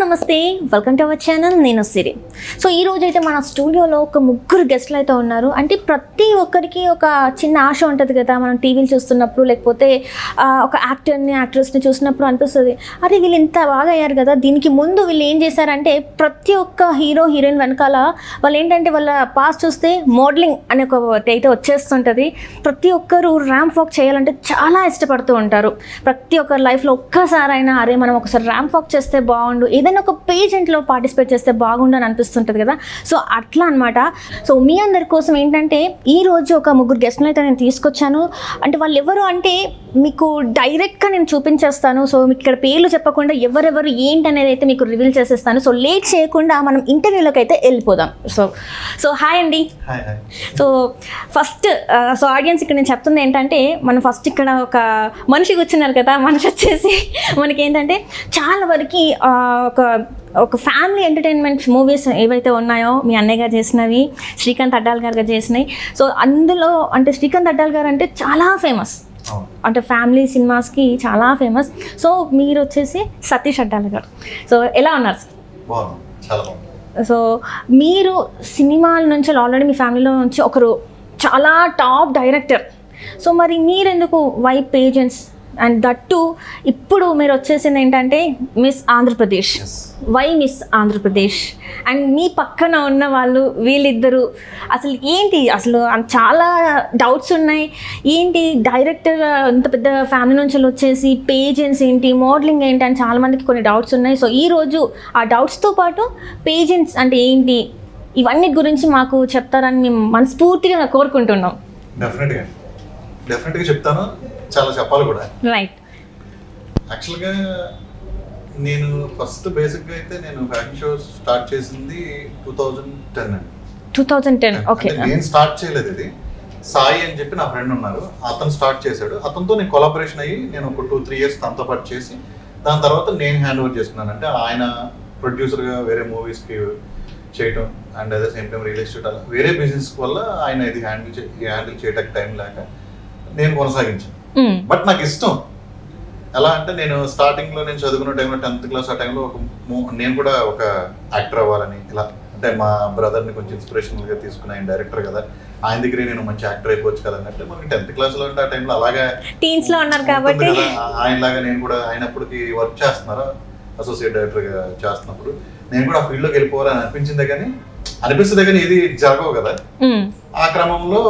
నమస్తే welcome to our channel నేను సిరి. So ఈ రోజు అయితే మన స్టూడియోలో ఒక ముగ్గురు గెస్ట్లు అయితే ఉన్నారు. అంటే ప్రతి ఒక్కరికి ఒక చిన్న ఆశ ఉంటుంది కదా, మనం టీవీలు చూస్తున్నప్పుడు లేకపోతే ఒక యాక్టర్ని యాక్ట్రెస్ని చూసినప్పుడు అనిపిస్తుంది, అరే వీళ్ళు ఇంత బాగా అయ్యారు కదా, దీనికి ముందు వీళ్ళు ఏం చేశారంటే ప్రతి ఒక్క హీరో హీరోయిన్ వెనకాల వాళ్ళు ఏంటంటే వాళ్ళ పాస్ చూస్తే మోడలింగ్ అనే ఒకటి అయితే వచ్చేస్తుంటుంది. ప్రతి ఒక్కరు ర్యాంప్ వాక్ చేయాలంటే చాలా ఇష్టపడుతూ ఉంటారు. ప్రతి ఒక్కరి లైఫ్లో ఒక్కసారైనా అరే మనం ఒకసారి ర్యాంప్ వాక్ చేస్తే బాగుండు, ఏదైనా ఒక పేజెంట్లో పార్టిసిపేట్ చేస్తే బాగుండు అని అనిపిస్తుంటుంది కదా. సో అట్లా అనమాట. సో మీ అందరి కోసం ఏంటంటే ఈరోజు ఒక ముగ్గురు గెస్ట్ని అయితే నేను తీసుకొచ్చాను. అంటే వాళ్ళు ఎవరు అంటే మీకు డైరెక్ట్గా నేను చూపించేస్తాను. సో మీకు ఇక్కడ పేర్లు చెప్పకుండా ఎవరెవరు ఏంటి అనేది అయితే మీకు రివీల్ చేసేస్తాను. సో లేట్ చేయకుండా మనం ఇంటర్వ్యూలోకి అయితే వెళ్ళిపోదాం. సో హాయ్ అండి. సో ఫస్ట్ సో ఆడియన్స్ ఇక్కడ నేను చెప్తుంది ఏంటంటే మనం ఫస్ట్ ఇక్కడ ఒక మనిషి కూర్చున్నారు కదా, మనిషి వచ్చేసి మనకి ఏంటంటే చాలా వరకు ఒక ఫ్యామిలీ ఎంటర్టైన్మెంట్ మూవీస్ ఏవైతే ఉన్నాయో మీ అన్నయ్య గారు చేసినవి, శ్రీకాంత్ అడ్డాల్ గారు చేసినాయి. సో అందులో అంటే శ్రీకాంత్ అడ్డాల్ గారు అంటే చాలా ఫేమస్, అంటే ఫ్యామిలీ సినిమాస్కి చాలా ఫేమస్. సో మీరు వచ్చేసి సతీష్ అడ్డాల్ గారు. సో ఎలా ఉన్నారు సార్? సో మీరు సినిమాల నుంచి ఆల్రెడీ మీ ఫ్యామిలీలో నుంచి ఒకరు చాలా టాప్ డైరెక్టర్. సో మరి మీరెందుకు వై పేజెంట్స్ అండ్ దట్టు ఇప్పుడు మీరు వచ్చేసింది ఏంటంటే Miss Andhra Pradesh, why Miss Andhra Pradesh? And మీ పక్కన ఉన్న వాళ్ళు వీళ్ళిద్దరు అసలు ఏంటి, అసలు చాలా డౌట్స్ ఉన్నాయి. ఏంటి డైరెక్టర్ ఇంత పెద్ద ఫ్యామిలీ నుంచి వచ్చేసి పేజెంట్స్ ఏంటి, మోడలింగ్ ఏంటి అని చాలామందికి కొన్ని డౌట్స్ ఉన్నాయి. సో ఈరోజు ఆ డౌట్స్తో పాటు పేజెంట్స్ అంటే ఏంటి ఇవన్నీ గురించి మాకు చెప్తారని మేము మనస్ఫూర్తిగా కోరుకుంటున్నాం. డెఫినెట్గా చెప్తాను, చాలా చెప్పాలి కూడా. రైట్. యాక్చువల్గా నేను ఫస్ట్ బేసిక్గా అయితే నేను ఫ్యాషన్ షో స్టార్ట్ చేసింది 2010 అండి. 2010. ఓకే. నేను స్టార్ట్ చేయలేదు, ఇది సాయి అని చెప్పి నా ఫ్రెండ్ ఉన్నారు, అతను స్టార్ట్ చేశాడు. అతనితో నేను కొలాబరేషన్ అయ్యి నేను ఒక 2-3 ఇయర్స్ తనతో పాటు చేసి దాని తర్వాత నేను హ్యాండ్ ఓవర్ చేసుకున్నాను. అంటే ఆయన ప్రొడ్యూసర్గా వేరే మూవీస్కి చేయటం అండ్ అదే సేమ్ టైం రియల్ ఎస్టేట్ అలా వేరే బిజినెస్ వల్ల ఆయన ఇది హ్యాండిల్ చేయడానికి టైం లేక నేను కొనసాగించాను. బట్ నాకు ఇష్టం ఎలా అంటే నేను స్టార్టింగ్లో నేను చదువుకున్న టైంలో 10th క్లాస్ ఆ టైంలో నేను కూడా ఒక యాక్టర్ అవ్వాలని ఇలా, అంటే మా బ్రదర్ని కొంచెం ఇన్స్పిరేషనల్గా తీసుకుని ఆయన డైరెక్టర్ కదా, ఆయన దగ్గరే నేను మంచి యాక్టర్ అయిపోవచ్చు కదా అన్నట్టు మనకి 10th క్లాస్లో అంటే ఆ టైంలో అలాగా టీన్స్లో ఉన్నారు కాబట్టి ఆయనలాగా నేను కూడా ఆయనప్పటికి వర్క్ చేస్తున్నారు అసోసియేట్ డైరెక్టర్గా చేస్తున్నప్పుడు నేను కూడా ఆ ఫీల్డ్లోకి వెళ్ళిపోవాలని అనిపిస్తుంది కానీ ఏది జరగవు కదా. ఆ క్రమంలో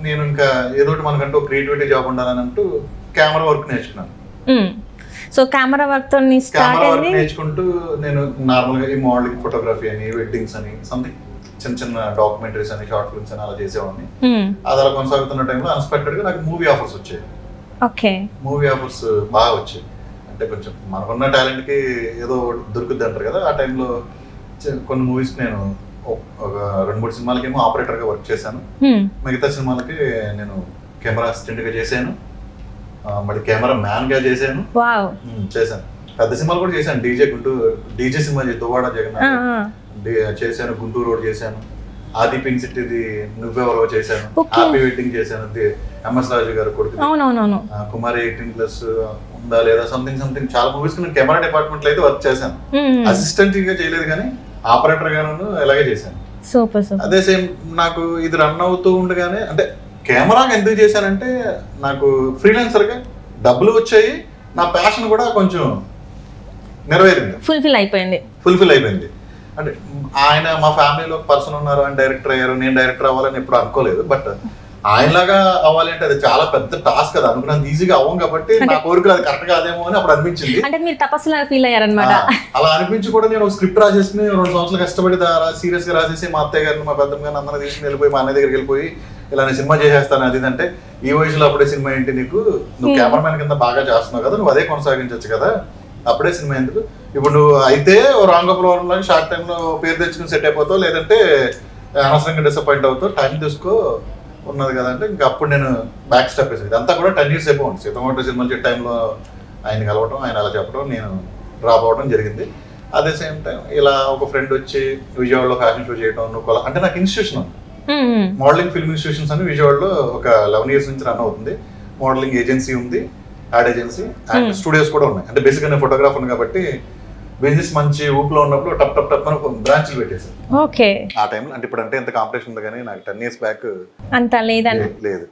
నేను ఇంకా ఏదోటి మనకంటూ క్రియేటివిటీ జాబ్ ఉండాలని అంటూ కెమెరా వర్క్ నేర్చుకున్నాను. సో కెమెరా వర్క్ నేర్చుకుంటూ నేను నార్మల్గా ఈ మోడలింగ్, ఫోటోగ్రఫీ అని, వెడ్డింగ్స్ అని, సంథింగ్ చిన్న చిన్న డాక్యుమెంటరీస్ అని, షార్ట్ ఫిల్మ్స్ అని అలా చేసేవాడిని. అది అలా కొనసాగుతున్న టైంలో అన్ఎక్స్పెక్టెడ్ గా నాకు మూవీ ఆఫర్స్ వచ్చాయి. మూవీ ఆఫర్స్ బాగా వచ్చాయి. అంటే కొంచెం మనకున్న టాలెంట్ కి ఏదో దొరుకుద్ది అంటారు కదా, ఆ టైంలో కొన్ని మూవీస్ నేను ఒక 2-3 సినిమాలకేమో ఆపరేటర్ గా వర్క్ చేశాను. మిగతా సినిమాలకి నేను కెమెరా అసిస్టెంట్ గా చేశాను, మళ్ళీ కెమెరా మ్యాన్ గా చేశాను. పెద్ద సినిమాలు కూడా చేశాను. డీజే సినిమా దువ్వాడ జగన్నాథ్ చేశాను, గుంటూరు రోడ్ చేశాను, ఆది పింక్ సిటీది నువ్వెవరో చేశాను, హ్యాపీ వెడ్డింగ్ చేశాను, ఎంఎస్ రాజు గారు కొడుకు, కుమారి 18+ ఉందా లేదా సంథింగ్ చాలా మూవీస్ నేను కెమెరా డిపార్ట్మెంట్ లో అయితే వర్క్ చేశాను. అసిస్టెంట్ గా చేయలేదు కానీ ఆపరేటర్ గాను ఇలాగే చేశాను. అదే సేమ్ నాకు ఇది రన్ అవుతూ ఉండగానే, అంటే కెమెరాగా ఎందుకు చేశానంటే నాకు ఫ్రీలాన్సర్ గా డబ్బులు వచ్చాయి, నా ప్యాషన్ కూడా కొంచెం నెరవేరింది, ఫుల్ఫిల్ అయిపోయింది. అంటే ఆయన మా ఫ్యామిలీలో పర్సన్ ఉన్నారు, ఆయన డైరెక్టర్ అయ్యారు, నేను డైరెక్టర్ అవ్వాలని ఎప్పుడు అనుకోలేదు. బట్ ఆయనలాగా అవ్వాలి అంటే అది చాలా పెద్ద టాస్క్, అది అనుకున్నాను ఈజీగా అవ్వం కాబట్టి నా కోరికలు అది కరెక్ట్ కాదేమో అని అప్పుడు అనిపించింది. అంటే మీరు తపస్సులాగా ఫీల్ అయ్యారన్నమాట. అలా అనిపించి కూడా నేను ఒక స్క్రిప్ట్ రాసేసుకుని 2 సంవత్సరాలు కష్టపడి సీరియస్ గా రాసేసి మా అత్తయ్య గారిని, మా పెద్దమ్మ గారిని అందరూ తీసుకుని వెళ్ళిపోయి మా అన్నయ్య దగ్గరికి వెళ్ళిపోయి ఇలా నేను సినిమా చేసేస్తాను. అది అంటే ఈ వయసులో అప్పుడే సినిమా ఏంటి, నీకు నువ్వు కెమెరామెన్ కింద బాగా చేస్తున్నావు కదా, నువ్వు అదే కొనసాగించవచ్చు కదా, అప్పుడే సినిమా ఎందుకు, ఇప్పుడు నువ్వు అయితే రాంగపురం లాగా షార్ట్ టైంలో పేరు తెచ్చుకుని సెట్ అయిపోతావు, లేదంటే అనవసరంగా డిసప్పాయింట్ అవుతావు, టైం తీసుకో ఉన్నది కదా అంటే ఇంకా అప్పుడు నేను బ్యాక్ స్టెప్ వేసేది. అంతా కూడా 10 years అయిపోయింది. సీతమ్మగొట్ట సినిమాలు చేసే టైంలో ఆయన కలవటం, ఆయన అలా చెప్పడం, నేను డ్రాప్ అవ్వడం జరిగింది. అదే సేమ్ టైం ఇలా ఒక ఫ్రెండ్ వచ్చి విజయవాడలో ఫ్యాషన్ షో చేయడం, నువ్వు అంటే నాకు ఇన్స్టిట్యూషన్ ఉంది, మోడలింగ్ ఫిల్మ్ ఇన్స్టిట్యూషన్స్ అని విజయవాడలో ఒక 11 years నుంచి రన్ అవుతుంది. మోడలింగ్ ఏజెన్సీ ఉంది, యాడ్ ఏజెన్సీ అండ్ స్టూడియోస్ కూడా ఉన్నాయి. అంటే బేసిక్గా నేను ఫోటోగ్రాఫర్ కాబట్టి బిజినెస్ మంచి ఊపులో ఉన్నప్పుడు టప్ టప్ టప్ అని బ్రాంచ్లు పెట్టేశారు. ఓకే. ఆ టైంలో అంటే ఇప్పుడు అంటే ఎంత కాంపిటీషన్ ఉంది కానీ నాకు 10 years బ్యాక్ అంత లేదని లేదు.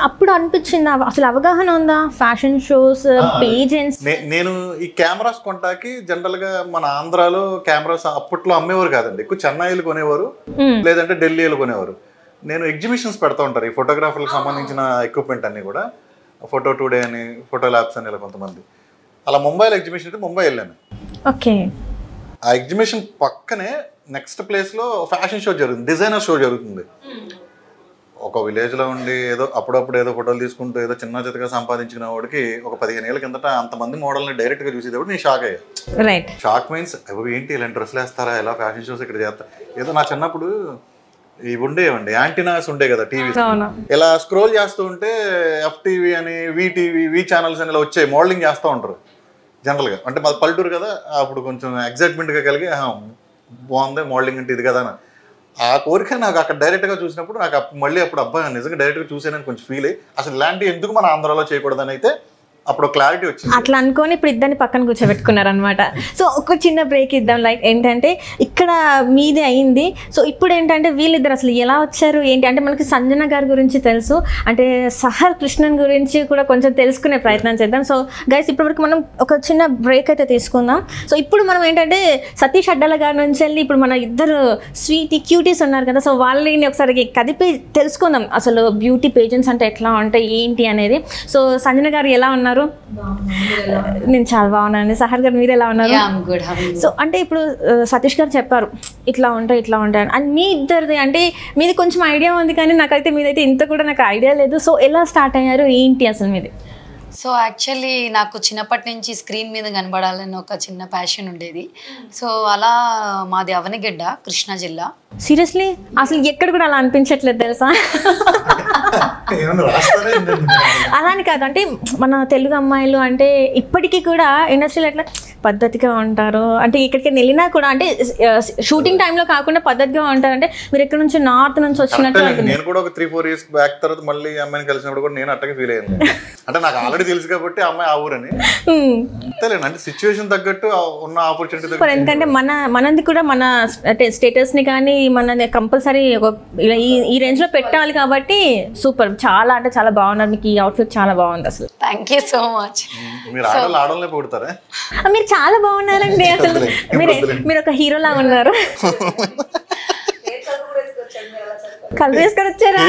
అప్పుడు అనిపించింది అసలు అవగాహన ఉందా ఫ్యాషన్ షోస్ పేజెంట్స్? నేను ఈ కెమెరాస్ కొంటాకి జనరల్ గా మన ఆంధ్రాలో కెమెరాస్ అప్పట్లో అమ్మేవారు కాదండి, ఎక్కువ చెన్నైలు కొనేవారు లేదంటే ఢిల్లీలో కొనేవారు. నేను ఎగ్జిబిషన్స్ పెడతా ఉంటారు ఈ ఫోటోగ్రాఫర్లకు సంబంధించిన ఎక్విప్మెంట్ అన్ని కూడా, ఫోటో టుడే అని, ఫోటో ల్యాబ్స్ అని, ఇలా కొంతమంది అలా ముంబైలో ఎగ్జిబిషన్ అయితే ముంబై వెళ్ళాను. ఓకే. ఆ ఎగ్జిబిషన్ పక్కనే నెక్స్ట్ ప్లేస్ లో ఫ్యాషన్ షో జరుగుతుంది, డిజైనర్ షో జరుగుతుంది. ఒక విలేజ్ లో ఉండి ఏదో అప్పుడప్పుడు ఏదో ఫోటోలు తీసుకుంటూ ఏదో చిన్న చితగా సంపాదించిన వాడికి ఒక 15 ఏళ్ళ కిందట అంతమంది మోడల్ని డైరెక్ట్ గా చూసేటప్పుడు నేను షాక్ అయ్యా. రైట్. షాక్ మీన్స్ ఏంటి ఇలా డ్రెస్లు వేస్తారా, ఎలా ఫ్యాషన్ షోస్ ఇక్కడ చేస్తారు. ఏదో నా చిన్నప్పుడు ఇవి ఉండేవండి, యాంటీనాస్ ఉండే కదా టీవీ, ఇలా స్క్రోల్ చేస్తూ ఉంటే FTV అని, VTV, V ఛానల్స్ అని ఇలా వచ్చాయి, మోడలింగ్ చేస్తూ ఉంటారు జనరల్గా. అంటే మాది పల్లెటూరు కదా, అప్పుడు కొంచెం ఎగ్జైట్మెంట్గా కలిగి బాగుంది మోడలింగ్ అంటే ఇది కదా అని ఆ కోరిక నాకు అక్కడ డైరెక్ట్గా చూసినప్పుడు నాకు మళ్ళీ అప్పుడు అబ్బాయి నిజంగా డైరెక్ట్గా చూసానని కొంచెం ఫీల్ అయ్యి అసలు ఇలాంటివి ఎందుకు మన ఆంధ్రాలో చేయకూడదని అయితే అప్పుడు క్లారిటీ వచ్చింది. అట్లా అనుకొని ఇప్పుడు ఇద్దరిని పక్కన కూర్చోబెట్టుకున్నారు అనమాట. సో ఒక చిన్న బ్రేక్ ఇద్దాం. లైక్ ఏంటంటే ఇక్కడ మీదే అయింది, సో ఇప్పుడు ఏంటంటే వీళ్ళిద్దరు అసలు ఎలా వచ్చారు ఏంటి అంటే మనకి సంజన గారి గురించి తెలుసు, అంటే సహర్ కృష్ణన్ గురించి కూడా కొంచెం తెలుసుకునే ప్రయత్నం చేద్దాం. సో గైస్ ఇప్పటివరకు మనం ఒక చిన్న బ్రేక్ అయితే తీసుకుందాం. సో ఇప్పుడు మనం ఏంటంటే సతీష్ అడ్డాల గారి నుంచి వెళ్ళి ఇప్పుడు మన ఇద్దరు స్వీట్ క్యూటీస్ ఉన్నారు కదా, సో వాళ్ళని ఒకసారి కదిపి తెలుసుకుందాం అసలు బ్యూటీ పేజెంట్స్ అంటే ఎట్లా ఉంటాయి ఏంటి అనేది. సో సంజన గారు ఎలా ఉన్నారు? నేను చాలా బాగున్నాను. సహర్ గారు మీరు ఎలా ఉన్నారు? సో అంటే ఇప్పుడు సతీష్ గారు చెప్పారు ఇట్లా ఉంటాయి అండ్ మీ ఇద్దరిది అంటే మీది కొంచెం ఐడియా ఉంది కానీ నాకైతే మీదైతే ఇంత కూడా నాకు ఐడియా లేదు. సో ఎలా స్టార్ట్ అయ్యారు ఏంటి అసలు మీది? సో యాక్చువల్లీ నాకు చిన్నప్పటి నుంచి స్క్రీన్ మీద కనబడాలని ఒక చిన్న ప్యాషన్ ఉండేది. సో అలా మాది అవనిగడ్డ, కృష్ణా జిల్లా. సీరియస్లీ అసలు ఎక్కడ కూడా అలా అనిపించట్లేదు తెలుసా? అలాని కాదు, అంటే మన తెలుగు అమ్మాయిలు అంటే ఇప్పటికీ కూడా ఇండస్ట్రీలో ఎట్లా పద్ధతిగా ఉంటారు, అంటే ఇక్కడికి వెళ్ళినా కూడా అంటే షూటింగ్ టైంలో కాకుండా పద్ధతిగా ఉంటారు. అంటే మీరు ఎక్కడి నుంచి నార్త్ నుంచి వచ్చినట్టు. నేను కూడా ఒక 3-4 years బ్యాక్ తర్వాత మళ్ళీ అమ్మాయిని కలిసినప్పుడు కూడా నేను అట్టగా ఫీల్ అయ్యాను. అంటే నాకు ఆల్రెడీ తెలుసు కాబట్టి అమ్మాయి ఆ ఊరని అంతేలేండి, అంటే సిచ్యువేషన్ తగ్గట్టు ఉన్న ఆపర్చునిటీ. ఎందుకంటే మనది కూడా మన స్టేటస్ ని కానీ మన కంపల్సరీ ఈ రేంజ్ లో పెట్టాలి కాబట్టి సూపర్, చాలా అంటే చాలా బాగున్నారు. మీకు ఈ అవుట్ఫిట్ చాలా బాగుంది అసలు. Thank you so much. మీరు ఆడలే పుడతారా? మీరు చాలా బాగున్నారండి అసలు. మీరు ఒక హీరో లాగా ఉన్నారు. కలర్ వేసుకొని వచ్చారా?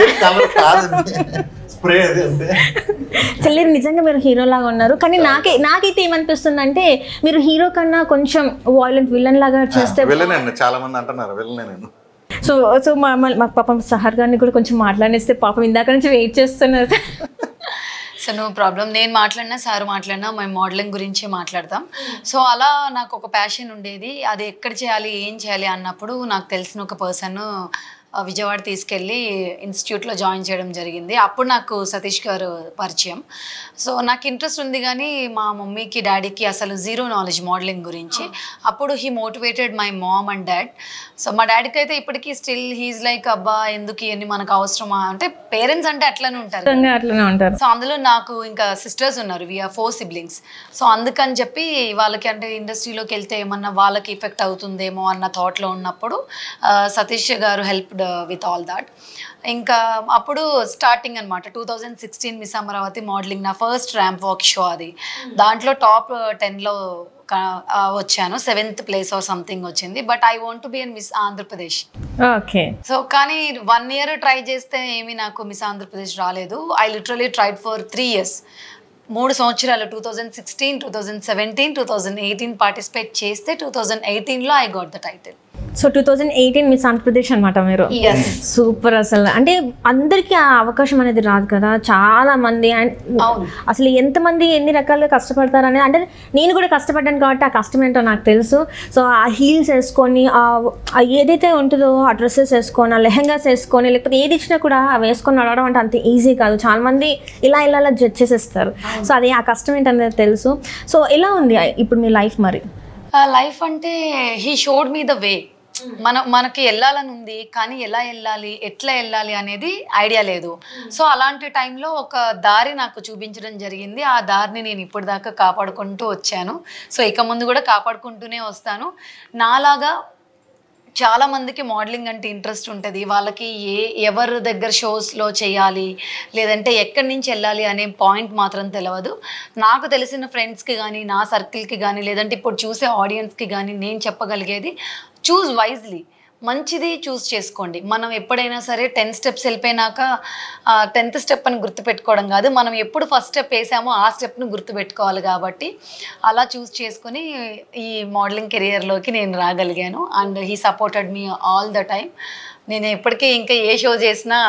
చెల్లి నిజంగా మీరు హీరో లాగా ఉన్నారు. కానీ నాకైతే ఏమనిపిస్తుంది అంటే మీరు హీరో కన్నా కొంచెం వాయిలెంట్ విలన్ లాగా చేస్తే. చాలా మంది అంటున్నారు విలన్. సో మా పాపం సహర్ గారిని కూడా కొంచెం మాట్లాడిస్తే పాపం ఇందాక నుంచి వెయిట్ చేస్తున్నారు. సో నో ప్రాబ్లం, నేను మాట్లాడినా సార్ మాట్లాడినా మేము మోడలింగ్ గురించి మాట్లాడతాం. సో అలా నాకు ఒక ప్యాషన్ ఉండేది, అది ఎక్కడ చేయాలి ఏం చేయాలి అన్నప్పుడు నాకు తెలిసిన ఒక పర్సన్ విజయవాడ తీసుకెళ్ళి ఇన్స్టిట్యూట్లో జాయిన్ చేయడం జరిగింది. అప్పుడు నాకు సతీష్ గారు పరిచయం. సో నాకు ఇంట్రెస్ట్ ఉంది కానీ మా మమ్మీకి డాడీకి అసలు జీరో నాలెడ్జ్ మోడలింగ్ గురించి. అప్పుడు he motivated my mom and dad. So మా డాడీకి అయితే ఇప్పటికీ స్టిల్ హీఈస్ లైక్ అబ్బా ఎందుకు ఇవన్నీ మనకు అవసరమా, అంటే పేరెంట్స్ అంటే అట్లనే ఉంటారు. సో అందులో నాకు ఇంకా సిస్టర్స్ ఉన్నారు, వీఆర్ 4 siblings. సో అందుకని చెప్పి వాళ్ళకి అంటే ఇండస్ట్రీలోకి వెళ్తే ఏమన్నా వాళ్ళకి ఎఫెక్ట్ అవుతుందేమో అన్న థాట్లో ఉన్నప్పుడు సతీష్ గారు హెల్ప్ with all that. ఇంకా అప్పుడు స్టార్టింగ్ అనమాట 2016 మిస్ అమరావతి మోడలింగ్ నా ఫస్ట్ ర్యాంప్ వాక్ షో. అది దాంట్లో టాప్ 10లో వచ్చాను, 7th place ఆర్ సంథింగ్ వచ్చింది. But I want to be in miss Andhra Pradesh. Okay. So కానీ 1 year ట్రై చేస్తే ఏమి నాకు మిస్ ఆంధ్రప్రదేశ్ రాలేదు. I literally tried for 3 years. 3 సంవత్సరాలు 2016, 2017, 2018 పార్టిసిపేట్ చేస్తే 2018లో I got the title. So 2018 Miss Andhra Pradesh అనమాట మీరు. సూపర్. అసలు అంటే అందరికీ ఆ అవకాశం అనేది రాదు కదా, చాలా మంది అసలు ఎంతమంది ఎన్ని రకాలుగా కష్టపడతారు అనేది. అంటే నేను కూడా కష్టపడ్డాను కాబట్టి ఆ కష్టం ఏంటో నాకు తెలుసు. సో ఆ హీల్స్ వేసుకొని ఏదైతే ఉంటుందో ఆ డ్రెస్సెస్ వేసుకొని ఆ లెహెంగాస్ వేసుకొని లేకపోతే ఏది ఇచ్చినా కూడా వేసుకొని నడవడం అంటే అంత ఈజీ కాదు. చాలా మంది ఇలా జడ్జ్ చేసేస్తారు. సో అది ఆ కష్టం ఏంటనేది తెలుసు. సో ఎలా ఉంది ఇప్పుడు మీ లైఫ్? మరి లైఫ్ అంటే he showed me the way. మనకి వెళ్ళాలని ఉంది, కానీ ఎలా వెళ్ళాలి, ఎట్లా వెళ్ళాలి అనేది ఐడియా లేదు. సో అలాంటి టైంలో ఒక దారి నాకు చూపించడం జరిగింది. ఆ దారిని నేను ఇప్పటిదాకా కాపాడుకుంటూ వచ్చాను. సో ఇక ముందు కూడా కాపాడుకుంటూనే వస్తాను. నాలాగా చాలా మందికి మోడలింగ్ అంటే ఇంట్రెస్ట్ ఉంటుంది. వాళ్ళకి ఎవరి దగ్గర షోస్లో చేయాలి, లేదంటే ఎక్కడి నుంచి వెళ్ళాలి అనే పాయింట్ మాత్రం తెలియదు. నాకు తెలిసిన ఫ్రెండ్స్కి కానీ, నా సర్కిల్కి కానీ, లేదంటే ఇప్పుడు చూసే ఆడియన్స్కి కానీ నేను చెప్పగలిగేది, చూజ్ వైజ్లీ. మంచిది చూస్ చేసుకోండి. మనం ఎప్పుడైనా సరే 10 స్టెప్స్ వెళ్ళిపోయినాక 10th స్టెప్ అని గుర్తుపెట్టుకోవడం కాదు, మనం ఎప్పుడు ఫస్ట్ స్టెప్ వేసామో ఆ స్టెప్ను గుర్తుపెట్టుకోవాలి. కాబట్టి అలా చూస్ చేసుకొని ఈ మోడలింగ్ కెరియర్లోకి నేను రాగలిగాను. And he supported me all the time. నేను ఎప్పటికీ ఇంకా ఏ షో చేసినా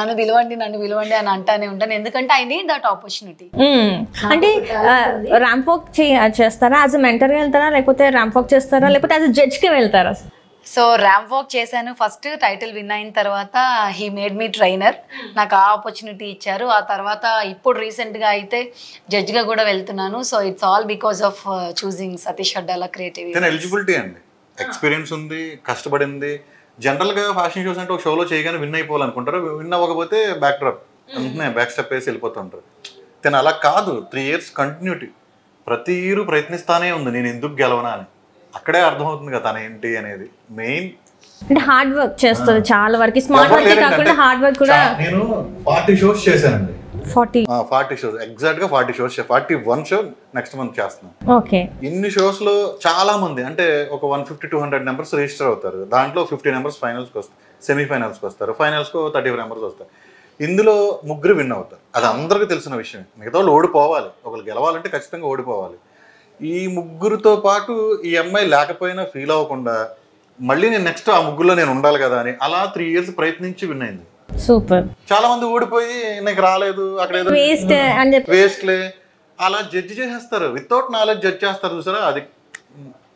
నన్ను పిలవండి అని అంటానే ఉంటాను, ఎందుకంటే ఐ నీడ్ దట్ ఆపర్చునిటీ. అంటే ర్యాంప్ వాక్ చేస్తారా, యాజ్ అ మెంటర్గా వెళ్తారా, లేకపోతే ర్యాంప్ వాక్ చేస్తారా, లేకపోతే యాజ్ అ జడ్జ్కి వెళ్తారా? సో ర్యాంప్ వాక్ చేశాను. ఫస్ట్ టైటిల్ విన్ అయిన తర్వాత హీ మేడ్ మీ ట్రైనర్. నాకు ఆ ఆపర్చునిటీ ఇచ్చారు. ఆ తర్వాత ఇప్పుడు రీసెంట్గా అయితే జడ్జ్గా కూడా వెళ్తున్నాను. So it's all because of choosing Satish Addala creativity. Eligibility అండి, ఎక్స్పీరియన్స్ ఉంది, కష్టపడింది. జనరల్గా ఫ్యాషన్ షోస్ అంటే ఒక షోలో చేయగానే విన్ అయిపోవాలనుకుంటారు. విన్ అవ్వకపోతే బ్యాక్ డ్రాప్, వెంటనే బ్యాక్ స్టెప్ వేసి వెళ్ళిపోతుంటారు. తను అలా కాదు, 3 years కంటిన్యూటీ. ప్రతి ఇయర్ ప్రయత్నిస్తానే ఉంది నేను ఎందుకు గెలవనా అని. అక్కడే అర్థమవుతుంది కదా తన ఏంటి అనేది. మెయిన్ అంటే హార్డ్ వర్క్ చేస్తుంది చాలా వరకు, స్మార్ట్ వర్క్ కాకుండా హార్డ్ వర్క్ కూడా. నేను 40 shows చేశానండి. 40 shows, ఎగ్జాక్ట్ గా 40 shows, 41 show నెక్స్ట్ మంత్ చేస్తున్నాను. ఓకే. ఇన్ని షోస్ లో చాలా మంది అంటే ఒక 150-200 నెంబర్స్ రిజిస్టర్ అవుతారు. దాంట్లో 50 నెంబర్స్ ఫైనల్స్కి వస్తారు, సెమీఫైనల్స్కి వస్తారు, ఫైనల్స్కి 35 నెంబర్స్ వస్తారు. ఇందులో 3 విన్ అవుతారు. అది అందరికీ తెలిసిన విషయం. మిగతా వాళ్ళు ఓడిపోవాలి, ఒకళ్ళు గెలవాలంటే ఖచ్చితంగా ఓడిపోవాలి. ఈ 3 పాటు ఈ అమ్మాయి లేకపోయినా ఫీల్ అవ్వకుండా మళ్ళీ నేను నెక్స్ట్ ఆ 3లో నేను ఉండాలి కదా అని అలా 3 years ప్రయత్నించి విన్ అయింది. సూపర్. చాలా మంది ఓడిపోయి నాకు రాలేదు, అక్కడ ఏదో వేస్ట్లే అలా జడ్జి చేసేస్తారు. వితౌట్ నాలెడ్జ్ జడ్జ్ చేస్తారు చూసారా, అది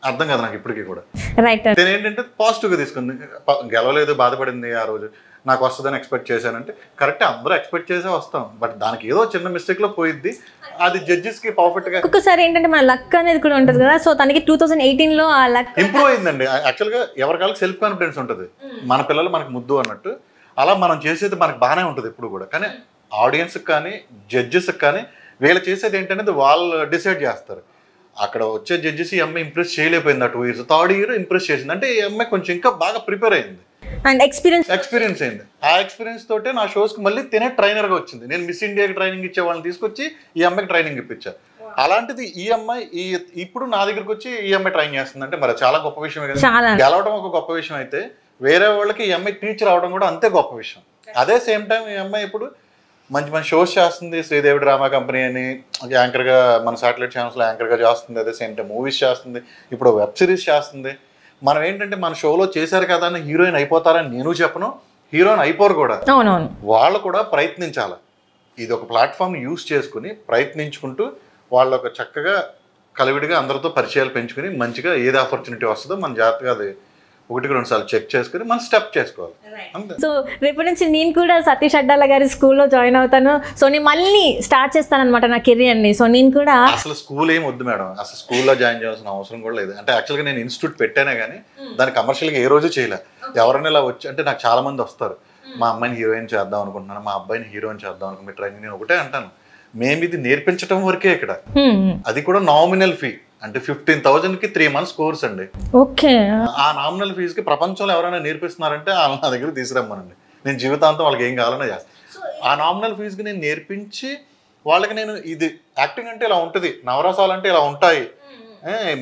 అర్థం కదా నాకు ఇప్పటికీ కూడా. రైట్. నేను ఏంటంటే పాజిటివ్గా తీసుకుంది. గెలవలేదు, బాధపడింది, ఆ రోజు నాకు వస్తుందని ఎక్స్పెక్ట్ చేశానంటే కరెక్ట్, అందరూ ఎక్స్పెక్ట్ చేసే వస్తాం. బట్ దానికి ఏదో చిన్న మిస్టేక్లో పోయిద్ది. అది జడ్జెస్కి పర్ఫెక్ట్గా. ఒక్కొక్కసారి ఏంటంటే మన లక్ అనేది కూడా ఉంటుంది కదా. సో తనకి 2018లో ఆ లక్ ఇంప్రూవ్ అయిందండి. యాక్చువల్గా ఎవరికాళ్ళకి సెల్ఫ్ కాన్ఫిడెన్స్ ఉంటుంది. మన పిల్లలు మనకు ముద్దు అన్నట్టు అలా మనం చేసేది మనకు బాగానే ఉంటుంది ఎప్పుడు కూడా. కానీ ఆడియన్స్కి కానీ జడ్జెస్కి కానీ వీళ్ళు చేసేది ఏంటనేది వాళ్ళు డిసైడ్ చేస్తారు. అక్కడ వచ్చే జడ్జెస్ ఈ అమ్మాయి ఇంప్రెస్ చేయలేకపోయింది. ఆ 2 years, 3rd year ఇంప్రెస్ చేసింది. అంటే ఈ అమ్మాయి కొంచెం ఇంకా బాగా ప్రిపేర్ అయింది అండ్ ఎక్స్పీరియన్స్ అయింది. ఆ ఎక్స్పీరియన్స్ తోటే నా షోస్కి మళ్ళీ తినే ట్రైనర్గా వచ్చింది. నేను మిస్ ఇండియాకి ట్రైనింగ్ ఇచ్చే వాళ్ళని తీసుకొచ్చి ఈ అమ్మాయికి ట్రైనింగ్ ఇప్పించాను. అలాంటిది ఈ అమ్మాయి ఇప్పుడు నా దగ్గరకు వచ్చి ఈ అమ్మాయి ట్రైన్ చేస్తుంది అంటే మరి చాలా గొప్ప విషయమే కదా. గెలవడం ఒక గొప్ప విషయం అయితే వేరే వాళ్ళకి ఈ అమ్మాయి టీచర్ అవడం కూడా అంతే గొప్ప విషయం. అదే సేమ్ టైం ఈ అమ్మాయి ఇప్పుడు మంచి మంచి షోస్ చేస్తుంది. శ్రీదేవి డ్రామా కంపెనీ అని యాంకర్గా మన శాటిలైట్ ఛానల్స్లో యాంకర్గా చేస్తుంది. అదే సేమ్ టైం మూవీస్ చేస్తుంది, ఇప్పుడు వెబ్ సిరీస్ చేస్తుంది. మనం ఏంటంటే మన షోలో చేశారు కదా అని హీరోయిన్ అయిపోతారని నేను చెప్పను, హీరోయిన్ అయిపోరు కూడా. వాళ్ళు కూడా ప్రయత్నించాలి. ఇది ఒక ప్లాట్ఫామ్ యూస్ చేసుకుని ప్రయత్నించుకుంటూ వాళ్ళు ఒక చక్కగా కలివిడిగా అందరితో పరిచయాలు పెంచుకుని మంచిగా ఏది ఆపర్చునిటీ వస్తుందో మన జాగ్రత్తగా అది 1-2 సార్లు చెక్ చేసుకుని మనం స్టెప్ చేసుకోవాలి. సో రేపటి నుంచి నేను కూడా సతీష్ అడ్డాల గారి స్కూల్లో జాయిన్ అవుతాను. సో నేను మళ్ళీ స్టార్ట్ చేస్తాను అనమాట నా కెరియర్ని. సో నేను కూడా అసలు స్కూల్ ఏం వద్దు మేడం, అసలు స్కూల్లో జాయిన్ చేయాల్సిన అవసరం కూడా లేదు. అంటే యాక్చువల్గా నేను ఇన్స్టిట్యూట్ పెట్టానే కానీ దాన్ని కమర్షియల్గా ఏ రోజు చేయలే. ఎవరైనా ఇలా వచ్చి అంటే నాకు చాలా మంది వస్తారు, మా అమ్మాయిని హీరోయిన్ చేద్దాం అనుకుంటున్నాను, మా అబ్బాయిని హీరోయిన్ చేద్దాం అనుకుంటున్నాను ట్రైనింగ్. నేను ఒకటే అంటాను, మేము ఇది నేర్పించడం వరకే ఇక్కడ. అది కూడా నామినల్ ఫీ. అంటే 15,000కి 3 months కోర్స్ అండి. ఓకే. ఆ నామినల్ ఫీజుకి ప్రపంచంలో ఎవరైనా నేర్పిస్తున్నారంటే వాళ్ళ నా దగ్గర తీసుకురమ్మనండి, నేను జీవితాంతం వాళ్ళకి ఏం కావాలన్నా చేస్తాను. ఆ నామినల్ ఫీజుకి నేను నేర్పించి వాళ్ళకి నేను ఇది యాక్టింగ్ అంటే ఇలా ఉంటుంది, నవరసాలు అంటే ఇలా ఉంటాయి,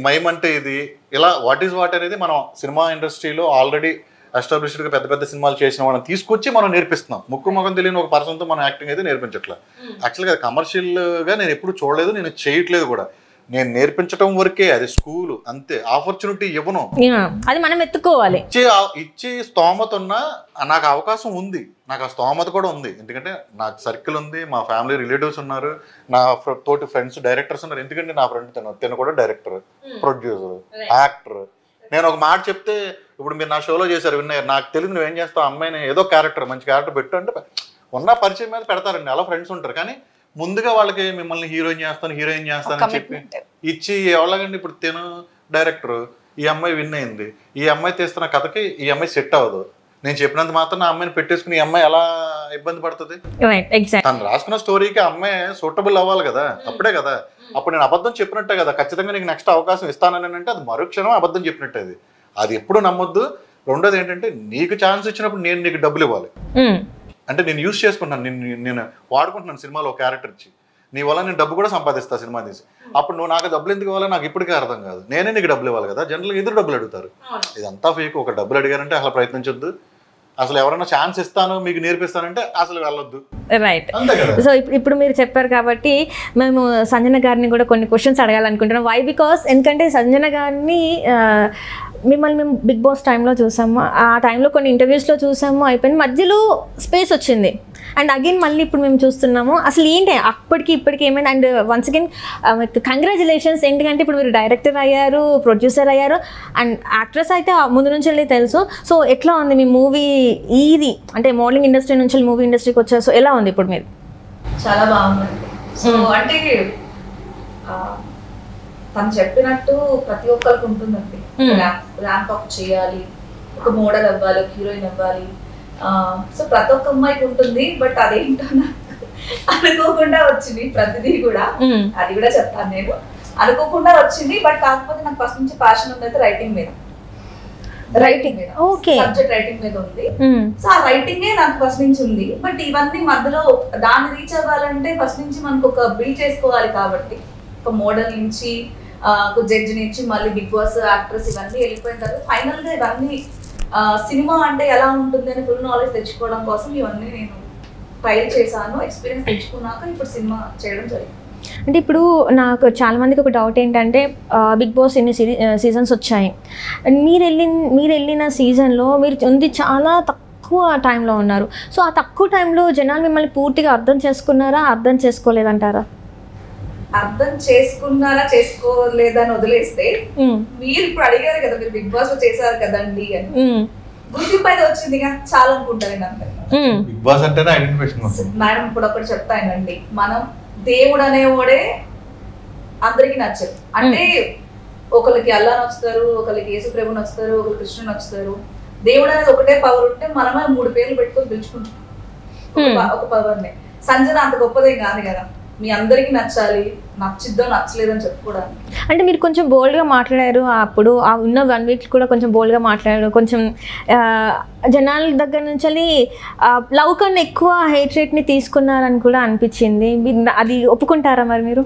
మైమ్ అంటే ఇది, ఇలా వాట్ ఈజ్ వాట్ అనేది మనం సినిమా ఇండస్ట్రీలో ఆల్రెడీ ఎస్టాబ్లిష్డ్గా పెద్ద పెద్ద సినిమాలు చేసిన వాళ్ళని తీసుకొచ్చి మనం నేర్పిస్తున్నాం. ముక్కు ముఖం తెలియని ఒక పర్సన్తో మనం యాక్టింగ్ అయితే నేర్పించట్లేదు. యాక్చువల్గా కమర్షియల్గా నేను ఎప్పుడు చూడలేదు, నేను చేయట్లేదు కూడా. నేను నేర్పించడం వరకే, అది స్కూల్ అంతే. ఆపర్చునిటీ ఇవ్వను, అది మనం ఎత్తుకోవాలి. ఇచ్చే స్తోమత ఉన్నా నాకు అవకాశం ఉంది, నాకు ఆ స్తోమత కూడా ఉంది. ఎందుకంటే నాకు సర్కిల్ ఉంది, మా ఫ్యామిలీ రిలేటివ్స్ ఉన్నారు, నా తోటి ఫ్రెండ్స్ డైరెక్టర్స్ ఉన్నారు. ఎందుకంటే నా ఫ్రెండ్ తిన కూడా డైరెక్టర్, ప్రొడ్యూసర్, యాక్టర్. నేను ఒక మాట చెప్తే ఇప్పుడు మీరు నా షోలో చేశారు విన్నారు, నాకు తెలియదు నువ్వేం చేస్తావు, అమ్మాయిని ఏదో క్యారెక్టర్ మంచి క్యారెక్టర్ పెట్టు అంటే ఉన్న పరిచయం మీద పెడతారండి, అలా ఫ్రెండ్స్ ఉంటారు. కానీ ముందుగా వాళ్ళకి మిమ్మల్ని హీరోయిన్ చేస్తాను అని చెప్పి ఇచ్చి ఎవరిలాగండి. ఇప్పుడు తిను డైరెక్టర్, ఈ అమ్మాయి విన్ అయింది, ఈ అమ్మాయి తీస్తున్న కథకి ఈ అమ్మాయి సెట్ అవ్వదు, నేను చెప్పినంత మాత్రం నా అమ్మాయిని పెట్టేసుకుని ఈ అమ్మాయి ఎలా ఇబ్బంది పడుతుంది? తను రాసుకున్న స్టోరీకి అమ్మాయి సూటబుల్ అవ్వాలి కదా, అప్పుడే కదా. అప్పుడు నేను అబద్ధం చెప్పినట్టే కదా, ఖచ్చితంగా నీకు నెక్స్ట్ అవకాశం ఇస్తానని అంటే అది మరుక్షణం అబద్ధం చెప్పినట్టే. అది ఎప్పుడు నమ్మొద్దు. రెండోది ఏంటంటే నీకు ఛాన్స్ ఇచ్చినప్పుడు నేను నీకు డబ్బులు ఇవ్వాలి. అంటే నేను యూజ్ చేసుకుంటాను, నేను వాడుకుంటున్నాను సినిమాలో ఒక క్యారెక్టర్ ఇచ్చి, నీ వల్ల నేను డబ్బు కూడా సంపాదిస్తా సినిమా తీసి. అప్పుడు నువ్వు నాకు డబ్బులు ఎందుకు ఇవ్వాలి నాకు ఇప్పటికే అర్థం కాదు. నేనే నీకు డబ్బులు ఇవ్వాలి కదా. జనరల్గా ఎదురు డబ్బులు అడుగుతారు. ఇదంతా ఫేక్. ఒక డబ్బులు అడిగారంటే అసలు ప్రయత్నించొద్దు. అసలు ఎవరైనా ఛాన్స్ ఇస్తాను మీకు నేర్పిస్తానంటే అసలు వెళ్ళొద్దు. రైట్. సో ఇప్పుడు మీరు చెప్పారు కాబట్టి మేము సంజన గారిని కూడా కొన్ని క్వశ్చన్స్ అడగాలనుకుంటున్నాం. వై బికాస్ ఎందుకంటే సంజన గారిని మిమ్మల్ని మేము బిగ్ బాస్ టైంలో చూసాము, ఆ టైంలో కొన్ని ఇంటర్వ్యూస్లో చూసాము, అయిపోయింది. మధ్యలో స్పేస్ వచ్చింది అండ్ అగైన్ మళ్ళీ ఇప్పుడు మేము చూస్తున్నాము. అసలు ఏంటి అప్పటికి ఇప్పటికి ఏమైంది? And once again congratulations. ఎందుకంటే ఇప్పుడు మీరు డైరెక్టర్ అయ్యారు, ప్రొడ్యూసర్ అయ్యారు అండ్ యాక్ట్రెస్ అయితే ముందు నుంచి వెళ్ళి తెలుసు. సో ఎట్లా ఉంది మీ మూవీ? ఇది అంటే మోడలింగ్ ఇండస్ట్రీ నుంచి మూవీ ఇండస్ట్రీకి వచ్చారు. సో ఎలా ఉంది ఇప్పుడు మీరు? చాలా బాగుందండి. సో అంటే తను చెప్పినట్టు ప్రతి ఒక్కరికి ఉంటుందండి, ర్యాంప్ అప్ చేయాలి, ఒక మోడల్ అవ్వాలి, హీరోయిన్ అవ్వాలి. సో ప్రతి ఒక్క అమ్మాయికి ఉంటుంది. బట్ అదేంటో నాకు అనుకోకుండా వచ్చింది ప్రతిదీ కూడా. అది కూడా చెప్తాను, నేను అనుకోకుండా వచ్చింది. బట్ కాకపోతే నాకు ఫస్ట్ నుంచి ప్యాషన్ ఉంది రైటింగ్ మీద, సబ్జెక్ట్ రైటింగ్ మీద ఉంది. సో ఆ రైటింగే నాకు ఫస్ట్ నుంచి ఉంది. బట్ ఇవన్నీ మధ్యలో దాన్ని రీచ్ అవ్వాలంటే ఫస్ట్ నుంచి మనకు ఒక బిల్డ్ చేసుకోవాలి. కాబట్టి ఒక మోడల్ నుంచి ఒక జడ్జి నుంచి మళ్ళీ బిగ్ బాస్, యాక్ట్రెస్ ఇవన్నీ వెళ్ళిపోయిన తర్వాత ఫైనల్ గా ఇవన్నీ సినిమా అంటే ఎలా ఉంటుంది అని ఫుల్ నాలెడ్జ్ తెచ్చుకోవడం కోసం ఇవన్నీ నేను ట్రై చేశాను. ఎక్స్పీరియన్స్ తెచ్చుకున్నాక ఇప్పుడు సినిమా చేయడం జరిగింది. అంటే ఇప్పుడు నాకు చాలా మందికి ఒక డౌట్ ఏంటంటే బిగ్ బాస్ ఎన్ని సీజన్స్ వచ్చాయి, మీరు వెళ్ళిన సీజన్లో మీరు ఉంది చాలా తక్కువ టైంలో ఉన్నారు. సో ఆ తక్కువ టైంలో జనాలు మిమ్మల్ని పూర్తిగా అర్థం చేసుకున్నారా, అర్థం చేసుకోలేదంటారా? అర్థం చేసుకున్నారా చేసుకోలేదని వదిలేస్తే, మీరు ఇప్పుడు అడిగారు కదా మీరు బిగ్ బాస్ లో చేశారు కదండి అని, గుర్తింపు అయితే వచ్చిందిగా చాలా అనుకుంటారు. బిగ్ బాస్ అంటేనే ఐడెంటిఫికేషన్. మేడం ఇప్పుడు ఒకటి చెప్తానండి, మనం దేవుడు అనేవాడే అందరికి నచ్చరు. అంటే ఒకరికి అల్లా నచ్చుతారు, ఒకరికి యేసు ప్రభు నచ్చుతారు, ఒకరికి కృష్ణుడు నచ్చుతారు. దేవుడు అనేది ఒకటే పవర్ ఉంటే మనమే 3 పేర్లు పెట్టుకొని పిలుచుకుంటాం ఒక పవర్ని. సంజన అంత గొప్పదేం కాదు కదా, మీ అందరికి నచ్చాలి, నచ్చిద్దో నచ్చలేదని చెప్పుకోవడానికి. అంటే మీరు కొంచెం బోల్డ్గా మాట్లాడారు అప్పుడు, ఆ ఉన్న 1 వీక్ కూడా కొంచెం బోల్డ్గా మాట్లాడారు. కొంచెం జనాల దగ్గర నుంచి లవ్ కన్నా ఎక్కువ హేట్ రేట్ని తీసుకున్నారని కూడా అనిపించింది. అది ఒప్పుకుంటారా మరి మీరు?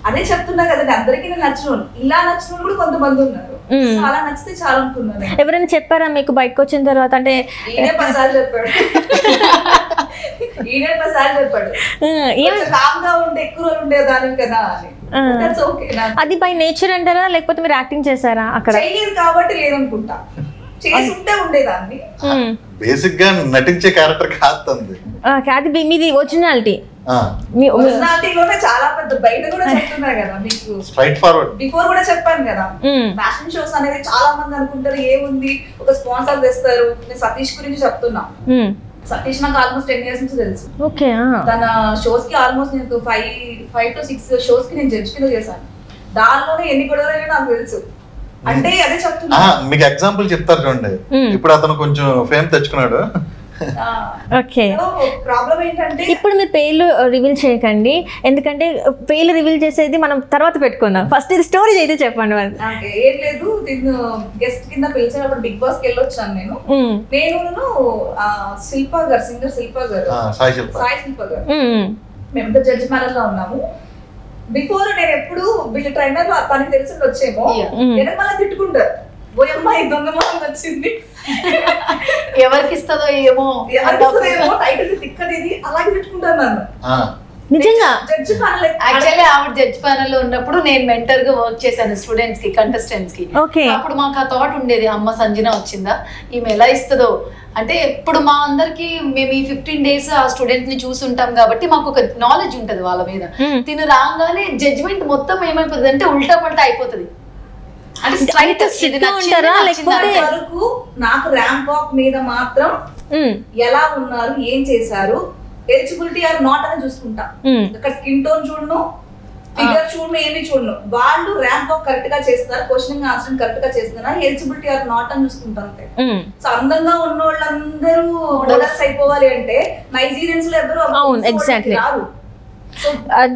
అదే చెప్తున్నా కదండి, అందరికీ నచ్చిన ఇలా నచ్చిన కూడా కొంతమంది ఉన్నారు. చాలా నచ్చితే చాలా అనుకున్నాను. ఎవరైనా చెప్పారా మీకు బయటకు వచ్చిన తర్వాత? అంటే ఈయనే 10 సార్లు చెప్పాడు, ఈయనే 10 సార్లు చెప్పాడు కామ్గా ఉంటే ఎక్కువ రోజులు ఉండేదాన్ని కదా అని. అది బై నేచర్ అంటారా లేకపోతే మీరు యాక్టింగ్ చేశారా? అక్కడ చేయలేదు కాబట్టి లేదనుకుంటా, చేసి ఉంటే ఉండేదాన్ని. బేసిక్ గా నటించే క్యారెక్టర్ కాదు, అది మీది ఒరిజినాలిటీ. ఒరిజినాలిటీలోనే చాలా పెద్ద, బయట కూడా చెప్తున్నా కదా మీకు స్ట్రైట్ ఫార్వర్డ్ బిఫోర్ కూడా చెప్పాను కదా. ఫ్యాషన్ షోస్ అనేది చాలా మంది అనుకుంటారు ఏముంది ఒక స్పాన్సర్ తెస్తారు. నేను సతీష్ గురించి చెప్తున్నా. సతీష్ నాకు ఆల్మోస్ట్ 10 years నుంచి తెలుసు. తన షోస్ కి ఆల్మోస్ట్ నేను 5 to 6 షోస్ కి నేను జడ్జ్ కింద చేశాను. దానిలోనే ఎన్ని గొడవలు నాకు తెలుసు. అంటే అదే చెప్తున్నా. మీకు ఎగ్జాంపుల్ చెప్తారు చూడండి. ఇప్పుడు అతను కొంచెం ఫేమ్ తెచ్చుకున్నాడు. ప్రాబ్లం ఏంటంటే ఇప్పుడు మీరు పేర్లు రివీల్ చేయకండి, ఎందుకంటే పేర్లు రివీల్ చేసేది మనం తర్వాత పెట్టుకుందాం. ఫస్ట్ ఇది స్టోరీ అయితే చెప్పండి. ఏం లేదు, నేను గెస్ట్ కింద పిలిచినప్పుడు బిగ్ బాస్ కి వెళ్ళొచ్చాను. నేను శిల్పా గారు, సింగర్ శిల్పా గారు, సాయి శిల్పా గారు, మేమిద్దరు జడ్జి మ్యారేజ్ లో ఉన్నాము. బిఫోర్ నేను ఎప్పుడు వీళ్ళ ట్రైనర్ లో తనకి తెలిసి వచ్చేమో నేను మళ్ళీ తిట్టుకుంటారు, పోయమ్మ ఈ దొంగ మొహం వచ్చింది, ఎవరికి ఇస్తుందో ఏమో టైటిల్ తిక్కది, అలాగే తిట్టుకుంటాను నన్ను. నిజంగా యాక్చువల్లీ ఆవిడ జడ్జ్ ప్యానెల్ లో ఉన్నప్పుడు నేను మెంటర్ గా వర్క్ చేశాను స్టూడెంట్స్ కి, కంటెస్టెంట్స్ కి. అప్పుడు మాకు ఆ థాట్ ఉండేది, అమ్మ సంజన వచ్చిందా ఈమె ఎలా ఇస్తుందో. అంటే ఇప్పుడు మా అందరికి మేము ఈ 15 days ఆ స్టూడెంట్ ని చూసుంటాం కాబట్టి మాకు ఒక నాలెడ్జ్ ఉంటది వాళ్ళ మీద. తిను రాగానే జడ్జ్మెంట్ మొత్తం ఏమైపోతుంది అంటే ఉల్టా పల్టా అయిపోతుంది. నాకు ర్యాంప్ వాక్ మీద మాత్రం ఎలా ఉన్నారు, ఏం చేశారు, ఎలిజిబిలిటీ ఆర్ నాట్ అని చూసుకుంటా. ఇక్కడ స్కిన్ టోన్ చూడను, ఫిగర్ చూడను ఏమి చూడను, వాళ్ళు ర్యాంప్ వాక్ కరెక్ట్ గా చేస్తున్నారు, క్వశ్చనింగ్ ఆన్సరింగ్ కరెక్ట్ గా చేస్తున్నారు, ఎలిజిబిలిటీ ఆర్ నాట్ అని చూసుకుంటారు అంతే. సో అందంగా ఉన్న వాళ్ళందరూ మోడల్స్ అయిపోవాలి అంటే నైజీరియన్స్ లో ఎవరు రారు.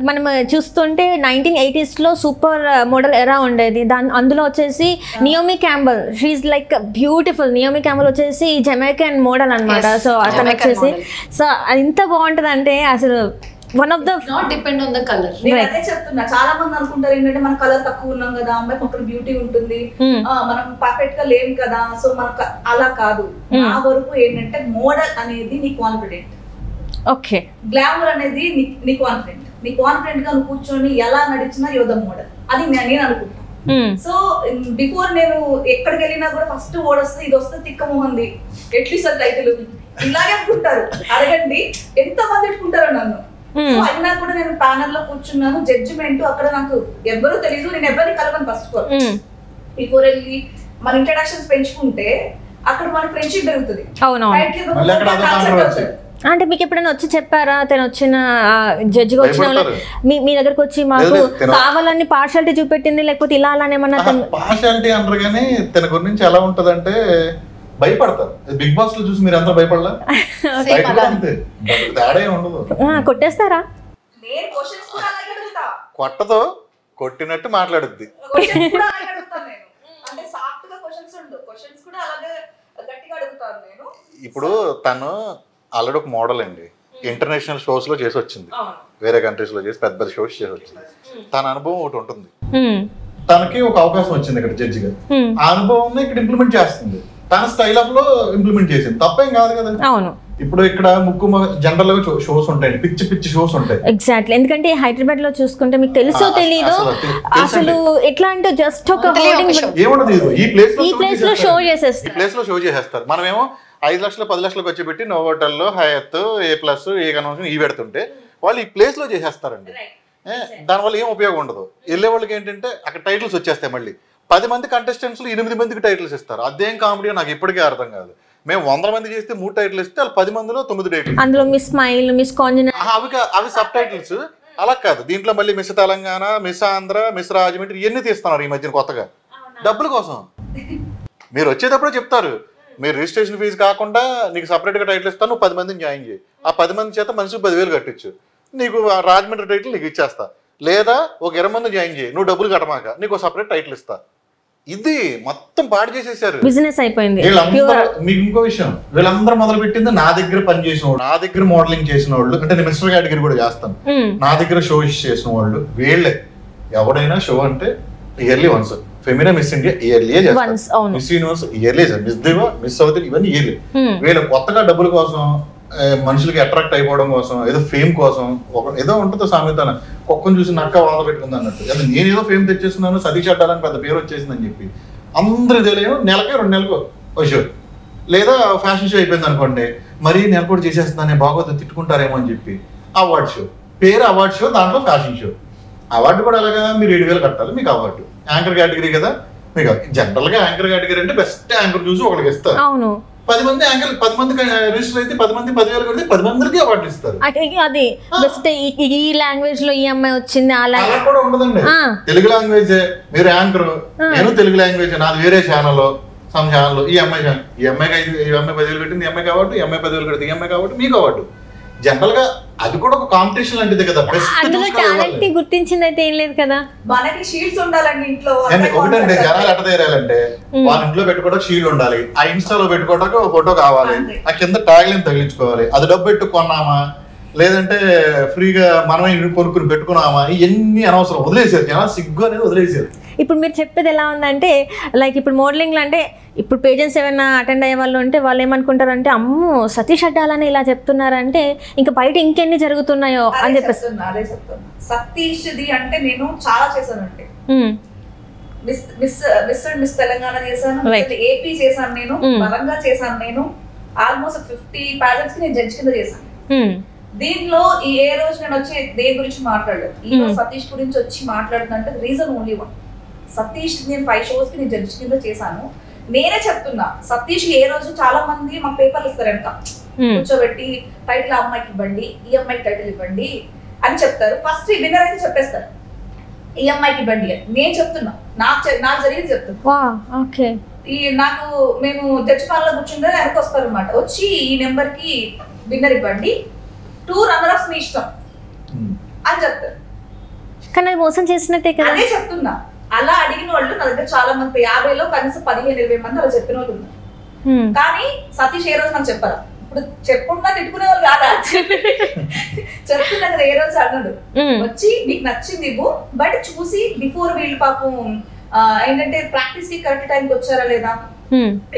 మనం చూస్తుంటే 1980s లో సూపర్ మోడల్ ఎరా ఉండేది. అందులో వచ్చేసి Naomi Campbell, she like beautiful. Naomi Campbell వచ్చేసి జమైకన్ మోడల్ అనమాట. సో అతను వచ్చేసి సో ఎంత బాగుంటది అంటే అసలు one of the not depend on the colour. నేను అదే చెప్తున్నా, చాలా మంది అనుకుంటారు ఏంటంటే మన కలర్ తక్కువ ఉన్నాం కదా, అమ్మాయి పక్కన బ్యూటీ ఉంటుంది, మనం పర్ఫెక్ట్ గా లేం కదా, సో మనకు అలా కాదు. నా వరకు ఏంటంటే మోడల్ అనేది నీ కాన్ఫిడెంట్, ఓకే, గ్లామర్ అనేది నీ కాన్ఫిడెంట్. నీ కాన్ఫిడెంట్ గా నువ్వు కూర్చొని ఎలా నడిచినా యువర్ ద మోడల్ అని నేను అనుకుంటాను. సో బిఫోర్ నేను ఎక్కడికి వెళ్ళినా కూడా ఫస్ట్ ఓడ్ వస్తుంది, ఇది వస్తుంది, తిక్క మొహంది, ఎట్లీస్ట్ టైటిల్ ఇలాగే అనుకుంటారు. అడగండి ఎంత మంది పెట్టుకుంటారో నన్ను. సో అయినా కూడా నేను ప్యానల్ లో కూర్చున్నాను, జడ్జిమెంట్ అక్కడ నాకు ఎవ్వరూ తెలియదు, నేను ఎవరిని కలవను. ఫస్ట్ బిఫోర్ వెళ్ళి మన ఇంట్రడక్షన్స్ పెంచుకుంటే అక్కడ మనకి ఫ్రెండ్షిప్ పెరుగుతుంది. అంటే మీకు ఎప్పుడైనా వచ్చి చెప్పారా తను వచ్చిన జడ్జిగా వచ్చిన మీ దగ్గరకు వచ్చి మాకు కావాలని పార్షాలిటీ చూపెట్టింది లేకపోతే ఇలా అలానేమన్నా? పార్షాలిటీ అంటారు కానీ తన గురించి ఎలా ఉంటదంటే భయపడతారు. బిగ్ బాస్ లో చూసి మీరు అంతా భయపడలా? అంతే, తేడా ఉండదు. కొట్టేస్తారా? కొట్టతో కొట్టినట్టు మాట్లాడుద్ది. ఇప్పుడు తను ఆల్రెడీ ఒక మోడల్ అండి, ఇంటర్నేషనల్ షోస్ లో చేసి వచ్చింది, వేరే కంట్రీస్ లో చేసి పెద్ద పెద్ద షోస్ చేసి వచ్చింది. తన అనుభవం ఒకటి ఉంటుంది, తనకి ఒక అవకాశం వచ్చింది ఇక్కడ జడ్జిగా, ఆ అనుభవం ఇక్కడ ఇంప్లిమెంట్ చేస్తుంది, తన స్టైల్ ఆఫ్ లో ఇంప్లిమెంట్ చేసింది, తప్పేం కాదు కదా. అవును, ఇప్పుడు ఇక్కడ ముక్కు జనరల్ గా షోస్ ఉంటాయి, పిచ్చి పిచ్చి షోస్ ఉంటాయి. ఎగ్జాక్ట్లీ, ఎందుకంటే హైదరాబాద్ లో చూసుకుంటే మీకు తెలుసో తెలీదు అసలు ఎట్లా అంటే జస్ట్ ఒక ఏముండదు, ఈ ప్లేస్ లో షో చేసేస్తారు, ఈ ప్లేస్ లో షో చేసేస్తారు. మనమేమో 5 లక్షలు 10 లక్షలకు వచ్చి పెట్టి నో హోటల్లో హయత్ ఏ ప్లస్ ఏ కన్వెన్షన్ ఈ పెడుతుంటే వాళ్ళు ఈ ప్లేస్ లో చేసేస్తారండి. దానివల్ల ఏం ఉపయోగం ఉండదు. వెళ్ళే వాళ్ళకి ఏంటంటే అక్కడ టైటిల్స్ వచ్చేస్తాయి, మళ్ళీ 10 మంది కంటెస్టెంట్స్ 8 మందికి టైటిల్స్ ఇస్తారు. అదేం కామెడీ నాకు ఇప్పటికే అర్థం కాదు. మేము 100 మంది చేస్తే 3 టైటిల్ ఇస్తే వాళ్ళు 10 మందిలో 9 టైటిల్స్, అందులో మిస్ స్మైల్, మిస్ కాంజినా అవి సబ్ టైటిల్స్. అలా కాదు, దీంట్లో మళ్ళీ miss Telangana, miss Andhra, miss Rajahmundry ఇవన్నీ తీస్తున్నారు ఈ మధ్యన కొత్తగా డబ్బుల కోసం. మీరు వచ్చేటప్పుడు చెప్తారు మీరు రిజిస్ట్రేషన్ ఫీజు కాకుండా నీకు సపరేట్గా టైటిల్ ఇస్తాను, నువ్వు 10 మందిని జాయిన్ చేయి, ఆ 10 మంది చేత మనిషికి 10,000 కట్టించు, నీకు రాజమండ్రి టైటిల్ నీకు ఇచ్చేస్తా, లేదా ఒక 20 మంది జాయిన్ చేయి, నువ్వు డబ్బులు కట్టమాక, నీకు సపరేట్ టైటిల్ ఇస్తా. ఇది మొత్తం పాడు చేసేసారు, బిజినెస్ అయిపోయింది. మీకు ఇంకో విషయం, వీళ్ళందరూ మొదలు పెట్టింది నా దగ్గర పని చేసిన వాళ్ళు, నా దగ్గర మోడలింగ్ చేసిన వాళ్ళు, అంటే నేను మిస్టర్ కేటగిరీ కూడా చేస్తాను, నా దగ్గర షో చేసిన వాళ్ళు వీళ్ళే. ఎవడైనా షో అంటే yearly once, Femina Miss India yearly చేస్తారు, Miss Universe yearly, Miss Diva, Miss South ఇవన్నీ ఇయర్లీ. వీళ్ళు కొత్తగా డబ్బుల కోసం, మనుషులకి అట్రాక్ట్ అయిపోవడం కోసం, ఏదో ఫేమ్ కోసం, ఏదో ఉంటుందో సామెత, కుక్కను చూసి నక్క వాద పెట్టుకుంది అన్నట్టు. అది నేను ఏదో ఫేమ్ తెచ్చేస్తున్నాను, సతీష్ అడ్డాలని పెద్ద పేరు వచ్చేసిందని చెప్పి అందరూ తెలియదు. నెలకి 2 నెలలకు ఒక షో, లేదా ఫ్యాషన్ షో అయిపోయింది అనుకోండి, మరీ నెలకోటి చేసేస్తున్నానే బాగోదు తిట్టుకుంటారేమో అని చెప్పి అవార్డ్ షో, పేరు అవార్డ్ షో, దాంట్లో ఫ్యాషన్ షో. అవార్డు కూడా అలాగా మీరు 7,000 కట్టాలి మీకు అవార్డు. యాంకర్ కేటగిరీ కదా, మీకు జనరల్ గా యాంకర్ కేటగిరీ అంటే బెస్ట్ యాంకర్ చూసి ఒకరికి ఇస్తారు. 10 మంది యాంకర్, 10 మంది రిజిస్టర్ అయితే 10 మంది 10,000 కడితే 10 మందికి అవార్డు ఇస్తారు. అది బెస్ట్ ఈ లాంగ్వేజ్ లో ఈ అమ్మాయి వచ్చింది అలా కూడా ఉండదండి. తెలుగు లాంగ్వేజ్ మీరు యాంకర్, నేను తెలుగు లాంగ్వేజ్, నాది వేరే ఛానల్, సమ్ ఛానల్, ఈ అమ్మాయి 10,000 కట్టింది, ఈ అమ్మాయి కాబట్టి, ఈ అమ్మాయి 10,000 కడితే ఈ అమ్మాయి కాబట్టి మీకు అవార్డు. జనరల్ గా అది కూడా ఒక కాంపిటీషన్ లాంటిది కదా. టాలెంట్ గుర్తించింది అయితే ఏం లేదు కదా, మనకి షీల్డ్స్ ఉండాలండి ఇంట్లో. ఒకటండి, జనాలు ఎట్ట తయారాలంటే వాళ్ళ ఇంట్లో పెట్టుకోవడానికి షీల్డ్ ఉండాలి, ఆ ఇన్స్టాలో పెట్టుకోవడానికి ఒక ఫోటో కావాలి, ఆ కింద ట్యాగ్ లైన్ తగిలించుకోవాలి, అది డబ్బు పెట్టుకున్నామా లేదంటే ఫ్రీగా మనమే కొనుక్కుని పెట్టుకున్నామా, ఇవన్నీ అనవసరం వదిలేసారు జనాలు, సిగ్గు అనేది వదిలేసారు. ఇప్పుడు మీరు చెప్పేది ఎలా ఉందంటే లైక్ ఇప్పుడు మోడలింగ్లో అంటే ఇప్పుడు పేజెంట్స్ ఏమైనా అటెండ్ అయ్యే వాళ్ళు ఉంటే వాళ్ళు ఏమనుకుంటారంటే అమ్మో సతీష్ అడ్డాలని ఇలా చెప్తున్నారంటే ఇంకా బయట ఇంకెన్ని జరుగుతున్నాయో అని చెప్పేసి. అదే చెప్తున్నా, సతీష్ది అంటే నేను చాలా చేశానంటే, మిస్ తెలంగాణ చేశాను, ఏపీ చేశాను, నేను బలంగా చేశాను, నేను ఆల్మోస్ట్ 50 ప్యాజెంట్స్ కి నేను జడ్జ్ కింద చేశాను. దీనిలో ఏ రోజు నేను వచ్చి దేని గురించి మాట్లాడలేదు, ఈ రోజు సతీష్ గురించి వచ్చి మాట్లాడుతుందంటే రీజన్ ఓన్లీ వన్. సతీష్ నేను 5 షోస్ కి నేను జడ్జ్ కింద చేశాను. నేనే చెప్తున్నా, సతీష్ ఏ రోజు చాలా మంది మాకు పేపర్లు ఇస్తారు వెనక కూర్చోబెట్టి, టైటిల్ ఆ అమ్మాయికి ఇవ్వండి, ఈ అమ్మాయికి టైటిల్ ఇవ్వండి అని చెప్తారు. ఫస్ట్ విన్నర్ అయితే చెప్పేస్తారు, ఈఎంఐకి ఇవ్వండి అని నేను చెప్తున్నా, నాకు జరిగింది చెప్తున్నా. నాకు మేము జడ్జి పాలలో కూర్చుంటే వెనక వస్తారు అనమాట, వచ్చి ఈ నెంబర్ కి విన్నర్ ఇవ్వండి, 2 రన్నర్స్ మీ ఇష్టం అని చెప్తారు. కానీ మోసం చేసినట్టే కదా. అదే చెప్తున్నా, అలా అడిగిన వాళ్ళు నా దగ్గర చాలా మంది 50లో కనీసం 15-20 మంది అలా చెప్పిన వాళ్ళు ఉన్నారు. కానీ సతీష్ ఏ రోజు నాకు చెప్పారా, ఇప్పుడు చెప్పుకున్నా తిట్టుకునే వాళ్ళు కాదా, చెప్తున్నా కదా ఏ రోజు అన్నాడు వచ్చి నీకు నచ్చింది ఇవ్వు, బట్ చూసి బిఫోర్ వీళ్ళు పాపం ఏంటంటే ప్రాక్టీస్ కి కరెక్ట్ టైంకి వచ్చారా లేదా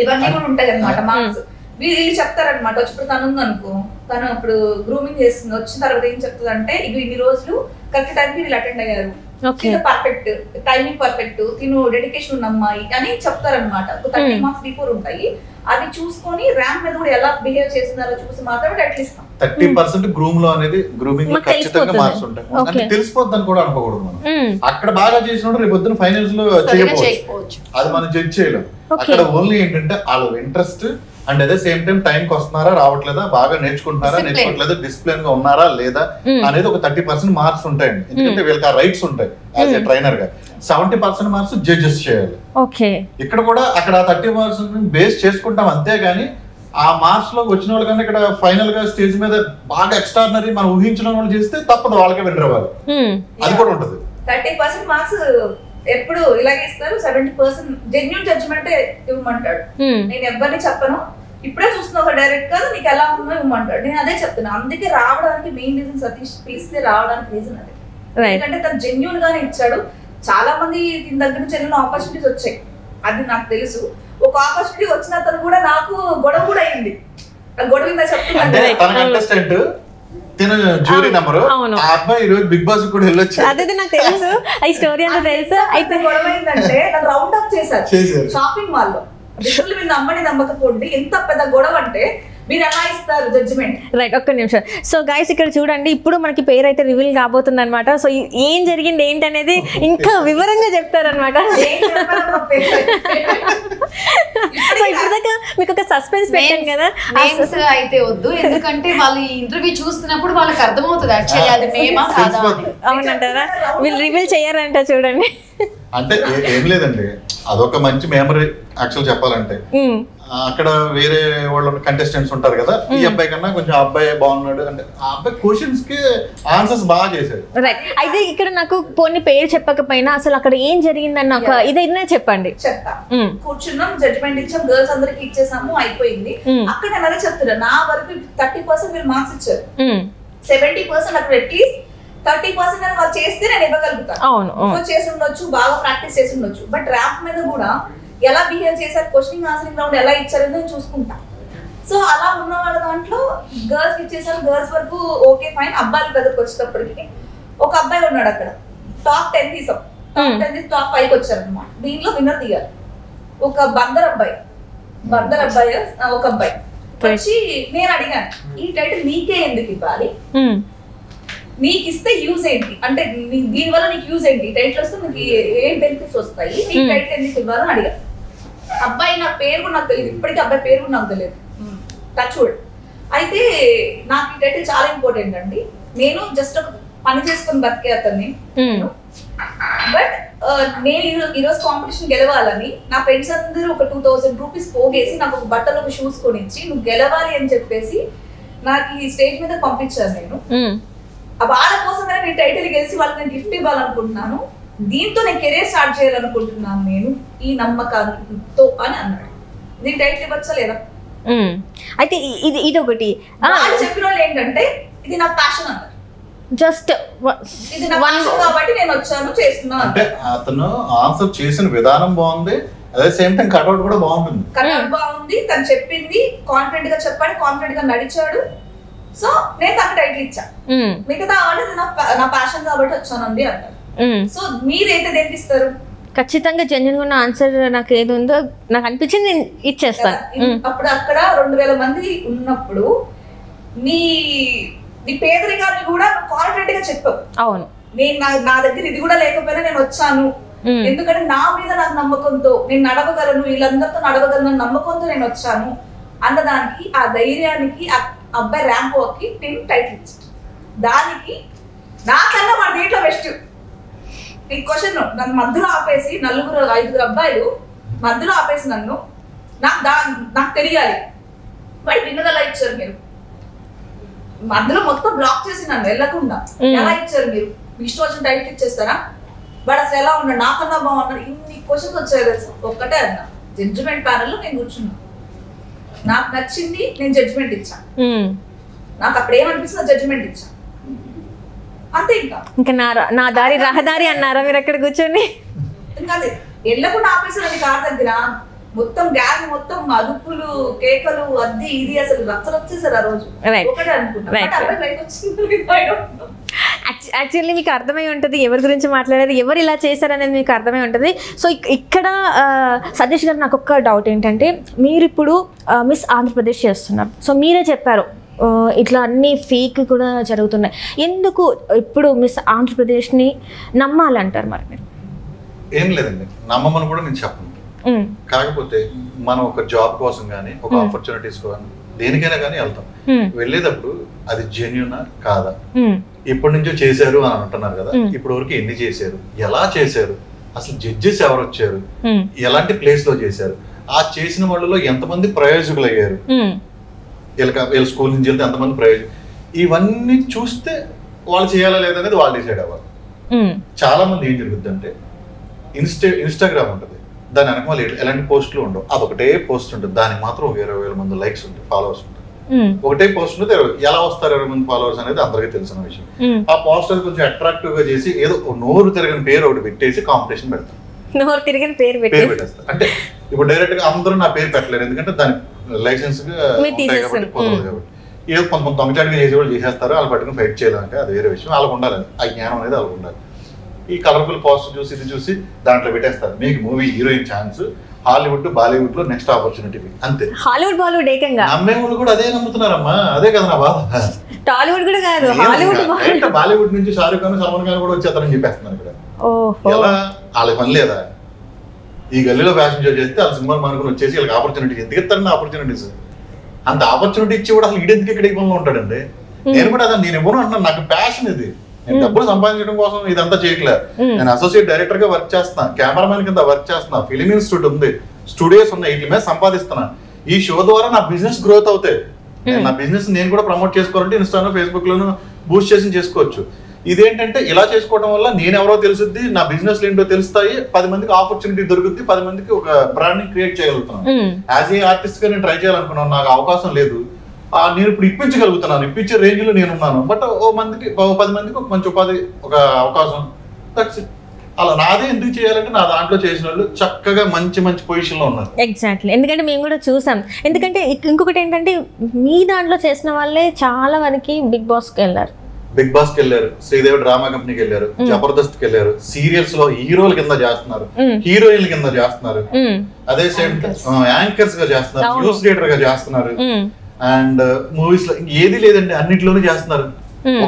ఇవన్నీ కూడా ఉంటాయి అనమాట మార్క్స్. వీళ్ళు చెప్తారనమాట, వచ్చి ఇప్పుడు తను ఉంది అనుకో, తను ఇప్పుడు గ్రూమింగ్ చేస్తుంది, వచ్చిన తర్వాత ఏం చెప్తుంది అంటే ఇన్ని రోజులు కరెక్ట్ టైంకి వీళ్ళు అటెండ్ అయ్యారు, పర్ఫెక్ట్ టైమింగ్ పర్ఫెక్ట్, తిను డెడికేషన్ ఉన్న అమ్మాయి అని చెప్తారనమాట. 30 మార్క్స్ బిఫోర్ ఉంటాయి, అది చూసుకొని ర్యాంక్ మీద కూడా ఎలా బిహేవ్ చేస్తున్నారో చూసి మాత్రమే టైటిల్ ఇస్తాం. 30% గ్రూమ్ లో అనేది గ్రూమింగ్ లో ఖచ్చితంగా మార్క్స్ ఉంటాయి, అంటే తెలిసిపోద్దని కూడా అనుకోకూడదు మనం. అక్కడ బాగా చేసినప్పుడు రేపు పొద్దున ఫైనల్స్ లో చేయకపోవచ్చు, అది మనం జడ్జ్ చేయలేం. అక్కడ ఓన్లీ ఏంటంటే వాళ్ళ ఇంట్రెస్ట్ అండ్ అదే సేమ్ టైం టైం కి వస్తున్నారా రావట్లేదా, బాగా నేర్చుకుంటున్నారా నేర్చుకోవట్లేదా, డిసిప్లిన్ గా ఉన్నారా లేదా అనేది ఒక 30% మార్క్స్ ఉంటాయండి. ఎందుకంటే వీళ్ళకి ఆ రైట్స్ ఉంటాయి యాజ్ ఏ ట్రైనర్ గా. 70% మార్క్స్ జడ్జెస్ చేయాలి. ఇక్కడ కూడా అక్కడ 30% బేస్ చేసుకుంటాం అంతేగాని ఆ మార్క్స్ లో వచ్చిన వాళ్ళకన్నా ఇక్కడ ఫైనల్ గా స్టేజ్ మీద బాగా ఎక్స్ట్రాడినరీ మనం ఊహించిన వాళ్ళు చేస్తే తప్పదు, వాళ్ళకే విన్నర్ అవ్వాలి. అది కూడా ఉంటుంది. 30% మార్క్స్ ఎప్పుడు ఇలాగే ఇస్తారు, 70% జెన్యూన్ జడ్జిమెంట్ ఇవ్వమంటాడు. నేను ఎవరిని చెప్పను, ఇప్పుడే చూస్తున్నా ఒక డైరెక్ట్ గా నీకు ఎలా ఉందో ఇవ్వమంటాడు. నేను అదే చెప్తున్నా, అందుకే రావడానికి మెయిన్ రీజన్ సతీష్ పిలిస్తే రావడానికి రీజన్ అదే. ఎందుకంటే తను జెన్యూన్ గానే ఇచ్చాడు. చాలా మంది దీని దగ్గర నుంచి ఎన్నో ఆపర్చునిటీస్ వచ్చాయి, అది నాకు తెలుసు. ఒక ఆపర్చునిటీ వచ్చిన తను కూడా నాకు గొడవ కూడా అయింది, గొడవ చెప్తున్నా జ్యూరీ నెంబర్ ఆ అబ్బాయి ఈరోజు బిగ్ బాస్ కూడా వెళ్ళొచ్చు, అదే నాకు తెలుసు, ఈ స్టోరీ అంతా తెలుసు. అయితే గొడవ ఏంటంటే నన్ను రౌండ్ అప్ చేశారు షాపింగ్ మాల్ లో. మీరు నమ్మని నమ్మకపోండి, ఎంత పెద్ద గొడవ అంటే మీరు ఎలా ఇస్తారు జడ్జిమెంట్. రైట్, ఒక్క నిమిషం. సో గైస్ ఇక్కడ చూడండి, ఇప్పుడు మనకి పేరు అయితే రివీల్ కాబోతుంది అనమాట. సో ఏం జరిగింది ఏంటి అనేది ఇంకా వివరంగా చెప్తారనమాట. సో ఇప్పటిదాకా మీకు ఒక సస్పెన్స్ పెట్టాను కదా, అయితే వద్దు, ఎందుకంటే వాళ్ళు ఇంటర్వ్యూ చూస్తున్నప్పుడు వాళ్ళకి అర్థమవుతుంది యాక్చువల్లీ అది మేమా కాదా. అవునంటారా, వీళ్ళు రివీల్ చేయరంట చూడండి. అంటే ఏం లేదండి, అదొక మంచి మెమరీ యాక్చువల్ చెప్పాలంటే. అక్కడ వేరే వాళ్ళు కంటెస్టెంట్స్ ఉంటారు కదా, ఈ అబ్బాయి కన్నా కొంచెం అబ్బాయి బాగున్నాడు అంటే ఆ అబ్బాయి క్వశ్చన్స్ కి ఆన్సర్స్ బాగా చేశాడు. రైట్, అయితే ఇక్కడ నాకు కొన్ని పేరు చెప్పకపోయినా అసలు అక్కడ ఏం జరిగిందన్న ఒక ఇదైనా చెప్పండి. చెప్తా. కూర్చున్నాం, జడ్జిమెంట్ ఇచ్చాం, గర్ల్స్ అందరికి ఇచ్చేసాము, అయిపోయింది. అక్కడ నేను అదే చెప్తున్నా, నా వరకు 30% మీరు మార్క్స్ ఇచ్చారు, 70% అక్కడ అట్లీస్ట్ 30% అని వాళ్ళు చేస్తే నేను ఇవ్వగలుగుతాను. అవును, చేసి ఉండొచ్చు, బాగా ప్రాక్టీస్ చేసి ఉండొచ్చు. బట్ ర్యాంప్ మీద కూడా ఎలా బిహేవ్ చేశారు, క్వశ్చనింగ్ ఆన్సరింగ్ రౌండ్ ఎలా ఇచ్చారని నేను చూసుకుంటా. సో అలా ఉన్న వాళ్ళ దాంట్లో గర్ల్స్ ఇచ్చేసారు, గర్ల్స్ వరకు ఓకే ఫైన్. అబ్బాయిల దగ్గరకు వచ్చేటప్పటికి ఒక అబ్బాయి ఉన్నాడు అక్కడ, టాప్ 10 తీసాం, టాప్ 10 తీసి టాప్ 5 వచ్చారు అనమాట. దీనిలో విన్నర్ దిగారు ఒక బందర్ అబ్బాయి ఒక అబ్బాయి వచ్చి నేను అడిగాను, ఈ టైటిల్ నీకే ఎందుకు ఇవ్వాలి, నీకు ఇస్తే యూజ్ ఏంటి, అంటే దీనివల్ల నీకు యూజ్ ఏంటి, టైటిల్ వస్తే నీకు ఏం బెనిఫిట్స్ వస్తాయి, నీకు టైటిల్ ఎందుకు ఇవ్వాలని అడిగా. అబ్బాయి నా పేరు కూడా నాకు తెలియదు, ఇప్పటికీ అబ్బాయి పేరు కూడా నాకు తెలియదు, టచ్ వుడ్. అయితే నాకు ఈ టైటిల్ చాలా ఇంపార్టెంట్ అండి, నేను జస్ట్ ఒక పని చేసుకొని బతికే అతన్ని. బట్ నేను ఈరోజు కాంపిటీషన్ గెలవాలని నా ఫ్రెండ్స్ అందరూ ఒక 2000 రూపీస్ పోగేసి నాకు ఒక బట్టలు ఒక షూస్ కొనిచ్చి నువ్వు గెలవాలి అని చెప్పేసి నాకు ఈ స్టేజ్ మీద పంపించాను. నేను వాళ్ళ కోసమే నేను టైటిల్ గెలిచి వాళ్ళకి నేను గిఫ్ట్ ఇవ్వాలనుకుంటున్నాను, దీంతో నేను కెరీర్ స్టార్ట్ చేయాలనుకుంటున్నాను నేను ఈ నమ్మకంతో అని అన్నాడు. దీని టైటిల్ ఇవ్వచ్చా లేదా? అయితే ఇది ఒకటి చెప్పిన వాళ్ళు ఏంటంటే ఇది నా ప్యాషన్ అన్నారు, జస్ట్ ఇది నా ప్యాషన్ కాబట్టి నేను వచ్చాను చేస్తున్నాను అంటే. అతను ఆన్సర్ చేసిన విధానం బాగుంది, అదే సేమ్ టైం కట్అవుట్ కూడా బాగుంటుంది. కట్అవుట్ బాగుంది, తను చెప్పింది కాన్ఫిడెంట్ గా చెప్పాడు, కాన్ఫిడెంట్ గా నడిచాడు. సో నేను నాకు టైటిల్ ఇచ్చా, మిగతా ఆర్డర్ నా ప్యాషన్ కాబట్టి వచ్చానండి అంటారు. సో మీరైతే దేనికి ఇస్తారు? ఖచ్చితంగా జెన్యూన్ గా ఉన్న ఆన్సర్ నాకు ఏది ఉందో నాకు అనిపించింది నేను ఇచ్చేస్తాను. అప్పుడు అక్కడ 2000 మంది ఉన్నప్పుడు నీ పేదరికాన్ని కూడా కాన్ఫిడెంట్ గా చెప్పావు. అవును, నేను నా దగ్గర ఇది కూడా లేకపోయినా నేను వచ్చాను, ఎందుకంటే నా మీద నాకు నమ్మకంతో నేను నడవగలను, వీళ్ళందరితో నడవగలను నమ్మకంతో నేను వచ్చాను అన్నదానికి, ఆ ధైర్యానికి అబ్బాయి ర్యాంప్ వాక్కి నేను టైటిల్ ఇచ్చాను. దానికి నాకన్నా మన దీంట్లో బెస్ట్ ఈ క్వశ్చన్ నన్ను మధ్యలో ఆపేసి 5 అబ్బాయిలు మధ్యలో ఆపేసి నన్ను నాకు తెలియాలి బట్ విన్నర్ ఎలా ఇచ్చారు మీరు? మధ్యలో మొత్తం బ్లాక్ చేసి నన్ను వెళ్ళకుండా ఎలా ఇచ్చారు మీరు? ఇష్టం వచ్చిన టైటిల్ ఇచ్చేస్తారా? వాడు అసలు ఎలా ఉన్నాడు, నాకన్నా బాగున్నాడు, ఇన్ని క్వశ్చన్స్ వచ్చాయి తెలుసు. ఒక్కటే అన్నా, జడ్జిమెంట్ ప్యానెల్లో నేను కూర్చున్నా, నాకు నచ్చింది, నేను జడ్జిమెంట్ ఇచ్చాను. నాకు అప్పుడు ఏమనిపిస్తుందో జడ్జిమెంట్ ఇచ్చాను అంతే. ఇంకా నా దారి రహదారి అన్నారా మీరు అక్కడ కూర్చొని? ఇంకా అదే వెళ్ళకుండా ఆపేసారు కార్ దగ్గర. మొత్తం గ్యాంగ్ మొత్తం అదుపులు కేకలు అది ఇది అసలు రచ్చలు వచ్చేసారు ఆ రోజు. ఒకటే అనుకుంటా యాక్చువల్లీ మీకు అర్థమై ఉంటుంది ఎవరి గురించి మాట్లాడారు, ఎవరు ఇలా చేశారు అనేది మీకు అర్థమై ఉంటుంది. సో ఇక్కడ సతీష్ గారు నాకు ఒక్క డౌట్ ఏంటంటే, మీరు ఇప్పుడు మిస్ ఆంధ్రప్రదేశ్ చేస్తున్నారు. సో మీరే చెప్పారు ఇట్లా అన్ని ఫేక్ కూడా జరుగుతున్నాయి. ఎందుకు ఇప్పుడు మిస్ ఆంధ్రప్రదేశ్ని నమ్మాలంటారు మరి మీరు? ఏం లేదండి, నమ్మమని కూడా నేను చెప్పను. కాకపోతే మనం ఒక జాబ్ కోసం కానీ ఒక ఆపర్చునిటీస్ కానీ దేనికైనా కానీ వెళ్తాం. వెళ్ళేటప్పుడు అది జెన్యూనా కాదా, ఇప్పటి నుంచో చేశారు అని అంటున్నారు కదా, ఇప్పటి వరకు ఎన్ని చేశారు, ఎలా చేశారు, అసలు జడ్జెస్ ఎవరు వచ్చారు, ఎలాంటి ప్లేస్ లో చేశారు, ఆ చేసిన వాళ్ళలో ఎంతమంది ప్రయోజకులు అయ్యారు, వీళ్ళ స్కూల్ నుంచి వెళ్తే ఎంతమంది ప్రయోజనం, ఇవన్నీ చూస్తే వాళ్ళు చేయాలా లేదనేది వాళ్ళు డిసైడ్ అవ్వాలి. చాలా మంది ఏం జరుగుద్ది అంటే ఇన్స్టాగ్రామ్ ఉంటుంది, దాని వెనక ఎలాంటి పోస్టులు ఉండవు, అదొకటే పోస్ట్ ఉంటుంది, దానికి మాత్రం 20,000 మంది లైక్స్ ఉంటాయి, ఫాలోవర్స్ ఉంటాయి. ఒకటే పోస్ట్ ఉంటుంది, ఎలా వస్తారు 20 మంది ఫాలోవర్స్ అనేది అందరికీ తెలిసిన విషయం. ఆ పోస్ట్ అది కొంచెం అట్రాక్టివ్ గా చేసి ఏదో నోరు తిరగని పేరు ఒకటి పెట్టేసి కాంపిటీషన్ పెడతారు. నోరు తిరిగిన పేరు పెట్టేస్తారు. అంటే ఇప్పుడు డైరెక్ట్ గా అందరూ నా పేరు పెట్టలేరు, ఎందుకంటే దాని లైసెన్స్ గా కుదరదు కాబట్టి. ఏదో కొంత దొంగచాటుగా చేసే వాళ్ళు చేసేస్తారు, వాళ్ళు పట్టుకుని ఫైట్ చేయాలంటే అది వేరే విషయం. వాళ్ళకు ఉండాలి, ఆ జ్ఞానం అనేది వాళ్ళకు ఉండాలి. ఈ కలర్ఫుల్ పోస్ట్ చూసి ఇది చూసి దాంట్లో పెట్టేస్తారు, మీకు movie heroine chance, Hollywood Bollywood లో నెక్స్ట్ ఆపర్చునిటీ అంతే. హాలీవుడ్ బాలీవుడ్ ఏకంగా నమ్మే వాళ్ళు కూడా అదే నమ్ముతున్నారమ్మా, అదే కదా నా బాధ. టాలీవుడ్ కూడా కాదు, బాలీవుడ్ నుంచి షారూక్ ఖాన్ సల్మాన్ ఖాన్ కూడా వచ్చేస్తారని చెప్పేస్తున్నారు ఇక్కడ. ఎలా వాళ్ళకి పని లేదా? ఈ గల్లీలో ఫ్యాషన్ షో చేస్తే వాళ్ళ సినిమాలు మానుకుని వచ్చేసి వీళ్ళకి ఆపర్చునిటీ ఎందుకు ఇస్తారండి? ఆపర్చునిటీస్ అంత ఆపర్చునిటీ ఇచ్చి కూడా అసలు ఈడెందుకు ఇక్కడ ఇవ్వడంలో ఉంటాడండి. నేను కూడా అదే, నేను ఇవ్వను అంటున్నాను, నాకు ప్యాషన్ ఇది, నేను డబ్బులు సంపాదించడం కోసం ఇదంతా చేయట్లేదు. నేను అసోసియేట్ డైరెక్టర్ గా వర్క్ చేస్తున్నా, కెమెరామెన్ కింద వర్క్ చేస్తున్నా, ఫిలిం ఇన్స్టిట్యూట్ ఉంది, స్టూడియోస్ ఉన్నాయి, వీటి మీద సంపాదిస్తున్నా. ఈ షో ద్వారా నా బిజినెస్ గ్రోత్ అవుతాయి, నా బిజినెస్ నేను కూడా ప్రమోట్ చేసుకోవాలంటే ఇన్స్టాలో ఫేస్బుక్ లోను బూస్ట్ చేసి చేసుకోవచ్చు. ఇదేంటంటే ఇలా చేసుకోవడం వల్ల నేను ఎవరో తెలుసుద్ది, నా బిజినెస్ ఏంటో తెలుస్తాయి, 10 మందికి ఆపర్చునిటీ దొరుకుద్ది, 10 మందికి ఒక బ్రాండ్ క్రియేట్ చేయగలుగుతున్నాను. యాజ్ ఏ ఆర్టిస్ట్ గా నేను ట్రై చేయాలనుకున్నాను, నాకు అవకాశం లేదు, నేను ఇప్పుడు ఇప్పించగలుగుతున్నాను, ఇప్పించే రేంజ్ లో నేను ఉన్నాను. బట్ 10 మందికి ఒక మంచి ఉపాధి, ఒక అవకాశం, దట్స్ ఇట్. అలా నాదే ఎందుకు చేయాలంటే నా దాంట్లో చేసిన వాళ్ళు చక్కగా మంచి మంచి పొజిషన్ లో ఉన్నారు. ఎగ్జాక్ట్లీ, ఎందుకంటే మేము కూడా చూసాం. ఎందుకంటే ఇంకొకటి ఏంటంటే మీ దాంట్లో చేసిన వాళ్ళే చాలా వరకు బిగ్ బాస్ కి వెళ్ళారు, శ్రీదేవి డ్రామా కంపెనీకి వెళ్ళారు, జబర్దస్త్ కి వెళ్ళారు, సీరియల్స్ లో హీరోల కింద చేస్తున్నారు, హీరోయిన్ల కింద చేస్తున్నారు, అదే సేమ్ యాంకర్స్ గా చేస్తున్నారు, న్యూస్ రీడర్ గా చేస్తున్నారు, అండ్ మూవీస్ లో ఏది లేదండి అన్నిట్లోనూ చేస్తున్నారు.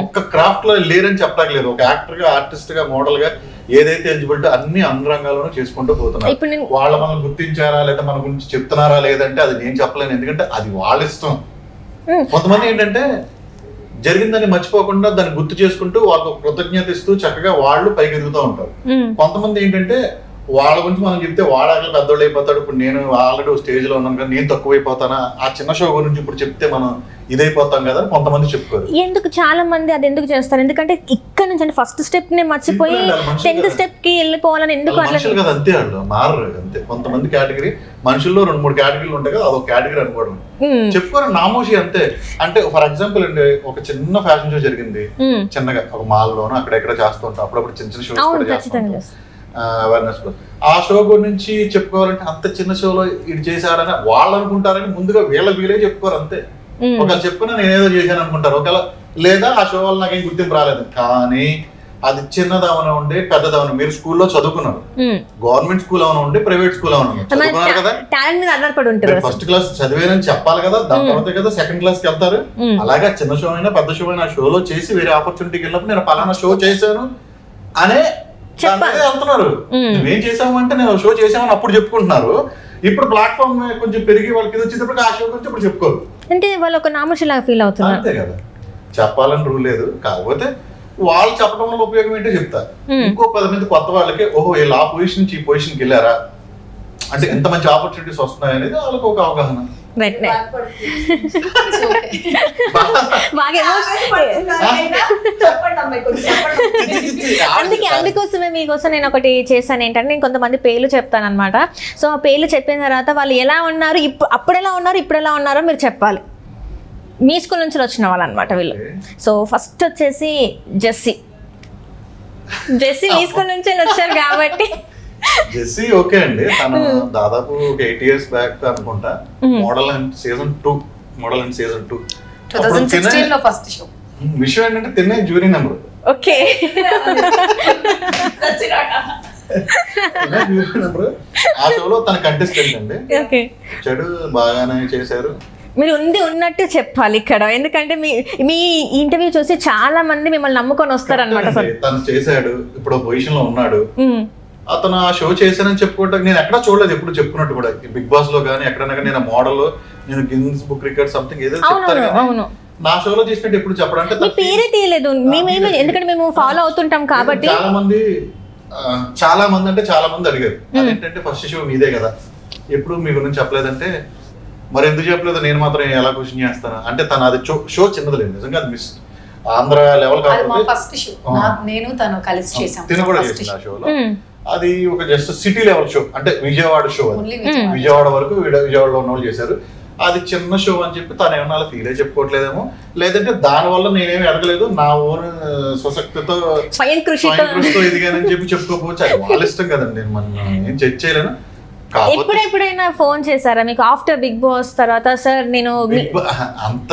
ఒక్క క్రాఫ్ట్ లో లేరని చెప్పలేదు. ఒక యాక్టర్ గా, ఆర్టిస్ట్ గా, మోడల్ గా ఏదైతే ఎలిజిబిలిటీ అన్ని రంగాల్లోనూ చేసుకుంటూ పోతున్నారు. వాళ్ళ మనం గుర్తించారా లేదా మన గురించి చెప్తున్నారా లేదంటే అది నేను చెప్పలేను, ఎందుకంటే అది వాళ్ళ ఇష్టం. కొంతమంది ఏంటంటే జరిగిందని మర్చిపోకుండా దాన్ని గుర్తు చేసుకుంటూ వాళ్ళకు కృతజ్ఞత ఇస్తూ చక్కగా వాళ్ళు పైకి ఎదుగుతూ ఉంటారు. కొంతమంది ఏంటంటే వాళ్ళ గురించి మనం చెప్తే వాడాలి పెద్దోళ్ళు అయిపోతాడు, ఇప్పుడు నేను ఆల్రెడీ స్టేజ్ లో ఉన్నాను కదా నేను తక్కువైపోతానా, ఆ చిన్న షో గురించి ఇప్పుడు చెప్తే మనం ఇదైపోతాం కదా కొంతమంది చెప్పుకోరు. ఎందుకు చాలా మంది అది ఎందుకు చేస్తారు? ఎందుకంటే ఇక్కడ నుంచి అంటే ఫస్ట్ స్టెప్ ని మర్చిపోయి 10th స్టెప్ కి వెళ్ళిపోవాలని ఎందుకు మనుషులు కదా, అంతే వాళ్ళు మారరు అంతే. కొంతమంది కేటగిరీ మనుషుల్లో 2-3 కేటగిరీలు ఉంటాయి కదా, అదొక కేటగిరీ అనుకోవడం చెప్పుకోరు, నామోషి అంతే. అంటే ఫర్ ఎగ్జాంపుల్ అండి, ఒక చిన్న ఫ్యాషన్ షో జరిగింది చిన్నగా ఒక మాల్ లోనూ అక్కడెక్కడ చేస్తూ ఉంటాం, అప్పుడప్పుడు చిన్న చిన్న షోస్ కూడా చేస్తుంటాం అవేర్నెస్ లో. ఆ షో గురించి చెప్పుకోవాలంటే అంత చిన్న షోలో ఇది చేశారని వాళ్ళు అనుకుంటారని ముందుగా వీళ్ళే చెప్పుకోరు అంతే. ఒకవేళ చెప్పినా నేనేదో చేశాను అనుకుంటారు, ఒకవేళ లేదా ఆ షో వల్ల నాకేం గుర్తింపు రాలేదు. కానీ అది చిన్నదవన ఉండే పెద్దదవన, మీరు స్కూల్లో చదువుకున్నారు, గవర్నమెంట్ స్కూల్ ఏమైనా ఉండే ప్రైవేట్ స్కూల్ ఏమైనా చదువుకున్నారు కదా, ఫస్ట్ క్లాస్ చదివేనని చెప్పాలి కదా, దాని తర్వాత కదా సెకండ్ క్లాస్ కి వెళ్తారు. అలాగే చిన్న షో అయినా పెద్ద షో అయినా షోలో చేసి వేరే ఆపర్చునిటీకి వెళ్ళినప్పుడు నేను పలానా షో చేశాను అనే వెళ్తున్నారు. నువ్వేం చేసావు అంటే నేను షో చేసామని అప్పుడు చెప్పుకుంటున్నారు. ఇప్పుడు ప్లాట్ఫామ్ కొంచెం పెరిగి వాళ్ళకి వచ్చేటప్పుడు ఆ షో గురించి ఇప్పుడు చెప్పుకోరు, అంటే వాళ్ళు ఒక నామోషిలాగా ఫీల్ అవుతున్నారు. అంతే కదా, చెప్పాలని రూల్ లేదు. కాకపోతే వాళ్ళు చెప్పడం వల్ల ఉపయోగం ఏంటో చెప్తా. ఇంకో 10 మంది కొత్త వాళ్ళకి ఓహో వీళ్ళు ఆ పొజిషన్ నుంచి ఈ పొజిషన్కి వెళ్ళారా, అంటే ఎంత మంచి ఆపర్చునిటీస్ వస్తున్నాయి అనేది వాళ్ళకి ఒక అవగాహన. అందుకోసమే మీకోసం నేను ఒకటి చేశాను ఏంటంటే, నేను కొంతమంది పేర్లు చెప్తాను అనమాట. సో ఆ పేర్లు చెప్పిన తర్వాత వాళ్ళు ఎలా ఉన్నారు, అప్పుడు ఎలా ఉన్నారు, ఇప్పుడు ఎలా ఉన్నారో మీరు చెప్పాలి. మీ స్కూల్ నుంచి వచ్చిన వాళ్ళు అనమాట వీళ్ళు. సో ఫస్ట్ వచ్చేసి జెస్సీ మీ స్కూల్ నుంచి వచ్చారు కాబట్టి. జెస్సీ ఓకే అండి, తను దాదాపు ఒక 8 years బ్యాక్ అనుకుంటా మోడల్ అండ్ సీజన్ 2 2016 లో ఫస్ట్ షో. విషయం ఏంటంటే తినే జ్యూరీ నెంబర్. ఓకే ఆ షోలో తన కంటెస్టెంట్ అండి. చెడు బాగానే చేశారు. మీరు ఉన్నట్టు చెప్పాలి ఇక్కడ, ఎందుకంటే మీ ఇంటర్వ్యూ చూసి చాలా మంది మిమ్మల్ని నమ్ముకొని వస్తారనమాట. తను చేశాడు, ఇప్పుడు పొజిషన్ లో ఉన్నాడు. అతను ఆ షో చేశానని చెప్పుకుంటా నేను ఎక్కడ చూడలేదు ఎప్పుడు చెప్పుకున్నట్టు కూడా. బిగ్ బాస్ లో కానీ ఎక్కడైనా కానీ నేను మోడల్, నేను గిన్నిస్ బుక్ రికార్డ్ సంథింగ్ ఏదో చెప్తాను. నా షోలో చేసినట్టు ఎప్పుడు చెప్పడం అంటే పేరే తీయలేదు, ఎందుకంటే మేము ఫాలో అవుతుంటాం కాబట్టి. చాలా మంది అంటే చాలా మంది అడిగారు, అదేంటంటే ఫస్ట్ షో మీదే కదా, ఎప్పుడు మీ గురించి చెప్పలేదంటే మరి ఎందుకు చెప్పలేదు, నేను మాత్రం ఎలా క్వశ్చన్ చేస్తాను అంటే. తను అది షో చిన్నది లేదు నిజంగా, అది మిస్ ఆంధ్ర లెవెల్ కాకపోతే ఫస్ట్ షో నేను తను కలిసి చేసాం. తిన కూడా చేసింది ఆ షోలో. అది ఒక జస్ట్ సిటీ లెవెల్ షో, అంటే విజయవాడ షో, విజయవాడ వరకు విజయవాడలో ఉన్న వాళ్ళు చేశారు. అది చిన్న షో అని చెప్పి తను ఏమన్నా అలా ఫీల్ అయి చెప్పుకోవట్లేదేమో, లేదంటే దాని వల్ల నేనేమి ఎదగలేదు, నా ఓన్ స్వశక్తితో స్వయం కృషితో ఎదిగానని చెప్పి చెప్పుకోకపోవచ్చు. అది వాళ్ళ ఇష్టం కదండి, నేను మనం ఏం జడ్జ్ చేయలేను. ఎప్పుడైనా ఫోన్ చేశారా మీకు ఆఫ్టర్ బిగ్ బాస్ తర్వాత? సార్ నేను అంత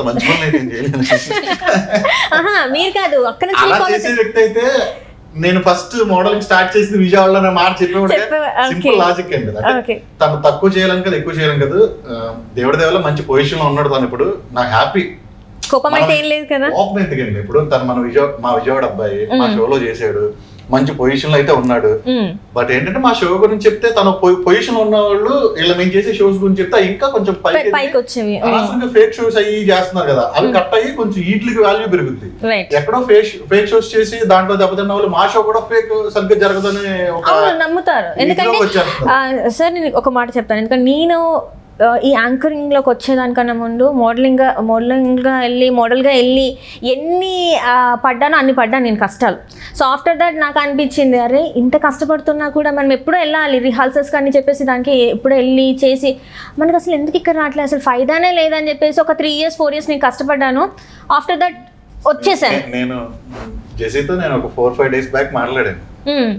మంచి పని అయితే మీరు కాదు, అక్కడ చేసే వ్యక్తి అయితే నేను ఫస్ట్ మోడలింగ్ స్టార్ట్ చేసింది విజయవాడలో మాట చెప్పే సింపుల్ లాజిక్ అండి. తను తక్కువ చేయాలని కదా ఎక్కువ చేయాలని కదా, దేవుడి దేవల మంచి పొజిషన్ లో ఉన్నాడు తను. ఇప్పుడు నాకు హ్యాపీ, కోపం అయితే ఏం లేదు కదా. కోపం ఎందుకండి, ఇప్పుడు తను మా విజయవాడ అబ్బాయి మా షోలో చేశాడు, మంచి పొజిషన్ లో అయితే ఉన్నాడు. బట్ ఏంటంటే మా షో గురించి చెప్తే తన పొజిషన్ లో ఉన్న వాళ్ళు ఇలా మేము చేసే షోస్ గురించి చెప్తే ఇంకా కొంచెం పైకి వచ్చేవి. ఫేక్ షోస్ అయ్యి చేస్తున్నారు కదా, అవి కట్ అయ్యి కొంచెం వీటికి వాల్యూ పెరుగుద్ది. ఎక్కడో ఫేక్ షోస్ చేసి దాంట్లో దెబ్బతిన్న వాళ్ళు మా షో కూడా ఫేక్ సరిగ్గా జరగదని నమ్ముతారు. ఎందుకంటే సార్ నేను ఒక మాట చెప్తాను, ఎందుకంటే నేను ఈ యాంకరింగ్లోకి వచ్చేదానికన్నా ముందు మోడల్గా వెళ్ళి ఎన్ని పడ్డానో అన్ని పడ్డాను నేను కష్టాలు. సో ఆఫ్టర్ దట్ నాకు అనిపించింది, అరే ఇంత కష్టపడుతున్నా కూడా మనం ఎప్పుడూ వెళ్ళాలి రిహార్సల్స్ కానీ చెప్పేసి దానికి ఎప్పుడు వెళ్ళి చేసి మనకు అసలు ఎందుకు ఇక్కడ రావట్లేదు, అసలు ఫైదానే లేదని చెప్పేసి ఒక 3 years 4 years నేను కష్టపడ్డాను. ఆఫ్టర్ దట్ వచ్చేసాను. నేను జెసీతో నేను ఒక 4-5 days బ్యాక్ మాట్లాడాను,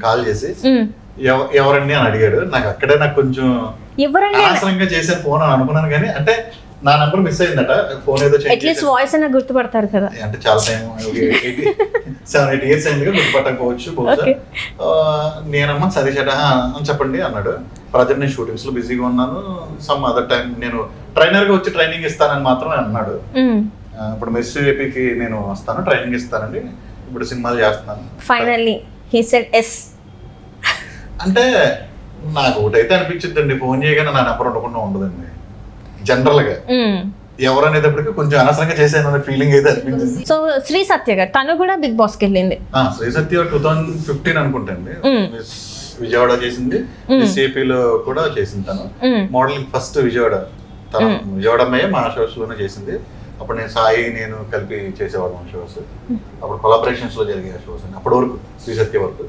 కాల్ చేసి ఎవరండి అని అడిగాడు. నాకు అక్కడే నాకు కొంచెం అనవసరంగా చేశాను ఫోన్ అని అనుకున్నాను, కానీ అంటే నా నంబర్ మిస్ అయిందట. ఫోన్ ఏదో వాయిస్ అయినా గుర్తుపడతారు కదా, అంటే చాలా టైం 7-8 years అయిందిగా గుర్తుపట్టకపోవచ్చు బహుశా. నేనమ్మా సతీష్ అట అని చెప్పండి అన్నాడు. ప్రజెంట్ నేను షూటింగ్స్ లో బిజీగా ఉన్నాను, సమ్ అదర్ టైం నేను ట్రైనర్ గా వచ్చి ట్రైనింగ్ ఇస్తానని మాత్రమే అన్నాడు. ఇప్పుడు మెస్ ఏపీకి నేను వస్తాను, ట్రైనింగ్ ఇస్తానండి, ఇప్పుడు సినిమాలు చేస్తున్నాను. Finally he said yes. అంటే నాకు ఒకటైతే అనిపించిందండి, ఫోన్ చేయగానే నా నెంబర్ ఉండకుండా ఉండదండి జనరల్ గా. ఎవరనేటప్పటికి కొంచెం అనవసరంగా చేశాను అనే ఫీలింగ్ అయితే అనిపించింది. సో శ్రీ సత్య గారు తను కూడా బిగ్ బాస్ కి వెళ్ళింది. శ్రీ సత్య 2015 అనుకుంటండి విజయవాడ చేసింది, ఏపీలో కూడా చేసింది. తను మోడలింగ్ ఫస్ట్ విజయవాడ అమ్మాయి మా షోస్ లోనే చేసింది. అప్పుడు నేను సాయి నేను కలిపి చేసేవాళ్ళం షోస్, అప్పుడు కొలాబరేషన్స్ లో జరిగే షోస్ అండి. అప్పటి వరకు శ్రీ సత్య వరకు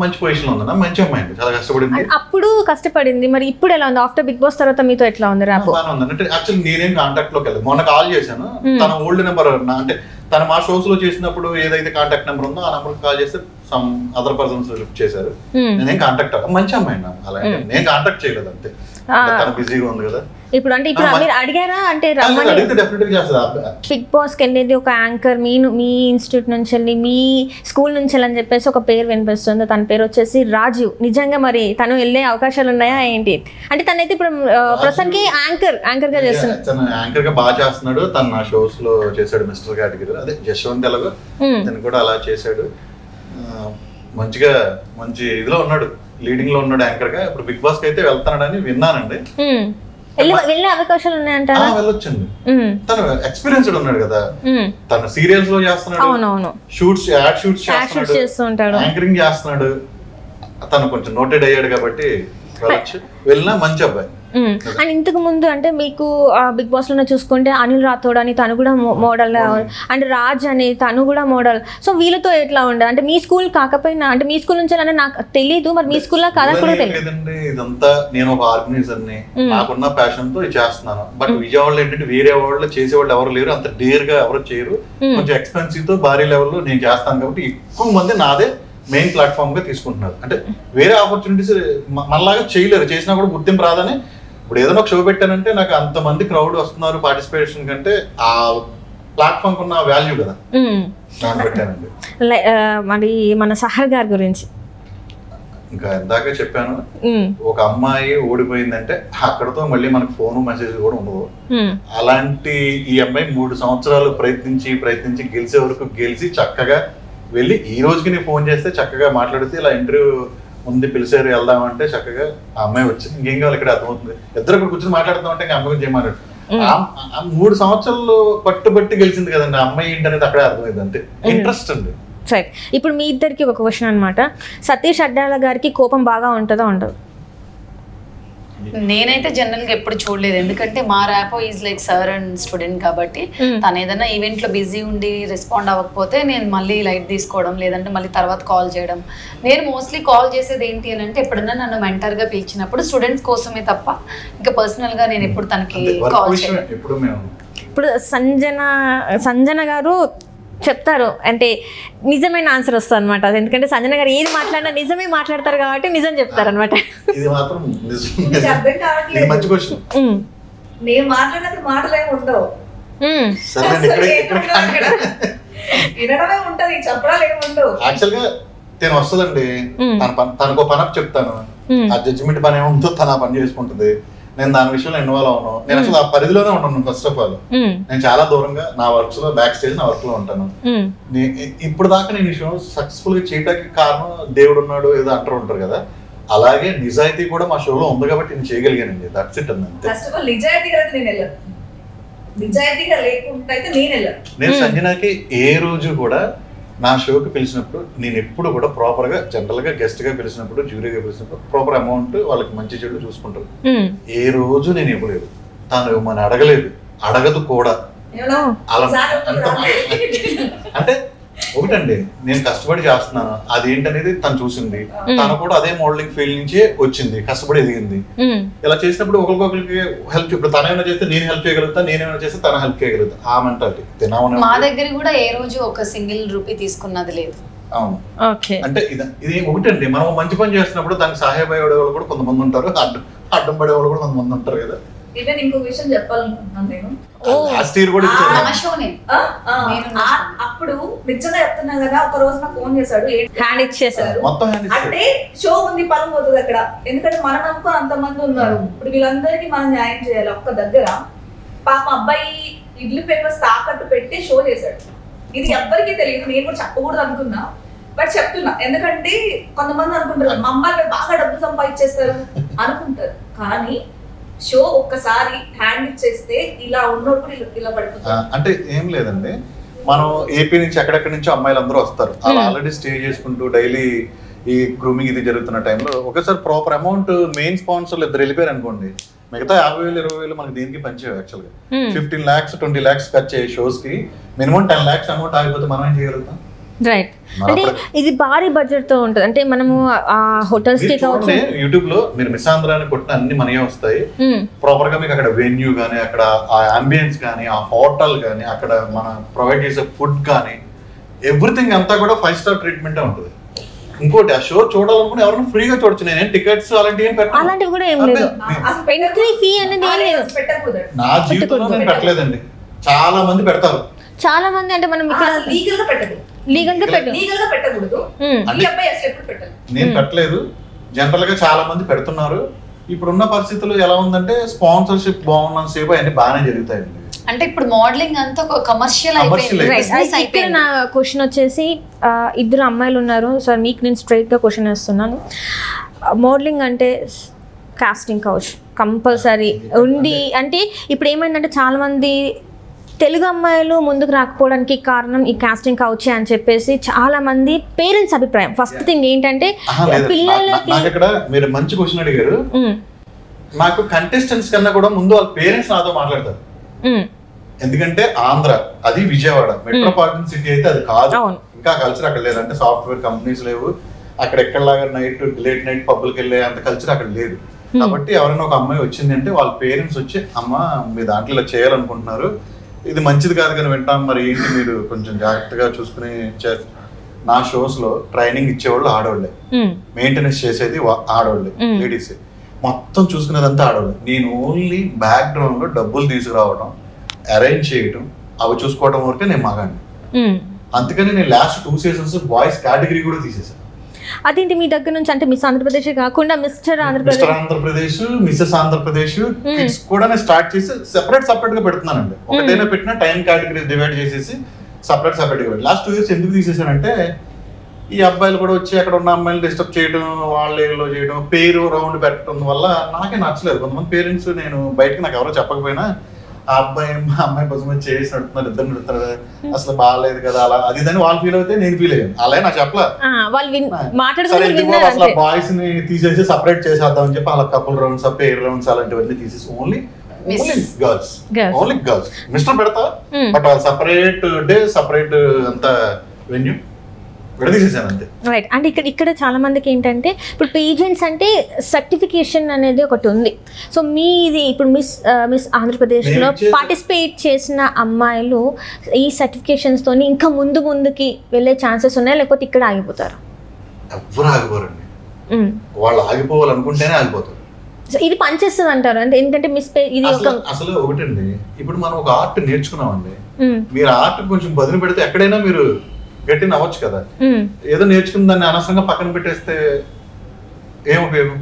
మంచి పొజిషన్ లో ఉందన్న, మంచి అమ్మాయి అండి, చాలా కష్టపడింది. అప్పుడు కష్టపడింది, మరి ఇప్పుడు ఎలా ఉంది? ఆఫ్టర్ బిగ్ బాస్ తర్వాత మీతో ఎట్లా ఉంది ర్యాప్? బాగా ఉంది అంటే యాక్చువల్లీ నేనేం కాంటాక్ట్ లోకి వెళ్ళదు. మొన్న కాల్ చేశాను, తన ఓల్డ్ నెంబర్ అంటే తను మా షోస్ లో చేసినప్పుడు ఏదైతే కాంటాక్ట్ నెంబర్ ఉందో ఆ నెంబర్ కాల్ చేస్తే సమ్ అదర్ పర్సన్స్ లిఫ్ట్ చేశారు. నేనేం కాంటాక్ట్ మంచి అమ్మాయి అలా నేను కాంటాక్ట్ చేయలేదు అంతే, తను బిజీగా ఉంది కదా. ఇప్పుడు అంటే ఇప్పుడు మీరు అడిగారా అంటే బిగ్ బాస్ కి వెళ్ళేది ఒక యాంకర్ మీ ఇన్స్టిట్యూట్ నుంచి వెళ్ళి మీ స్కూల్ నుంచి వెళ్ళని చెప్పేసి ఒక పేరు వినిపిస్తుంది, తన పేరు వచ్చేసి రాజీవ్. నిజంగా మరి తను వెళ్ళే అవకాశాలు ఉన్నాయా ఏంటి? అంటే తనైతే ఇప్పుడు ప్రస్తుతానికి యాంకర్ గా చేస్తున్నాడు. యాంకర్ గా బాగా చేస్తున్నాడు. తను నా షోస్ లో చేశాడు, మిస్టర్ కేటగిరీ అదే జశ్వంత్ ఎలాగో తను కూడా అలా చేశాడు. మంచిగా మంచి ఇదిలో ఉన్నాడు, లీడింగ్ లో ఉన్నాడు యాంకర్ గా. ఇప్పుడు బిగ్ బాస్ కి అయితే వెళ్తానని విన్నానండి. వెళ్ళే అవకాశాలు ఉన్నాయంటారా? వెళ్ళొచ్చండి. తను ఎక్స్పీరియన్స్డ్ ఉన్నాడు కదా, తను సీరియల్స్ లో చేస్తున్నాడు, అవునవును, షూట్స్ యాడ్ షూట్స్ చేస్తుంటాడు, యాంకరింగ్ చేస్తున్నాడు, తను కొంచెం నోటెడ్ అయ్యాడు కాబట్టి వెళ్ళొచ్చు. వెళ్ళినా మంచి అబ్బాయి. అండ్ ఇంతకు ముందు అంటే మీకు బిగ్ బాస్ లోనే చూసుకుంటే అనిల్ రాథోడ్ అని తను కూడా మోడల్, అండ్ రాజ్ అని తను కూడా మోడల్. సో వీళ్ళతో ఎట్లా ఉండే అంటే మీ స్కూల్ కాకపోయినా అంటే మీ స్కూల్ నుంచి నాకు తెలీదు, మరి మీ స్కూల్లో కదా కూడా తెలియదు. ఇదంతా నేను ఒక ఆర్గనైజర్ ని, నాకున్న ప్యాషన్ తో చేస్తున్నాను. బట్ విజయవాడలో ఏంటంటే వేరే వాళ్ళు చేసేవాళ్ళు ఎవరు లేరు, అంత డేర్ గా ఎవరు చేయరు. కొంచెం ఎక్స్పెన్సివ్ తో భారీ లెవెల్లో నేను చేస్తాను కాబట్టి ఎక్కువ మంది నాదే మెయిన్ ప్లాట్ఫామ్ గా తీసుకుంటున్నారు. అంటే వేరే ఆపర్చునిటీస్ మనలాగా చేయలేరు, చేసినా కూడా గుర్తింపు రాదని. ఇప్పుడు ఏదైనా ఒక షో పెట్టానంటే నాకు అంతమంది క్రౌడ్ వస్తున్నారు పార్టిసిపేషన్ కంటే ఆ ప్లాట్ఫామ్ ఉన్న వాల్యూ కదా, దాన్ని పెట్టానండి. మరి మన సహర్ గారి గురించి ఇంకా ఇందాకే చెప్పాను, ఒక అమ్మాయి ఓడిపోయిందంటే అక్కడతో మళ్ళీ మనకు ఫోన్ మెసేజ్ కూడా ఉండదు. అలాంటి ఈ అమ్మాయి 3 సంవత్సరాలు ప్రయత్నించి గెలిచే వరకు గెలిచి చక్కగా వెళ్ళి ఈ రోజుకి నేను ఫోన్ చేస్తే చక్కగా మాట్లాడితే ఇలా ఇంటర్వ్యూ ఉంది పిలిచారు వెళ్దామంటే చక్కగా ఆ అమ్మాయి వచ్చింది. ఇంకేం కావాలి ఇక్కడ అర్థమవుతుంది. ఇద్దరు ఇక్కడ కూర్చొని మాట్లాడుతాం అంటే ఇంకా అమ్మాయి గురించి ఏం మాట్లాడు. 3 సంవత్సరాలు పట్టుబట్టి గెలిచింది కదండి, అమ్మాయి ఏంటి అనేది అక్కడే అర్థమైంది. అంతే ఇంట్రెస్ట్ అండి. సరే, ఇప్పుడు మీ ఇద్దరికి ఒక క్వశ్చన్ అనమాట. సతీష్ అడ్డాల గారికి కోపం బాగా ఉంటుందా ఉండదు? నేనైతే జనరల్ గా ఎప్పుడు చూడలేదు, ఎందుకంటే మా rapport is like sir and student కాబట్టి తను ఏదైనా ఈవెంట్ లో బిజీ ఉండి రెస్పాండ్ అవ్వకపోతే నేను మళ్ళీ లైట్ తీసుకోవడం, లేదంటే మళ్ళీ తర్వాత కాల్ చేయడం. నేను మోస్ట్లీ కాల్ చేసేది ఏంటి అని అంటే ఎప్పుడైనా నన్ను మెంటర్ గా పిలిచినప్పుడు స్టూడెంట్స్ కోసమే తప్ప ఇంకా పర్సనల్ గా నేను ఎప్పుడు తనకి కాల్ చేయను. ఇప్పుడు సంజన గారు చెప్తారు అంటే నిజమైన ఆన్సర్ వస్తుంది అనమాట. ఎందుకంటే సంజన గారు ఏది మాట్లాడినా నిజమే మాట్లాడతారు కాబట్టి నిజం చెప్తారు అనమాట. నేను మాట్లాడినప్పుడు మాటలేమి ఉండవు, వినడమే ఉంటది, చెప్పడాలు ఏమి ఉండవు. యాక్చువల్ గా నేను వస్తుందండి, తనకు పని అప్ చెప్తాను, ఆ జడ్జిమెంట్ పని ఏముందో తన ఆ పని చేసుకుంటుంది. నేను దాని విషయంలో ఇన్వాల్వ్ అవును. నేను అసలు ఆ పరిధిలోనే ఉంటాను. ఫస్ట్ ఆఫ్ ఆల్ నేను చాలా దూరంగా నా వర్క్స్ లో బ్యాక్ స్టేజ్ నా వర్క్ లో ఉంటాను. ఇప్పుడు దాకా నేను విషయం సక్సెస్ఫుల్ గా చేయడానికి కారణం దేవుడు ఉన్నాడు ఏదో అంటారు ఉంటారు కదా, అలాగే నిజాయితీ కూడా మా షోలో ఉంది కాబట్టి నేను చేయగలిగానండి. దట్స్ ఇట్ అంతే. ఫస్ట్ ఆఫ్ ఆల్ నిజాయితీగా నేను వెళ్ళాను, నిజాయితీగా లేకుండా అయితే నేను వెళ్ళాను. నేను సంజనాకి ఏ రోజు కూడా నా షోకి పిలిచినప్పుడు నేను ఎప్పుడు కూడా ప్రాపర్ గా జనరల్ గా గెస్ట్ గా పిలిచినప్పుడు జ్యూరీగా పిలిచినప్పుడు ప్రాపర్ అమౌంట్ వాళ్ళకి మంచి చెడు చూసుకుంటారు. ఏ రోజు నేను ఇవ్వలేదు, తాను ఇవ్వమని అడగలేదు, అడగదు కూడా. అలా అంటే ఒకటండి, నేను కష్టపడి చేస్తున్నాను అదేంటనేది తను చూసింది. తను కూడా అదే మోడలింగ్ ఫీల్డ్ నుంచే వచ్చింది, కష్టపడి ఎదిగింది. ఇలా చేసినప్పుడు ఒకరికొకరికి హెల్ప్, ఇప్పుడు తన ఏమైనా చేస్తే నేను హెల్ప్ చేయగలుగుతా, నేనేమైనా చేస్తే తన హెల్ప్ చేయగలుగుతా. ఆ మెంటాలిటీ మా దగ్గర కూడా ఏ రోజు ఒక సింగిల్ రూపీ తీసుకున్నది లేదు. అవును, అంటే ఇది ఒకటండి, మనం మంచి పని చేస్తున్నప్పుడు దానికి సహాయపడే వాళ్ళు కూడా కొంతమంది ఉంటారు, అడ్డం పడే వాళ్ళు కూడా కొంతమంది ఉంటారు కదా. ఈవెన్ ఇంకో విషయం చెప్పాలనుకుంటున్నాను నేను. అప్పుడు నిజంగా చెప్తున్నా కదా, ఒక రోజు నాకు ఫోన్ చేశాడు, హ్యాండ్ ఇచ్చేసారు. అంటే షో ఉంది, పరం పోతుంది అక్కడ. ఎందుకంటే మనం అనుకుని అంతమంది ఉన్నారు, ఇప్పుడు వీళ్ళందరికీ మనం న్యాయం చేయాలి. ఒక్క దగ్గర పాప అబ్బాయి ఇడ్లీ పేపర్స్ తాకట్టు పెట్టి షో చేశాడు. ఇది ఎవ్వరికీ తెలియదు, నేను కూడా చెప్పకూడదు అనుకున్నా, బట్ చెప్తున్నా. ఎందుకంటే కొంతమంది అనుకుంటారు మా అమ్మాయి బాగా డబ్బులు సంపాదించేస్తారు అనుకుంటారు, కానీ షో ఒక్కసారి హ్యాండ్ ఇచ్చేస్తే ఇలా ఉన్నప్పుడు ఇలా పడిపోతారు. అంటే ఏం లేదండి, మనం ఏపీ నుంచి ఎక్కడెక్కడి నుంచో అమ్మాయిలు అందరూ వస్తారు, అలా ఆల్రెడీ స్టే చేసుకుంటూ డైలీ ఈ గ్రూమింగ్ ఇది జరుగుతున్న టైంలో ఒకసారి ప్రాపర్ అమౌంట్ మెయిన్ స్పాన్సర్లు ఇద్దరు వెళ్ళిపోయారు అనుకోండి, మిగతా 50,000 20,000 మనకి దేనికి పనిచేయవు. యాక్చువల్గా 15 lakhs 20 lakhs ఖర్చు అయ్యే షోస్ కి మినిమం 10 lakhs అమౌంట్ ఆగిపోతే మనం ఏం చేయగలుగుతాం? రైట్. అంటే ఇది భారీ బడ్జెట్ తో ఉంటుంది. అంటే మనము ఆ హోటల్స్ కి కావచ్చు, యూట్యూబ్ లో మీరు మిస్ ఆంధ్ర అని కొట్టిన అన్ని మనయే వస్తాయి. ప్రాపర్ గా మీకు అక్కడ వెన్యూ గానీ, అక్కడ ఆ అంబియన్స్ గానీ, ఆ హోటల్ గానీ, అక్కడ మనం ప్రొవైడ్ చేసే ఫుడ్ కానీ ఎవ్రీథింగ్ అంతా కూడా 5 star ట్రీట్మెంట్ ఉంటుంది. ఇంకోటి ఆ షో చూడాలనుకుని ఎవరైనా ఫ్రీగా చూడొచ్చు. నేను టికెట్స్ అలాంటివి అలాంటివి కూడా ఏం లేదు, ఎంట్రీ ఫీ అనేది ఏం లేదు. నా జీవితంలో నేను పెట్టలేదండి, చాలా మంది పెడతారు. చాలా మంది అంటే మనం ఇక్కడ లీగల్ గా పెట్టకూడదు. నేను పెట్టలేదు, జనరల్ గా చాలా మంది పెడుతున్నారు. ఇప్పుడున్న పరిస్థితులు ఎలా ఉందంటే స్పాన్సర్షిప్ బాగున్న సేపు అన్ని బాగానే జరుగుతాయండి. అంటే ఇప్పుడు మోడలింగ్ అంతా ఒక కమర్షియల్ అయిపోయింది. ఇక్కడ నా క్వశ్చన్ వచ్చేసి, ఇద్దరు అమ్మాయిలు ఉన్నారు సార్, మీకు నేను స్ట్రైట్ గా క్వశ్చన్ వేస్తున్నాను. మోడలింగ్ అంటే కాస్టింగ్ కౌచ్ కంపల్సరీ ఉండి. అంటే ఇప్పుడు ఏమైందంటే చాలా మంది తెలుగు అమ్మాయిలు ముందుకు రాకపోవడానికి కారణం ఈ కాస్టింగ్ కౌచే అని చెప్పేసి చాలా మంది పేరెంట్స్ అభిప్రాయం. ఫస్ట్ థింగ్ ఏంటంటే పిల్లలకి ఇక్కడ మీరు మంచి క్వశ్చన్ అడిగారు. నాకు కంటెస్టెంట్స్ కన్నా కూడా ముందు వాళ్ళ పేరెంట్స్ నాతో మాట్లాడతారు. ఎందుకంటే ఆంధ్ర, అది విజయవాడ మెట్రోపాలిటన్ సిటీ అయితే అది కాదు. ఇంకా కల్చర్ అక్కడ లేదు. అంటే సాఫ్ట్వేర్ కంపెనీస్ లేవు అక్కడ, ఎక్కడలాగా లేట్ నైట్ పబ్బులకి వెళ్ళే అంత కల్చర్ అక్కడ లేదు. కాబట్టి ఎవరైనా ఒక అమ్మాయి వచ్చింది అంటే వాళ్ళ పేరెంట్స్ వచ్చి అమ్మ మీ దాంట్లో ఇలా చేయాలనుకుంటున్నారు, ఇది మంచిది కాదు కానీ వింటాం, మరి ఏంటి మీరు కొంచెం జాగ్రత్తగా చూసుకుని. నా షోస్ లో ట్రైనింగ్ ఇచ్చేవాళ్ళు ఆడవాళ్ళే, మెయింటెనెన్స్ చేసేది ఆడవాళ్ళే, లేడీస్, మొత్తం చూసుకునేదంతా ఆడవాళ్ళు. నేను ఓన్లీ బ్యాక్ గ్రౌండ్ లో డబ్బులు తీసుకురావడం, అరేంజ్ చేయటం, అవి చూసుకోవడం వరకే నేను మగాడిని. అందుకని నేను లాస్ట్ 2 seasons బాయ్స్ కేటగిరీ కూడా తీసేసాను. అదేంటి మీ దగ్గర నుంచి? అంటే మిస్ ఆంధ్రప్రదేశ్ కాకుండా mister Andhra Pradesh, missus Andhra Pradesh kids కూడా నేను స్టార్ట్ చేసి సెపరేట్ గా పెడుతున్నానండి. ఒకటైనా పెట్టిన టైం కేటగిరీ డివైడ్ చేసేసి సెపరేట్ గా పెట్టి లాస్ట్ 2 years ఎందుకు తీసేసానంటే ఈ అబ్బాయిలు కూడా వచ్చి అక్కడ ఉన్న అమ్మాయిలు డిస్టర్బ్ చేయడం, వాళ్ళ ఏరియాలో చేయడం, పేరు రౌండ్ పెట్టడం వల్ల నాకే నచ్చలేదు. కొంతమంది పేరెంట్స్ నేను బయటకు నాకు ఎవరో చెప్పకపోయినా ఆ అబ్బాయి అమ్మాయి కోసం చేసి నడుతున్నారు, ఇద్దరు నడుతున్నారు, అసలు బాగాలేదు కదా అలా అది ఇదని వాళ్ళు ఫీల్ అవుతే నేను ఫీల్ అయ్యాను. అలాగే నాకు చెప్పలే, అసలు బాయ్స్ ని తీసేసి సపరేట్ చేసేద్దామని చెప్పి అలా కపుల్ రౌండ్స్, పేర్ రౌండ్స్ అలాంటివన్నీ తీసేసి only girls, only girls mister పెడతా. బట్ వాళ్ళు సపరేట్ డే, సపరేట్ అంత వెన్యూ రైట్. అంటే ఇక్కడ చాలా మందికి ఏంటంటే ఇప్పుడు పేజెంట్స్ అంటే సర్టిఫికేషన్ అనేది ఒకటి ఉంది. సో మీది ఇప్పుడు మిస్ ఆంధ్రప్రదేశ్లో పార్టిసిపేట్ చేసిన అమ్మాయిలు ఈ సర్టిఫికేషన్స్ తోని ఇంకా ముందుకి వెళ్ళే ఛాన్సెస్ ఉన్నాయా, లేకపోతే ఇక్కడ ఆగిపోతారు? ఎవరు ఆగిపోరండి, వాళ్ళు ఆగిపోవాలనుకుంటేనే ఆగిపోతారు. సో ఇది పనిచేస్తుంది అంటారు అంటే ఎందుకంటే ఇది అసలు ఒకటండి. ఇప్పుడు మనం ఒక ఆర్ట్ నేర్చుకున్నామండి, మీరు ఆర్ట్ కొంచెం బదులు పెడితే ఎక్కడైనా మీరు గట్టి నవ్వచ్చు కదా. ఏదో నేర్చుకున్న దాన్ని అనవసరంగా పక్కన పెట్టేస్తే ఏం ఉపయోగం?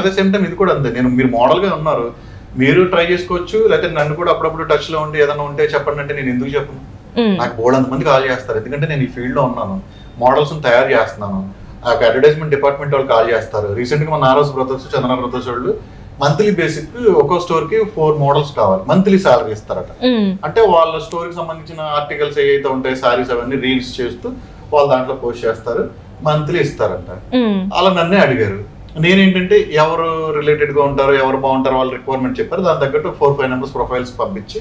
అదే సేమ్ టైం ఇది కూడా అంతే. మీరు మోడల్ గా ఉన్నారు, మీరు ట్రై చేసుకోవచ్చు, లేకపోతే నన్ను కూడా అప్పుడప్పుడు టచ్ లో ఉండి ఏదైనా ఉంటే చెప్పండి అంటే నేను ఎందుకు చెప్పను? నాకు బోల్డ్ మంది కాల్ చేస్తారు, ఎందుకంటే నేను ఈ ఫీల్డ్ లో ఉన్నాను, మోడల్స్ తయారు చేస్తున్నాను. అడ్వర్టైజ్మెంట్ డిపార్ట్మెంట్ వాళ్ళు కాల్ చేస్తారు. రీసెంట్ గా మన నారాజ్ బ్రదర్స్, చందన బ్రదర్స్ వాళ్ళు మంత్లీ బేసిక్ ఒక్కో స్టోర్ కి 4 మోడల్స్ కావాలి, మంత్లీ సాలరీ ఇస్తారట. అంటే వాళ్ళ స్టోర్ కి సంబంధించిన ఆర్టికల్స్ ఏవైతే ఉంటాయి, సారీస్ అవన్నీ రీల్స్ చేస్తూ వాళ్ళు దాంట్లో పోస్ట్ చేస్తారు, మంత్లీ ఇస్తారంట. అలా నన్నే అడిగారు. నేనేంటంటే ఎవరు రిలేటెడ్ గా ఉంటారో, ఎవరు బాగుంటారో వాళ్ళు రిక్వైర్మెంట్ చెప్పారు, దాని తగ్గట్టు 4-5 నెంబర్స్ ప్రొఫైల్స్ పంపించి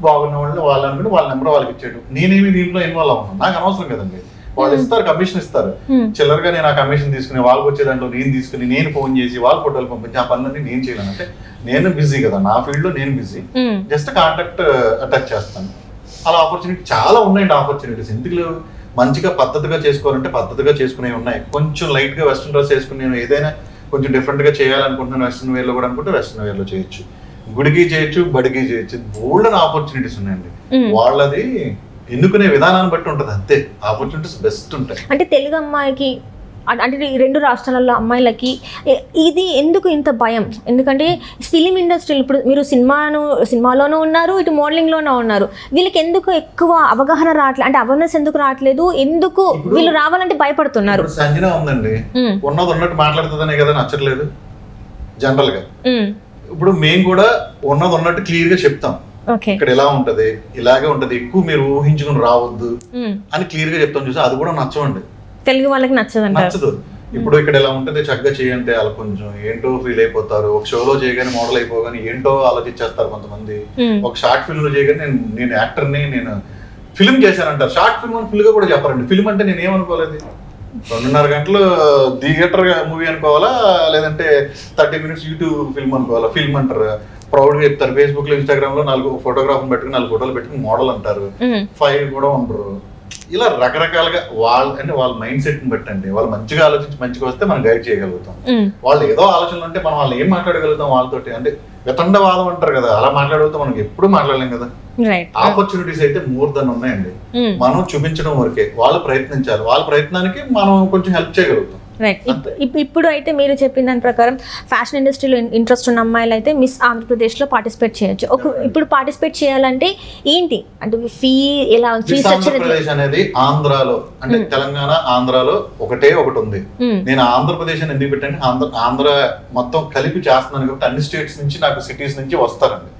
బాగున్న వాళ్ళు వాళ్ళ అనుకుంటే వాళ్ళ నెంబర్ వాళ్ళకి ఇచ్చేయడం. నేనేమి దీంట్లో ఇన్వాల్వ్ అవ్వను, నాకు అనవసరం కదండి. వాళ్ళు ఇస్తారు, కమిషన్ ఇస్తారు. చిల్లరగా నేను ఆ కమిషన్ తీసుకుని వాళ్ళకి వచ్చే దాంట్లో నేను తీసుకుని నేను ఫోన్ చేసి వాళ్ళ ఫోటోలు పంపించి ఆ పనులన్నీ నేను చేయలేను. అంటే నేను బిజీ కదా, నా ఫీల్డ్ లో నేను బిజీ, జస్ట్ కాంటాక్ట్ అటాచ్ చేస్తాను. అలా ఆపర్చునిటీ చాలా ఉన్నాయండి. ఆపర్చునిటీస్ ఎందుకు లేవు? మంచిగా పద్ధతిగా చేసుకోవాలంటే పద్ధతిగా చేసుకునే ఉన్నాయి. కొంచెం లైట్ గా వెస్ట్రన్ డ్రెస్ వేసుకుని నేను ఏదైనా కొంచెం డిఫరెంట్ గా చేయాలనుకుంటున్నాను, వెస్ట్రన్ వేర్ లో కూడా అనుకుంటే వెస్ట్రన్ వేర్ లో చేయొచ్చు, గుడికి చేయొచ్చు, బడికి చేయొచ్చు. బోల్డ్ ఆపర్చునిటీస్ ఉన్నాయండి. వాళ్ళది ఎన్నుకునే విధానాన్ని బట్టి ఉంటుంది, అంతే. ఆపర్చునిటీస్ బెస్ట్ ఉంటాయి. అంటే తెలుగు అమ్మాయికి అంటే 2 రాష్ట్రాలలో అమ్మాయిలకి ఇది ఎందుకు ఇంత భయం? ఎందుకంటే ఫిలిం ఇండస్ట్రీలో ఇప్పుడు మీరు సినిమాలోనూ ఉన్నారు, ఇటు మోడలింగ్లోనూ ఉన్నారు, వీళ్ళకి ఎందుకు ఎక్కువ అవగాహన రావట్లేదు? అంటే అవేర్నెస్ ఎందుకు రావట్లేదు? ఎందుకు వీళ్ళు రావాలంటే భయపడుతున్నారు? సంజన ఉందండి, ఉన్నది ఉన్నట్టు మాట్లాడుతుందనే కదా నచ్చట్లేదు జనరల్ గా. ఇప్పుడు మేము కూడా ఉన్నది ఉన్నట్టు క్లియర్ గా చెప్తాం, ఇక్కడ ఎలా ఉంటది, ఇలాగే ఉంటది, ఎక్కువ మీరు ఊహించుకుని రావద్దు అని క్లియర్ గా చెప్తాం. చూసి అది కూడా నచ్చవండి, తెలుగు వాళ్ళకి నచ్చదు. ఇప్పుడు ఇక్కడ ఎలా ఉంటది చక్కగా చేయంటే వాళ్ళు కొంచెం ఏంటో ఫీల్ అయిపోతారు. ఒక షోలో చేయగానే మోడల్ అయిపోగానే ఏంటో ఆలోచించేస్తారు కొంతమంది. ఒక షార్ట్ ఫిల్మ్ లో చేయగానే నేను యాక్టర్ని, నేను ఫిల్మ్ చేశానంటారు. షార్ట్ ఫిల్మ్ అని ఫుల్ గా కూడా చెప్పారండి. ఫిల్మ్ అంటే నేను ఏమనుకోలేదు, 2.5 గంటలు థియేటర్ మూవీ అనుకోవాలా, లేదంటే 30 minutes యూట్యూబ్ ఫిల్మ్ అనుకోవాలా? ఫిల్మ్ అంటారు, ప్రౌడ్ గా చెప్తారు. ఫేస్బుక్ లో, ఇన్స్టాగ్రామ్ లో 4 ఫోటోగ్రాఫ్ పెట్టుకుని 4 ఫోటోలు పెట్టుకుని మోడల్ అంటారు, 5 కూడా ఉండరు. ఇలా రకరకాలుగా వాళ్ళ మైండ్ సెట్ ని బట్టండి. వాళ్ళు మంచిగా ఆలోచించి మంచిగా వస్తే మనం గైడ్ చేయగలుగుతాం. వాళ్ళు ఏదో ఆలోచనలు అంటే మనం వాళ్ళు ఏం మాట్లాడగలుగుతాం వాళ్ళతోటి? అంటే వితండవాదం అంటారు కదా, అలా మాట్లాడగలుగుతాం, మనకి ఎప్పుడు మాట్లాడలేం కదా. ఆపర్చునిటీస్ అయితే మోర్ దన్ ఉన్నాయండి. మనం చూపించడం వరకే, వాళ్ళు ప్రయత్నించాలి. వాళ్ళ ప్రయత్నానికి మనం కొంచెం హెల్ప్ చేయగలుగుతాం. రైట్. ఇప్పుడు అయితే మీరు చెప్పిన దాని ప్రకారం ఫ్యాషన్ ఇండస్ట్రీలో ఇంట్రెస్ట్ ఉన్న అమ్మాయిలు అయితే మిస్ ఆంధ్రప్రదేశ్లో పార్టిసిపేట్ చేయొచ్చు. ఇప్పుడు పార్టిసిపేట్ చేయాలంటే ఏంటి అంటే ఫీ ఎలా? మిస్ ఆంధ్రప్రదేశ్ అనేది ఆంధ్రాలో అంటే తెలంగాణ ఆంధ్రాలో ఒకటి ఉంది. నేను ఆంధ్రప్రదేశ్ అని ఎందుకు పెట్టండి, ఆంధ్ర మొత్తం కలిపి చేస్తున్నాను కాబట్టి అన్ని స్టేట్స్ నుంచి నాకు సిటీస్ నుంచి వస్తారండి,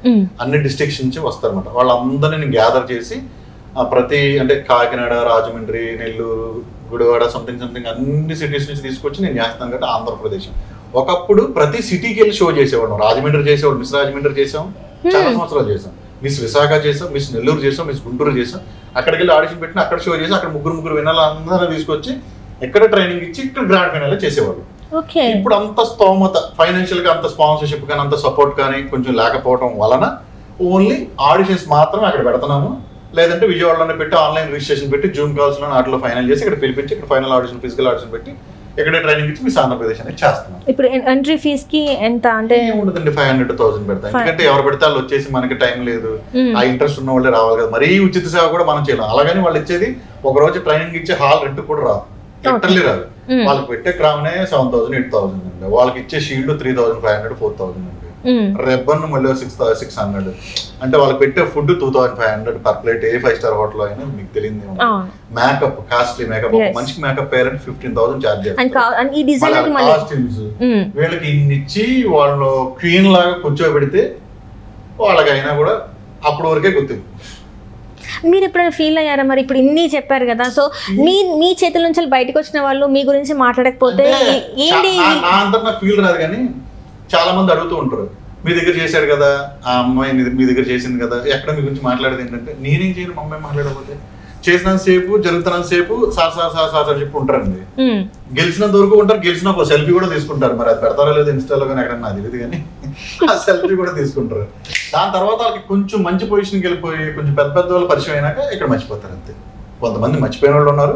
అన్ని డిస్ట్రిక్ట్స్ నుంచి వస్తారన్నమాట. వాళ్ళందరినీ నేను గ్యాదర్ చేసి ప్రతి అంటే కాకినాడ, రాజమండ్రి, నెల్లూరు, గుడివాడ సంథింగ్ అన్ని సిటీస్ నుంచి తీసుకొచ్చి నేను చేస్తాను కాబట్టి ఆంధ్రప్రదేశ్. ఒకప్పుడు ప్రతి సిటీకి వెళ్ళి షో చేసేవాళ్ళం. రాజమండ్రి చేసేవాడు, మిస్ రాజమండ్రి చేసాం, చాలా సంవత్సరాలు చేసాం. మిస్ విశాఖ చేసాం, మిస్ నెల్లూరు చేసాం, మిస్ గుంటూరు చేసాం. అక్కడికి వెళ్ళి ఆడిషన్ పెట్టిన అక్కడ షో చేసి అక్కడ ముగ్గురు వినాలి అందరూ తీసుకొచ్చి ఇక్కడ ట్రైనింగ్ ఇచ్చి ఇక్కడ గ్రాండ్ ఫైనల్ చేసేవాళ్ళు. ఇప్పుడు అంత స్తోమత ఫైనాన్షియల్ గా అంత స్పాన్సర్షిప్ కానీ అంత సపోర్ట్ కానీ కొంచెం లేకపోవడం వలన ఓన్లీ ఆడిషన్స్ మాత్రమే అక్కడ పెడుతున్నాము. లేదంటే విజయవాడలోనే పెట్టి ఆన్లైన్ రిజిస్ట్రేషన్ పెట్టి జూమ్ కాల్స్ లో వాటిలో ఫైనల్ చేసి ఇక్కడ పిలిపించి ఇక్కడ ఫైనల్ ఆడిషన్ ఫిజికల్ ఆడిషన్ పెట్టి ఇక్కడే ట్రైనింగ్ ఇచ్చి మిస్ ఆంధ్రప్రదేశ్ అనేది చేస్తున్నాం. ఇప్పుడు ఎంట్రీ ఫీజ్ కి ఎంత అంటే ఉండదండి 500 to 1000 పెడతాం. ఎందుకంటే ఎవరు పెడితే వాళ్ళు వచ్చేసి మనకి టైం లేదు, ఆ ఇంట్రెస్ట్ ఉన్న వాళ్ళే రావాలి కదా. మరీ ఉచిత సేవ కూడా మనం చేయలేం. అలాగని వాళ్ళు ఇచ్చేది ఒక రోజు ట్రైనింగ్ ఇచ్చే హాల్ రెంట్ కూడా రాదు, లిటరల్లీ రాదు. వాళ్ళకి పెట్టే క్రామ్నే 7000 8000 అండి, వాళ్ళకి ఇచ్చే షీల్డ్ 3500 4000 అండి, రెబ్బన్ మళ్ళీ 600. అంటే వాళ్ళకి పెట్టే ఫుడ్ 2500 పర్ ప్లేట్. ఏ 5-star హోటల్ అయినా మీకు తెలియదు. మేకప్, కాస్ట్లీ మేకప్, మంచి మేకప్ పేరెంట్ 15,000 చార్జ్ చేస్తారు. కాస్ట్యూమ్స్ వీళ్ళకి ఇన్ని ఇచ్చి వాళ్ళు క్వీన్ లాగా కూర్చోబెడితే వాళ్ళకైనా కూడా అప్పటి వరకే గుర్తింపు. మీరు ఎప్పుడైనా ఫీల్ అయ్యారా మరి? ఇప్పుడు ఇన్ని చెప్పారు కదా, సో మీ చేతుల నుంచి బయటకు వచ్చిన వాళ్ళు మీ గురించి మాట్లాడకపోతే ఏంటి? నా అంతా నాకు ఫీల్ రాదు, కానీ చాలా మంది అడుగుతూ ఉంటారు, మీ దగ్గర చేశాడు కదా ఆ అమ్మాయి, మీ దగ్గర చేసింది కదా, ఎక్కడ మీ గురించి మాట్లాడేది ఏంటంటే నేనేం చేయను, మా అమ్మాయి మాట్లాడకపోతే. చేసినంత సేపు జరుగుతున్నంత సేపు సార్ చెప్పి ఉంటారండి. గెలిచినంత వరకు ఉంటారు, గెలిచిన ఒక సెల్ఫీ కూడా తీసుకుంటారు. మరి అది పెడతారో లేదు ఇన్స్టాలో కానీ ఎక్కడ నాకు తెలియదు, కానీ ఆ సెల్ఫీ కూడా తీసుకుంటారు. దాని తర్వాత వాళ్ళకి కొంచెం మంచి పొజిషన్కి వెళ్ళిపోయి కొంచెం పెద్ద వాళ్ళు పరిచయం అయినాక ఇక్కడ మర్చిపోతారు అంతే. కొంతమంది మర్చిపోయిన వాళ్ళు ఉన్నారు.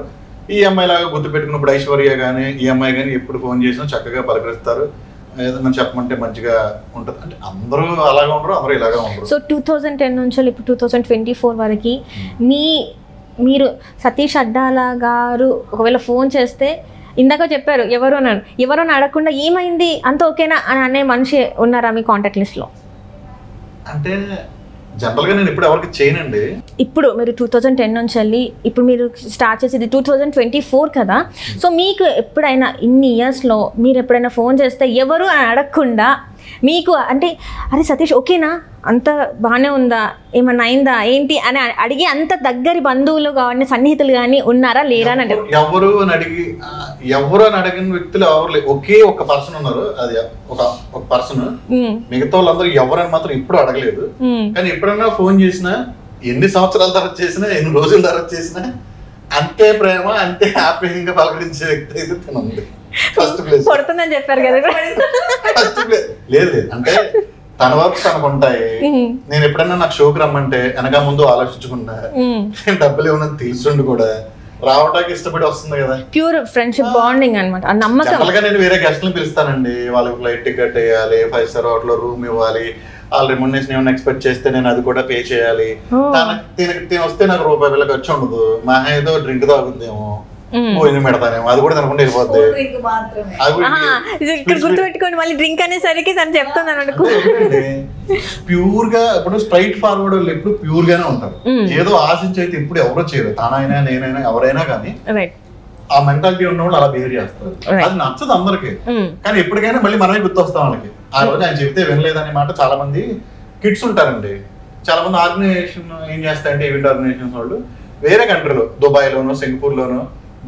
ఈ అమ్మాయి లాగా గుర్తు పెట్టుకున్నప్పుడు ఐశ్వర్య కానీ ఈ అమ్మాయి కానీ ఎప్పుడు ఫోన్ చేసినా చక్కగా పలకరిస్తారు, ఏదైనా చెప్పమంటే మంచిగా ఉంటుంది. అంటే అందరూ అలాగా ఉండరు, అందరూ ఇలాగా ఉండరు. సో 2010 నుంచి ఇప్పుడు 2024 వరకు మీరు సతీష్ అడ్డాల గారు ఒకవేళ ఫోన్ చేస్తే ఇందాక చెప్పారు ఎవరో అడగకుండా ఏమైంది అంత ఓకేనా అని అనే మనిషి ఉన్నారా మీ కాంటాక్ట్ లిస్ట్లో? అంటే జనరల్గా నేను ఇప్పుడు ఎవరికి చేయనండి. ఇప్పుడు మీరు 2010 నుంచి వెళ్ళి ఇప్పుడు మీరు స్టార్ట్ చేసేది 2024 కదా. సో మీకు ఎప్పుడైనా ఇన్ని ఇయర్స్లో మీరు ఎప్పుడైనా ఫోన్ చేస్తే ఎవరు అని అడగకుండా మీకు అంటే అరే సతీష్ ఓకేనా, అంత బాగానే ఉందా, ఏమన్నా అయిందా ఏంటి అని అడిగి అంత దగ్గరి బంధువులు కానీ సన్నిహితులు కానీ ఉన్నారా లేరా అని అంటే ఎవరు అని అడిగిన వ్యక్తులు ఎవరు లేరు. ఒకే ఒక పర్సన్ ఉన్నారు, అది ఒక పర్సన్. మిగతా వాళ్ళందరూ ఎవరని మాత్రం ఇప్పుడు అడగలేదు. కానీ ఎప్పుడన్నా ఫోన్ చేసినా, ఎన్ని సంవత్సరాల తర్వాత చేసినా, ఎన్ని రోజుల తర్వాత చేసినా అంతే ప్రేమ, అంతే హ్యాపీగా పలకరించే వ్యక్తి అయితే తినండి. ఫస్ట్ ప్లేస్ కొడుతుందని చెప్పారు కదా. ఫస్ట్ ప్లేస్ లేదు అంటే తన వర్క్ తనకుంటాయి. నేను ఎప్పుడన్నా నాకు షోకి రమ్మంటే వెనక ముందు ఆలోచించుకుంటా, డబ్బులు ఏమన్నా తెలుసుండి కూడా రావడానికి ఇష్టపడి వస్తుంది కదా. ప్యూర్ ఫ్రెండ్షిప్ బాండింగ్ అనమాట, నమ్మకం. నేను వేరే గెస్ట్లను పిలుస్తానండి, వాళ్ళకి ఫ్లైట్ టికెట్ వేయాలి, 5-star హోటల్ రూమ్ ఇవ్వాలి, వాళ్ళ రెమ్యునరేషన్ ఏమైనా ఎక్స్పెక్ట్ చేస్తే నేను అది కూడా పే చేయాలి. తిన వస్తే నాకు ₹1 ఖర్చు ఉండదు, మా ఏదో డ్రింక్ తాగుద్దేమో, భోజనం పెడతానేమో, అది కూడా తనకుండా వెళ్ళిపోద్ది. ఇక్కడ గుర్తుపెట్టుకోండి, మళ్ళీ డ్రింక్ అనేసరికి తను చెప్తున్నాను అనుకో. ప్యూర్ గా ఇప్పుడు స్ట్రైట్ ఫార్వర్డ్ వాళ్ళు ఎప్పుడు ప్యూర్ గానే ఉంటారు. ఏదో ఆశించి అయితే ఇప్పుడు ఎవరో చేయరు, తానైనా నేనైనా ఎవరైనా కానీ ఆ మెంటాలిటీ ఉన్న వాళ్ళు అలా బిహేవ్ చేస్తారు. అది నచ్చదు అందరికి, కానీ ఎప్పటికైనా మళ్ళీ మనమే గుర్తొస్తాం వాళ్ళకి. ఆ రోజు ఆయన చెప్తే వినలేదనే మాట. చాలా మంది కిడ్స్ ఉంటారండి, చాలా మంది ఆర్గనైజేషన్ ఏం చేస్తాయంటే ఈవెంట్ ఆర్గనైజేషన్స్ వాళ్ళు వేరే కంట్రీలో, దుబాయ్ లోనో, సింగపూర్ లోనో,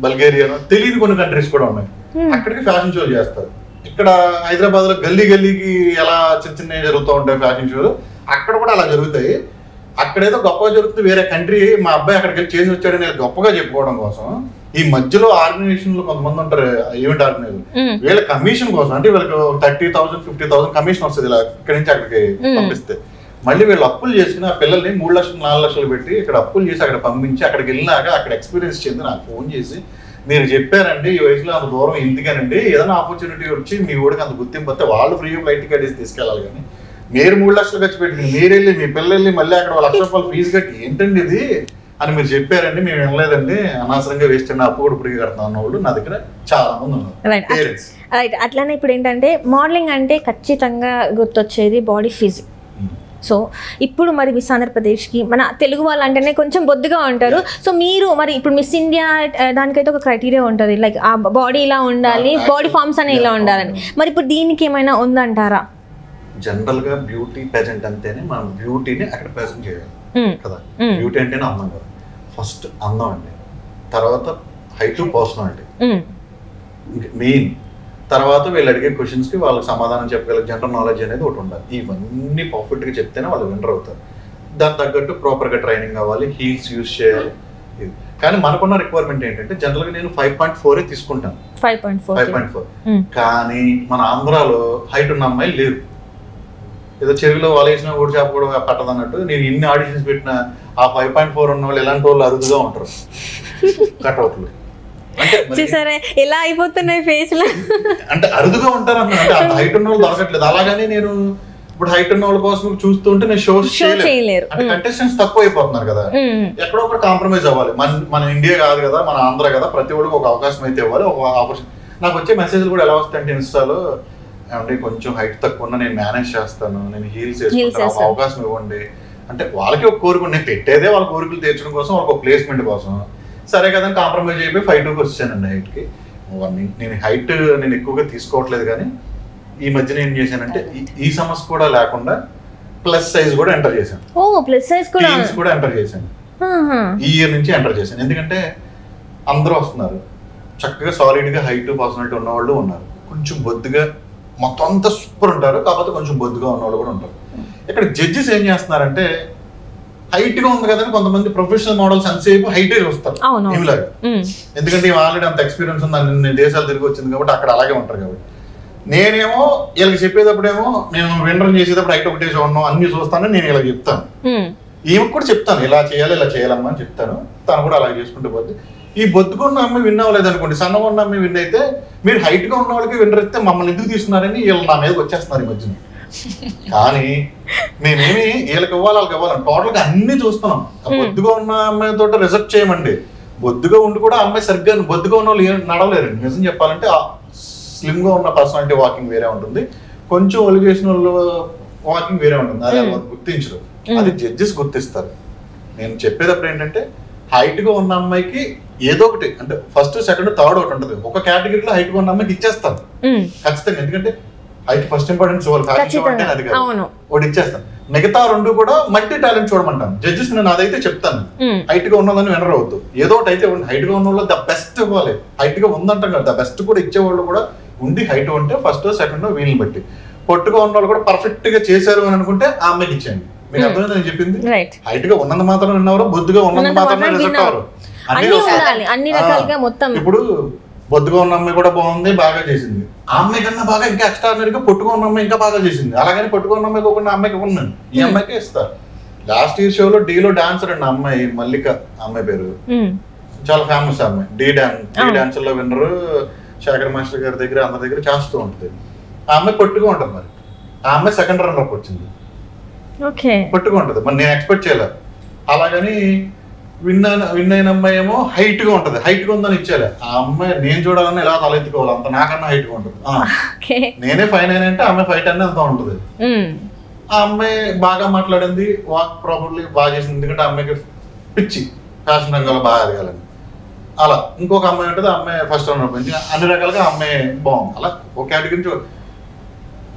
బల్గేరియానో, తెలియని కొన్ని కంట్రీస్ కూడా ఉన్నాయి, అక్కడికి ఫ్యాషన్ షోలు చేస్తారు. ఇక్కడ హైదరాబాద్ లో గల్లీకి ఎలా చిన్న జరుగుతూ ఉంటాయి ఫ్యాషన్ షోలు, అక్కడ కూడా అలా జరుగుతాయి. అక్కడేదో గొప్పగా జరుగుతుంది వేరే కంట్రీ, మా అబ్బాయి అక్కడికి వెళ్ళి చేసి వచ్చాడని గొప్పగా చెప్పుకోవడం కోసం ఈ మధ్యలో ఆర్గనైజేషన్ లో కొంతమంది ఉంటారు, ఈవెంట్ ఆర్గనైజర్, వీళ్ళ కమిషన్ కోసం అంటే వీళ్ళకి 30,000 50,000 కమిషన్ వస్తుంది ఇలా ఇక్కడి నుంచి అక్కడికి పంపిస్తే. మళ్ళీ వీళ్ళు అప్పులు చేసుకుని ఆ పిల్లల్ని 3 లక్షలు 4 లక్షలు పెట్టి ఇక్కడ అప్పులు చేసి అక్కడ పంపించి అక్కడికి వెళ్ళినాక అక్కడ ఎక్స్పీరియన్స్ చెంది నాకు ఫోన్ చేసి, మీరు చెప్పారండి ఈ వయసులో అంత దూరం ఎందుకనండి, ఏదైనా ఆపర్చునిటీ వచ్చి మీ ఊడికి అంత గుర్తింపు వస్తే వాళ్ళు ఫ్రీ ఫ్లైట్ టికెట్ వేసి తీసుకెళ్ళాలి, కానీ మీరు 3 లక్షలు ఖర్చు పెట్టుకుని మీరు వెళ్ళి మీ పిల్లల్ని మళ్ళీ అక్కడ ₹1,00,000 ఫీజు కట్టి ఏంటండి ఇది, అని మీరు చెప్పారండి, మేము వినలేదండి, అనవసరంగా వేస్ట్ అయిన అప్పు కూడా ఇప్పటికీ కడతాం అన్న వాళ్ళు నా దగ్గర చాలా మంది ఉన్నారు. Parents right. అట్లానే ఇప్పుడు ఏంటంటే మోడలింగ్ అంటే ఖచ్చితంగా గుర్తొచ్చేది బాడీ ఫిజిక్. సో ఇప్పుడు మరి మిస్ ఆంధ్రప్రదేశ్కి మన తెలుగు వాళ్ళు అంటేనే కొంచెం బొద్దుగా ఉంటారు. సో మీరు మరి ఇప్పుడు మిస్ ఇండియా దానికైతే ఒక క్రైటీరియా ఉంటుంది, లైక్ ఆ బాడీ ఇలా ఉండాలి, బాడీ ఫార్మ్స్ అనే ఇలా ఉండాలని. మరి ఇప్పుడు దీనికి ఏమైనా ఉందంటారా? జనరల్గా బ్యూటీ పెజెంట్ అంటేనే మనం బ్యూటీని అక్కడ ప్రెజెంట్ చేయాలి కదా. బ్యూటీ అంటేనే అందం కదా. ఫస్ట్ అందం అండి, తర్వాత హైట్, పర్సనాలిటీ మెయిన్, తర్వాత వీళ్ళు అడిగే క్వశ్చన్స్కి వాళ్ళకి సమాధానం చెప్పగలిగే జనరల్ నాలెడ్జ్ అనేది ఒకటి ఉండాలి. ఇవన్నీ పర్ఫెక్ట్గా చెప్తేనే వాళ్ళు విన్నర్ అవుతారు. దాని తగ్గట్టు ప్రాపర్గా ట్రైనింగ్ అవ్వాలి, హీల్స్ యూజ్ చేయాలి. ఇది కానీ మనకున్న రిక్వైర్మెంట్ ఏంటంటే జనరల్గా నేను 5.4 తీసుకుంటాను, 5.4. కానీ మన ఆంధ్రాలో హైట్ ఉన్న అమ్మాయిలు లేరు. ఏదో చెరువులో వాళ్ళు వేసిన కూడా చేప కూడా పట్టదు అన్నట్టు నేను ఇన్ని ఆడిషన్స్ పెట్టిన ఆ 5.4 ఉన్న వాళ్ళు ఎలాంటి వాళ్ళు అరుదుగా ఉంటారు కట్అవుట్లు. చూసారా ఎలా అయిపోతున్నాయి ఫేస్ లో, అంటే అరుదుగా ఉంటారు అన్న. అంటే అంత హైట్ ఉన్న వాళ్ళు దొరకట్లేదు. అలాగని నేను ఇప్పుడు హైట్ ఉన్న వాళ్ళ కోసం చూస్తుంటే నేను షోస్ చేయలేరు. అంటే కంటెస్టెంట్స్ తక్కువ అయిపోతున్నారు కదా. ఎక్కడో ఒకటి కాంప్రమైజ్ అవ్వాలి. మన ఇండియా కాదు కదా, మన ఆంధ్ర కదా, ప్రతి ఒక్కరికి ఒక అవకాశం అయితే ఇవ్వాలి. ఒక ఆపర్చునిటీ. నాకు వచ్చే మెసేజ్లు కూడా ఎలా వస్తాయంటే ఇన్స్టాలో, అంటే కొంచెం హైట్ తక్కువ ఉన్నా నేను మేనేజ్ చేస్తాను, నేను హీల్స్ వేసుకుంటాను, ఒక అవకాశం ఇవ్వండి అంటే వాళ్ళకి ఒక కోరిక. నేను పెట్టేదే వాళ్ళ కోరికలు తీర్చడం కోసం, వాళ్ళకి ఒక ప్లేస్మెంట్ కోసం. సరే కదా కాంప్రమైజ్ అయిపోయి 5'2" వచ్చానండి హైట్కి. నేను హైట్ నేను ఎక్కువగా తీసుకోవట్లేదు, కానీ ఈ మధ్యన ఏం చేశానంటే ఈ సమస్య కూడా లేకుండా ప్లస్ సైజ్ కూడా ఎంటర్ చేశాను. ప్లస్ సైజ్ కూడా ఎంటర్ చేశాను. ఈ ఇయర్ నుంచి ఎంటర్ చేశాను. ఎందుకంటే అందరూ వస్తున్నారు, చక్కగా సాలిడ్గా హైట్, పర్సనాలిటీ ఉన్నవాళ్ళు ఉన్నారు, కొంచెం బొద్దుగా మొత్తం అంతా సూపర్ ఉంటారు, కాకపోతే కొంచెం బొద్దుగా ఉన్నవాళ్ళు కూడా ఉంటారు. ఇక్కడ జడ్జెస్ ఏం చేస్తున్నారంటే హైట్ గా ఉంది కదా కొంతమంది ప్రొఫెషనల్ మోడల్స్ అంతసేపు హైటే చూస్తారు ఏమిలాగా. ఎందుకంటే ఆల్రెడీ అంత ఎక్స్పీరియన్స్ ఉంది, అన్ని దేశాలు తిరిగి వచ్చింది కాబట్టి అక్కడ అలాగే ఉంటారు. కాబట్టి నేనేమో వీళ్ళకి చెప్పేటప్పుడేమో నేను విన్నర్ చేసేటప్పుడు హైట్ ఒకటే చూడను, అన్ని చూస్తాను, నేను ఇలా చెప్తాను. ఈమెకు కూడా చెప్తాను ఇలా చేయాలి, ఇలా చేయాలమ్మా అని చెప్తాను. తను కూడా అలా చేసుకుంటూ పోద్ది. ఈ బొద్దుకున్న అమ్మాయి విన్ అవ్వలేదు అనుకోండి, సన్నగా ఉన్న అమ్మాయి విన్ అయితే, మీరు హైట్ గా ఉన్న వాళ్ళకి విన్నర్ అయితే మమ్మల్ని ఎందుకు తీసుకున్నారని వీళ్ళు నా మీదకి వచ్చేస్తున్నారు ఈ మధ్యన. కానీ మేమేమి వీళ్ళకి ఇవ్వాలి, వాళ్ళకి ఇవ్వాలని టోటల్ గా అన్ని చూస్తున్నాం. బొద్దుగా ఉన్న అమ్మాయి తోట రిజెక్ట్ చేయమండి. బొద్దుగా ఉండి కూడా అమ్మాయి సరిగ్గా బొద్దుగా ఉన్న వాళ్ళు నడవలేరండి. నిజం చెప్పాలంటే స్లిమ్ గా ఉన్న పర్సనాలిటీ వాకింగ్ వేరే ఉంటుంది, కొంచెం ఒలిగేసిన వాళ్ళు వాకింగ్ వేరే ఉంటుంది. అది గుర్తించరు, అది జడ్జెస్ గుర్తిస్తారు. నేను చెప్పేటప్పుడు ఏంటంటే హైట్ గా ఉన్న అమ్మాయికి ఏదో ఒకటి, అంటే ఫస్ట్, సెకండ్, థర్డ్ ఒకటి ఉంటుంది. ఒక కేటగిరీలో హైట్ గా ఉన్న అమ్మాయికి ఇచ్చేస్తాను ఖచ్చితంగా. ఎందుకంటే హైట్ ఫస్ట్ ఇంపార్టెన్స్ ఇవ్వాలి, అది కాదు ఒకటి ఇచ్చేస్తాను. మిగతా రెండు కూడా మల్టీ టాలెంట్ చూడమంటాను జడ్జెస్. నేను అదైతే చెప్తాను, హైట్ గా ఉన్నదని వినర్ అవుతూ ఏదో ఒకటి అయితే హైట్ గా ఉన్న వాళ్ళు ద బెస్ట్ ఇవ్వాలి. హైట్ గా ఉందంటాం కదా, ద బెస్ట్ కూడా ఇచ్చేవాళ్ళు కూడా ఉండి హైట్ ఉంటే ఫస్ట్, సెకండ్ వీళ్ళని బట్టి. పొట్టుగా ఉన్న వాళ్ళు కూడా పర్ఫెక్ట్ గా చేశారు అని అనుకుంటే ఆ అమ్మాయికి ఇచ్చేయండి. మీకు అర్థమైంది నేను చెప్పింది? హైట్ గా ఉన్నంత మాత్రం విన్నవారు, బొద్దుగా ఉన్నంత మాత్రం రిజెక్ట్ అవ్వరు. ఇప్పుడు బొద్దుగా ఉన్న అమ్మాయి కూడా బాగుంది, బాగా చేసింది. ఆ అమ్మాయి కన్నా బాగా ఇంకా ఎక్స్ట్రాడినరీగా పొట్టుగా ఉన్న అమ్మాయి ఇంకా బాగా చేసింది. అలాగని పొట్టుగా ఉన్న అమ్మాయి కాకుండా అమ్మాయికి ఉన్నాను, ఈ అమ్మాయికే ఇస్తారు. లాస్ట్ ఇయర్ షోలో డీలో డాన్సర్ అండి అమ్మాయి, మల్లిక అమ్మాయి పేరు, చాలా ఫేమస్ అమ్మాయి. డీ డాన్సర్ లో విన్నరు, శేఖర్ మాస్టర్ గారి దగ్గర అందరి దగ్గర చేస్తూ ఉంటుంది. ఆ అమ్మాయి పొట్టుగా ఉంటుంది. మరి ఆ అమ్మాయి సెకండ్ రన్నర్ వచ్చింది, పొట్టుగా ఉంటుంది. మరి నేను ఎక్స్పెక్ట్ చేయలేదు. అలాగని విన్ అయిన అమ్మాయి ఏమో హైట్ గా ఉంటది, హైట్ గా ఉందని ఇచ్చేలే. ఆ అమ్మాయి నేను చూడాలని ఎలా తలెత్తుకోవాలి, అంత నాకన్నా హైట్ గా ఉంటుంది. నేనే 5'9" అంటే ఆమె 5'10" అంత ఉంటుంది. ఆ అమ్మాయి బాగా మాట్లాడింది, వాక్ ప్రాపర్లీ బాగా చేసింది. ఎందుకంటే ఆ అమ్మాయికి పిచ్చి ఫ్యాషన్ రంగంలో బాగా ఎదగాలని. అలా ఇంకొక అమ్మాయి ఉంటుంది, ఆ అమ్మాయి ఫస్ట్ రన్నర్ పోయింది. అన్ని రకాలుగా అమ్మాయి బాగుంది. అలా ఒక కేటగిరీ నుంచి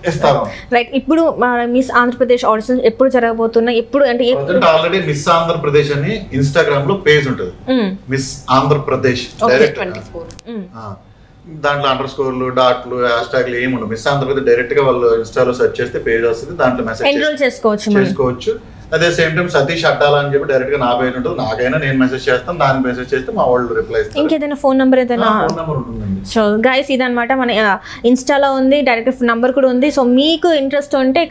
ఇస్తారు. రైట్. ఇప్పుడు మిస్ ఆంధ్రప్రదేశ్ ఆడిషన్స్ ఎప్పుడు జరగబోతున్నాయి? ఎప్పుడు అంటే ఆల్రెడీ మిస్ ఆంధ్రప్రదేశ్ అని ఇన్స్టాగ్రామ్ లో పేజ్ ఉంటుంది, మిస్ ఆంధ్రప్రదేశ్ డైరెక్ట్. దాంట్లో అండర్ స్కోర్లు, డాట్లు, హ్యాష్ ట్యాగ్లు ఏమి ఉండవు. మిస్ ఆంధ్రప్రదేశ్ డైరెక్ట్ గా వాళ్ళు ఇన్స్టాలో సెర్చ్ చేస్తే పేజ్ వస్తుంది, దాంట్లో మెసేజ్ చేసుకోవచ్చు. అదే సేమ్ టైం సతీష్ అట్టాలా అని చెప్పి డైరెక్ట్ గా నా పేజ్ ఉంటుంది. నాకైనా నేను మెసేజ్ చేస్తాను, దానికి మెసేజ్ చేస్తే మా వాళ్ళు రిప్లై ఇస్తారు. ఇంకేదైనా ఫోన్ నెంబర్ ఏదైనా ఉంటుందండి. సో గైస్ ఇదనమాట, మన ఇన్స్టాలో ఉంది, డైరెక్ట్ నెంబర్ కూడా ఉంది. సో మీకు ఇంట్రెస్ట్ ఉంటే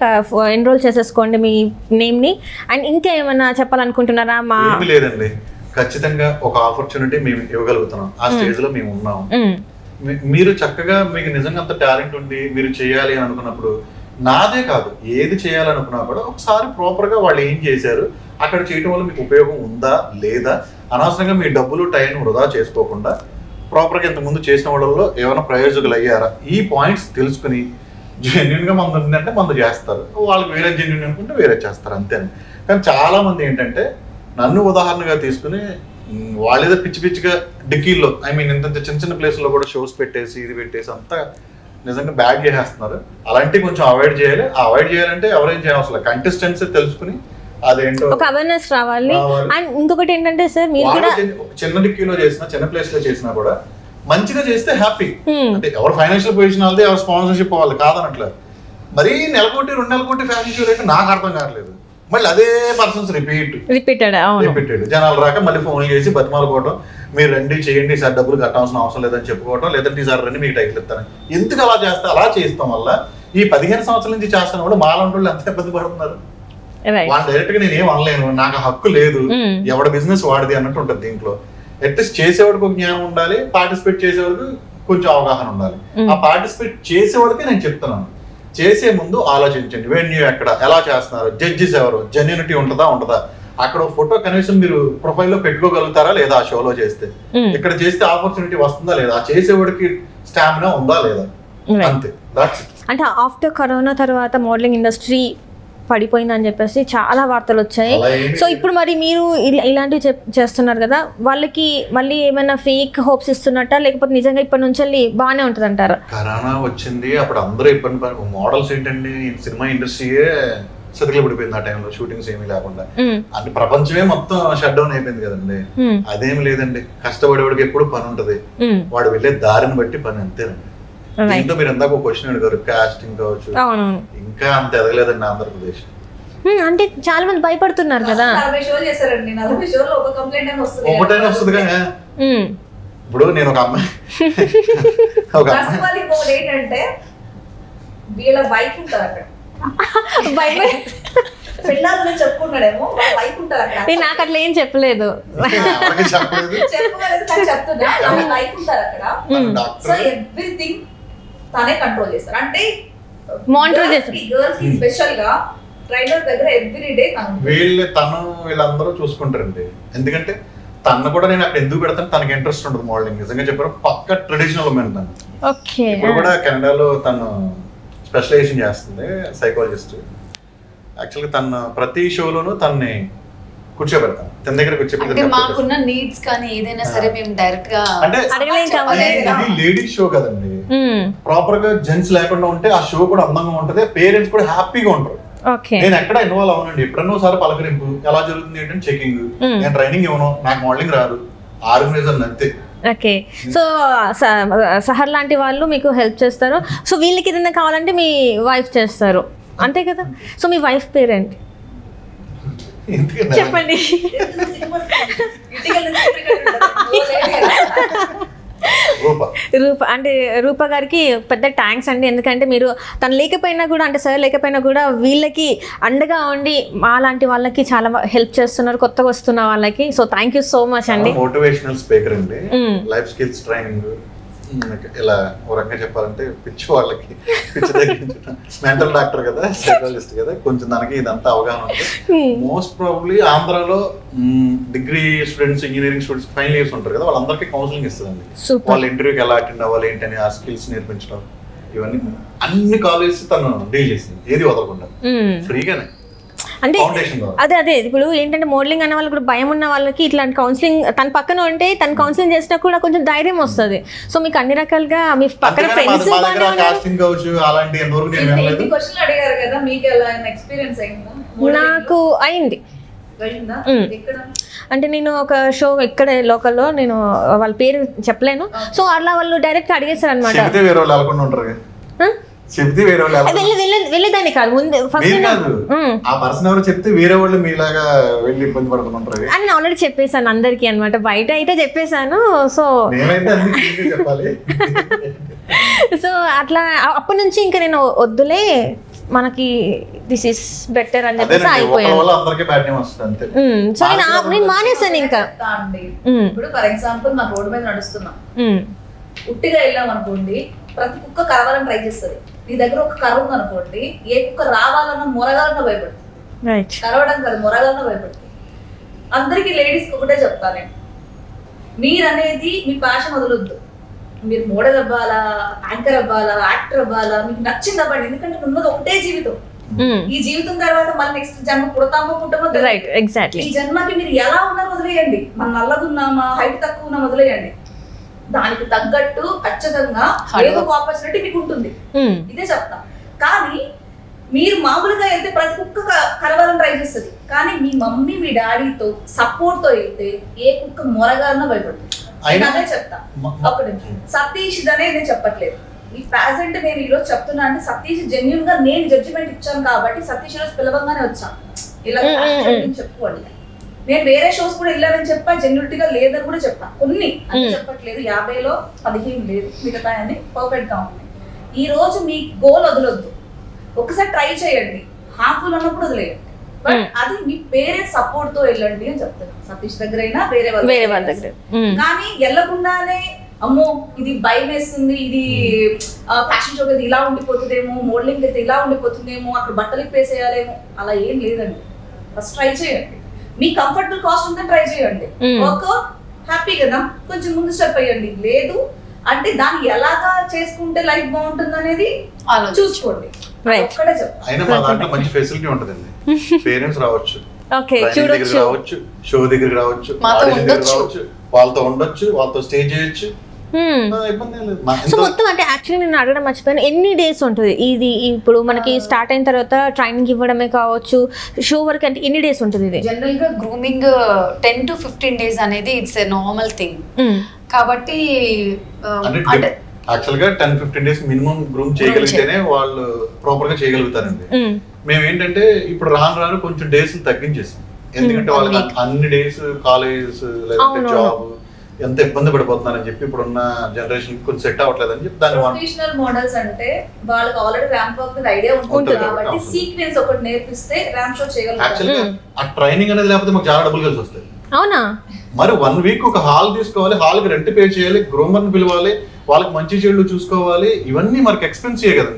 ఎన్రోల్ చేసేసుకోండి మీ నేమ్ ని. అండ్ ఇంకా ఏమైనా చెప్పాలనుకుంటున్నారా? లేదండి, ఖచ్చితంగా ఒక ఆపర్చునిటీ మేము ఇవ్వగలుగుతున్నాం. ఆ స్టేజ్ లో మేము ఉన్నాం. మీరు చక్కగా మీకు నిజంగా అంత టాలెంట్ ఉండి మీరు చేయాలి అని అనుకున్నప్పుడు నాదే కాదు, ఏది చేయాలనుకున్నా కూడా ఒకసారి ప్రాపర్గా వాళ్ళు ఏం చేశారు, అక్కడ చేయడం వల్ల మీకు ఉపయోగం ఉందా లేదా, అనవసరంగా మీ డబ్బులు టైం వృధా చేసుకోకుండా ప్రాపర్గా ఇంతకుముందు చేసిన వాళ్ళలో ఏమైనా ప్రయోజకులు అయ్యారా, ఈ పాయింట్స్ తెలుసుకుని జెన్యున్గా మందు ఉందంటే మందు చేస్తారు, వాళ్ళకి వేరే జెన్యున్ అనుకుంటే వేరే చేస్తారు అంతే. కానీ చాలామంది ఏంటంటే నన్ను ఉదాహరణగా తీసుకుని వాళ్ళేదో పిచ్చి పిచ్చిగా డిక్కీల్లో ఇంత చిన్న చిన్న ప్లేస్లో కూడా షోస్ పెట్టేసి ఇది పెట్టేసి అంతా నిజంగా బ్యాడ్ చేసేస్తున్నారు. అలాంటివి కొంచెం అవాయిడ్ చేయాలి. అవాయిడ్ చేయాలంటే ఎవరేం చేయాల్సిన కంటెస్టెంట్స్ తెలుసుకుని అదేంటో ఒక అవేర్నెస్ రావాలి. అండ్ ఇంకొకటి ఏంటంటే సార్ మీరు కూడా చిన్న డిక్కీలో చేసినా చిన్న ప్లేస్ లో చేసినా కూడా మంచిగా చేస్తే హ్యాపీ. అంటే ఎవరు ఫైనాన్షియల్ పొజిషన్ వాళ్ళది, ఎవరు స్పాన్సర్షిప్ వాళ్ళు కాదనట్లేదు. మరీ నెలకోటి 2 నెలల కోటి ఫ్యాషన్ షో రేట్ నాకు అర్థం కావట్లేదు. మళ్ళీ అదే పర్సన్స్ రిపీటెడ్ జనాలు రాక మళ్ళీ ఫోన్లు చేసి బతిమాలుకోవడం, మీరు రండి చేయండి సార్, డబ్బులు కట్టాల్సిన అవసరం లేదని చెప్పుకోవడం, లేదంటే సార్ రండి మీకు టైటిల్ ఇస్తాను. ఎందుకు అలా చేస్తే అలా చేస్తాం వల్ల ఈ 15 సంవత్సరాల నుంచి చేస్తాను కూడా మాలాంటి వాళ్ళు ఎంత ఇబ్బంది పడుతున్నారు. వాళ్ళు డైరెక్ట్ గా నేను ఏం అనలేను, నాకు హక్కు లేదు, ఎవడ బిజినెస్ వాడిది అన్నట్టు ఉంటుంది. దీంట్లో అట్లీస్ట్ చేసేవాడికి ఒక జ్ఞానం ఉండాలి, పార్టిసిపేట్ చేసేవాడికి కొంచెం అవగాహన ఉండాలి. ఆ పార్టిసిపేట్ చేసేవాడికి నేను చెప్తున్నాను, చేసే ముందు ఆలోచించండి వెన్యూ ఎక్కడ, ఎలా చేస్తున్నారు, జడ్జిస్ ఎవరు, జెన్యూనిటీ ఉంటుందా, అక్కడ ఫోటో కనీసం మీరు ప్రొఫైల్లో పెట్టుకోగలుగుతారా లేదా, ఆ షోలో చేస్తే ఇక్కడ చేస్తే ఆపర్చునిటీ వస్తుందా లేదా, ఆ చేసేవాడికి స్టామినా ఉందా లేదా, అంతే. అంటే ఆఫ్టర్ కరోనా తర్వాత మోడలింగ్ ఇండస్ట్రీ పడిపోయిందని చెప్పేసి చాలా వార్తలు వచ్చాయి. సో ఇప్పుడు మరి మీరు ఇలాంటివి చేస్తున్నారు కదా, వాళ్ళకి మళ్ళీ ఏమైనా ఫేక్ హోప్స్ ఇస్తున్నట్ట, లేకపోతే నిజంగా ఇప్పటి నుంచి బాగానే ఉంటుంది అంటారా? కరోనా వచ్చింది అప్పుడు అందరూ ఇబ్బంది పడి, మోడల్స్ ఏంటండి సినిమా ఇండస్ట్రీయే సతికిల పడిపోయింది ఆ టైంలో, షూటింగ్స్ ఏమీ లేకుండా. అంటే ప్రపంచమే మొత్తం షట్ డౌన్ అయిపోయింది కదండి. అదేమి లేదండి, కష్టపడేవాడికి ఎప్పుడు పని ఉంటది, వాడు వెళ్ళే దారిని బట్టి పని, అంతేనండి. దీంట్లో మీరు ఎందాక ఒక క్వశ్చన్ అడిగారు, కాస్టింగ్ కావచ్చు, ఇంకా అంత ఎదగలేదండి ఆంధ్రప్రదేశ్. అంటే చాలా మంది భయపడుతున్నారు కదా. 40 షోలు చేశారండి, 40 షోలు ఒక కంప్లైంట్ అని వస్తుంది, ఒకటైనా వస్తుంది కదా. ఇప్పుడు నేను ఒక అమ్మాయి ఏంటంటే వీళ్ళ వైఫ్ ఉంటారు అక్కడ, పిల్లలు చెప్పుకున్నాడేమో వాళ్ళ వైఫ్ ఉంటారు అక్కడ. నాకు అట్లా ఏం చెప్పలేదు, చెప్తున్నా వాళ్ళ వైఫ్ ఉంటారు అక్కడ. సో ఎవ్రీథింగ్ తనే కంట్రోల్ చేస్తారు. అంటే మానిటర్ చేస్తారు గర్ల్స్ కి స్పెషల్ గా ట్రైనర్ దగ్గర ఎవ్రీ డే వీళ్ళందరూ చూసుకుంటారండి. ఎందుకంటే తను కూడా నేను అక్కడ ఎందుకు పెడతాను, తనకి ఇంట్రెస్ట్ ఉంటుంది మోడలింగ్. నిజంగా చెప్పారు, పక్క ట్రెడిషనల్ ఉమెన్ తను. ఇప్పుడు కూడా కెనడాలో తను స్పెషలైజేషన్ చేస్తుంది, సైకాలజిస్ట్. యాక్చువల్గా తను ప్రతి షోలోనూ తనని కూర్చోబెడతాను, తన దగ్గర కూర్చోబెట్టి మాకున్న నీడ్స్ కానీ ఏదైనా సరే మేము డైరెక్ట్ గా, అంటే ఇది లేడీస్ షో కదండి, ప్రాపర్ గా జెంట్స్ లేకుండా ఉంటే ఆ షో కూడా అందంగా ఉంటది, పేరెంట్స్ కూడా హ్యాపీగా ఉంటారు. నేను ఎక్కడ ఇన్వాల్వ్ అవునండి, ఎప్పుడన్నా ఒకసారి పలకరింపు ఎలా జరుగుతుంది ఏంటంటే చెకింగ్, నేను ట్రైనింగ్ ఇవ్వను, నాకు మోడలింగ్ రాదు, ఆర్గనైజర్ అంతే. ఓకే, సో సహర్ లాంటి వాళ్ళు మీకు హెల్ప్ చేస్తారు. సో వీళ్ళకి ఏదైనా కావాలంటే మీ వైఫ్ చేస్తారు, అంతే కదా. సో మీ వైఫ్ పేరెంట్ చెప్పండి. రూప అంటే రూప గారికి పెద్ద థ్యాంక్స్ అండి. ఎందుకంటే మీరు తను లేకపోయినా కూడా, అంటే సార్ లేకపోయినా కూడా వీళ్ళకి అండగా ఉండి మా లాంటి వాళ్ళకి చాలా హెల్ప్ చేస్తున్నారు, కొత్తగా వస్తున్న వాళ్ళకి. So thank you so much అండి. మోటివేషనల్ స్పీకర్ అండి, లైఫ్ స్కిల్స్ ట్రైనింగ్, ఇలా ఒక రకంగా చెప్పాలంటే పిచ్చి వాళ్ళకి పిచ్చి తగ్గించడం, మెంటల్ డాక్టర్ కదా, సైకాలజిస్ట్ కదా, కొంచెం దానికి ఇదంతా అవగాహన ఉంది. మోస్ట్ ప్రాబబ్లీ ఆంధ్రాలో degree students, engineering students final years ఉంటారు కదా, వాళ్ళందరికీ కౌన్సిలింగ్ ఇస్తుందండి. వాళ్ళ ఇంటర్వ్యూకి ఎలా అటెండ్ అవ్వాలి ఏంటని, ఆ స్కిల్స్ నేర్పించడం, ఇవన్నీ అన్ని కాలేజెస్ తను డీల్ చేసింది, ఏది వదలకుండా ఫ్రీగానే. అంటే అదే ఇప్పుడు ఏంటంటే మోడలింగ్ అనే వాళ్ళకి కూడా భయం ఉన్న వాళ్ళకి ఇట్లాంటి కౌన్సిలింగ్ తన పక్కన ఉంటే, తను కౌన్సిలింగ్ చేసినా కూడా కొంచెం ధైర్యం వస్తుంది. సో మీకు అన్ని రకాలుగా మీ పక్కన ఫ్రెండ్స్ నాకు అయింది. అంటే నేను ఒక షో ఇక్కడ లోకల్లో, నేను వాళ్ళ పేరు చెప్పలేను, సో అలా వాళ్ళు డైరెక్ట్ అడిగేశారు అనమాట. చెప్తే వేరే వెళ్ళేదాన్ని కాదు, ముందు ఫస్ట్ ఆ పర్సన్ ఎవరు చెప్తే వేరే వాళ్ళు మీలాగా వెళ్ళి ఇబ్బంది పడుతుంటారు అని నేను ఆల్రెడీ చెప్పేశాను అందరికి అనమాట, బయట అయితే చెప్పేశాను. సో సో అట్లా అప్పటి నుంచి ఇంకా నేను వద్దులే, మనకి దిస్ ఇస్ బెటర్ అని చెప్పేసి అయిపోయాను. సో నేను మానేసాను ఇంకా. ఇప్పుడు ఫర్ ఎగ్జాంపుల్ మన రోడ్డు మీద నడుస్తున్నాం, ఉట్టిగా వెళ్ళాం అనుకోండి, ప్రతి కుక్క కలవాలని ట్రై చేస్తుంది. నీ దగ్గర ఒక కర్ర ఉందనుకోండి, ఏ కుక్క రావాలన్న మొరగాలన్న భయపడుతుంది, కరవడం కాదు మొరగాలన్న భయపడుతుంది. అందరికీ లేడీస్కి ఒకటే చెప్తాను నేను, మీరనేది మీ ప్యాషన్ వదలొద్దు. మీరు మోడల్ అవ్వాలా, యాంకర్ అవ్వాలా, యాక్టర్ అవ్వాలా, మీకు నచ్చింది అవ్వండి. ఎందుకంటే ఉన్నది ఒకటే జీవితం. ఈ జీవితం తర్వాత మళ్ళీ నెక్స్ట్ జన్మ పుడతామో పుట్టమో, ఈ జన్మకి మీరు ఎలా ఉన్నారో వదిలేయండి. మన నల్లగున్నామా, హైట్ తక్కువ ఉన్నా వదిలేయండి. దానికి తగ్గట్టు ఖచ్చితంగా ఏదో ఒక ఆపర్చునిటీ మీకు ఉంటుంది, ఇదే చెప్తా. కానీ మీరు మామూలుగా వెళ్తే ప్రతి కుక్క కలవాలని ట్రై చేస్తుంది, కానీ మీ మమ్మీ మీ డాడీతో సపోర్ట్ తో వెళ్తే ఏ కుక్క మొరగాలన్నా భయపడుతుంది. అదే చెప్తా. ఒక నిమిషం, సతీష్ దనే నేను చెప్పట్లేదు, ఈ ప్రెసెంట్ నేను ఈరోజు చెప్తున్నా అంటే సతీష్ జెన్యున్ గా నేను జడ్జిమెంట్ ఇచ్చాను కాబట్టి సతీష్ రోజు పిలవంగానే వచ్చాను. ఇలా చెప్పుకోండి, నేను వేరే షోస్ కూడా వెళ్ళానని చెప్పా, జెన్యునిటీగా లేదని కూడా చెప్పా. కొన్ని అని చెప్పట్లేదు, 50లో 15 లేదు, మిగతా అని పర్ఫెక్ట్ గా ఉంది. ఈ రోజు మీ గోల్ వదలొద్దు, ఒకసారి ట్రై చేయండి, హార్మ్ఫుల్ అన్నప్పుడు వదిలేయండి. బట్ అది మీ పేరెంట్స్ సపోర్ట్ తో వెళ్ళండి అని చెప్తాను. సతీష్ దగ్గర అయినా వేరే వాళ్ళ దగ్గర. కానీ వెళ్ళకుండానే అమ్మో ఇది భయం వేస్తుంది, ఇది ఫ్యాషన్ షోకి అయితే ఇలా ఉండిపోతుందేమో, మోడలింగ్ అయితే ఇలా ఉండిపోతుందేమో, అక్కడ బట్టలు ఇప్పేసేయాలేమో, అలా ఏం లేదండి. ఫస్ట్ ట్రై చేయండి, మీ కంఫర్టబుల్ కాస్ట్ ఉంటే ట్రై చేయండి. వర్కౌట్ హ్యాపీ కదా, కొంచెం ముందు స్టెప్ అయ్యండి. లేదు అంటే దాన్ని ఎలాగా చేసుకుంటే లైఫ్ బాగుంటుంది అనేది చూసుకోండి. అయినా మా దాంట్లో మంచి ఫెసిలిటీ ఉంటుందండి. పేరెంట్స్ రావచ్చు, రావచ్చు, షో దగ్గరికి రావచ్చు, రావచ్చు, వాళ్ళతో ఉండొచ్చు, వాళ్ళతో స్టే చేయొచ్చు. సో మొత్తం అంటే యాక్చువల్లీ నేను అడగడం మర్చిపోయాను, ఎన్ని డేస్ ఉంటుంది ఇది? ఇప్పుడు మనకి స్టార్ట్ అయిన తర్వాత ట్రైనింగ్ ఇవ్వడమే కావచ్చు, షో వరకు అంటే ఎన్ని డేస్ ఉంటుంది ఇది? జనరల్ గా గ్రూమింగ్ 10 to 15 days అనేది ఇట్స్ ఎ నార్మల్ థింగ్. కాబట్టి యాక్చువల్ గా 10-15 days మినిమం గ్రూమ్ చేయగలిగితేనే వాళ్ళు ప్రాపర్ గా చేయగలుగుతారండి. మేము ఏంటంటే ఇప్పుడు రాను కొంచెం డేస్ తగ్గించేసాం, ఎందుకంటే వాళ్ళకి అన్ని డేస్ కాలేజ్ లేదంటే జాబ్ ఎంత ఇబ్బంది పడిపోతున్నారని చెప్పి ఇప్పుడున్న జనరేషన్ కొంచెం సెట్ అవ్వట్లేదు అని చెప్పి దాన్ని ప్రొఫెషనల్ మోడల్స్ అంటే వాళ్ళకి ఆల్రెడీ ర్యాంప్ వాక్ మీద ఐడియా ఉంటుంది కాబట్టి సీక్వెన్స్ ఒకటి నేర్పిస్తే ర్యాంప్ షో చేయగలుగుతారు. యాక్చువల్గా ఆ ట్రైనింగ్ అనేది లేకపోతే మాకు చాలా డబ్బులు కలిసి వస్తాయి. అవునా? మరి 1 week ఒక హాల్ తీసుకోవాలి, హాల్కి రెంట్ పే చేయాలి, గ్రూమర్ని పిలవాలి, వాళ్ళకి మంచి చెడు చూసుకోవాలి, ఇవన్నీ మనకి ఎక్స్పెన్సివ్ కదా,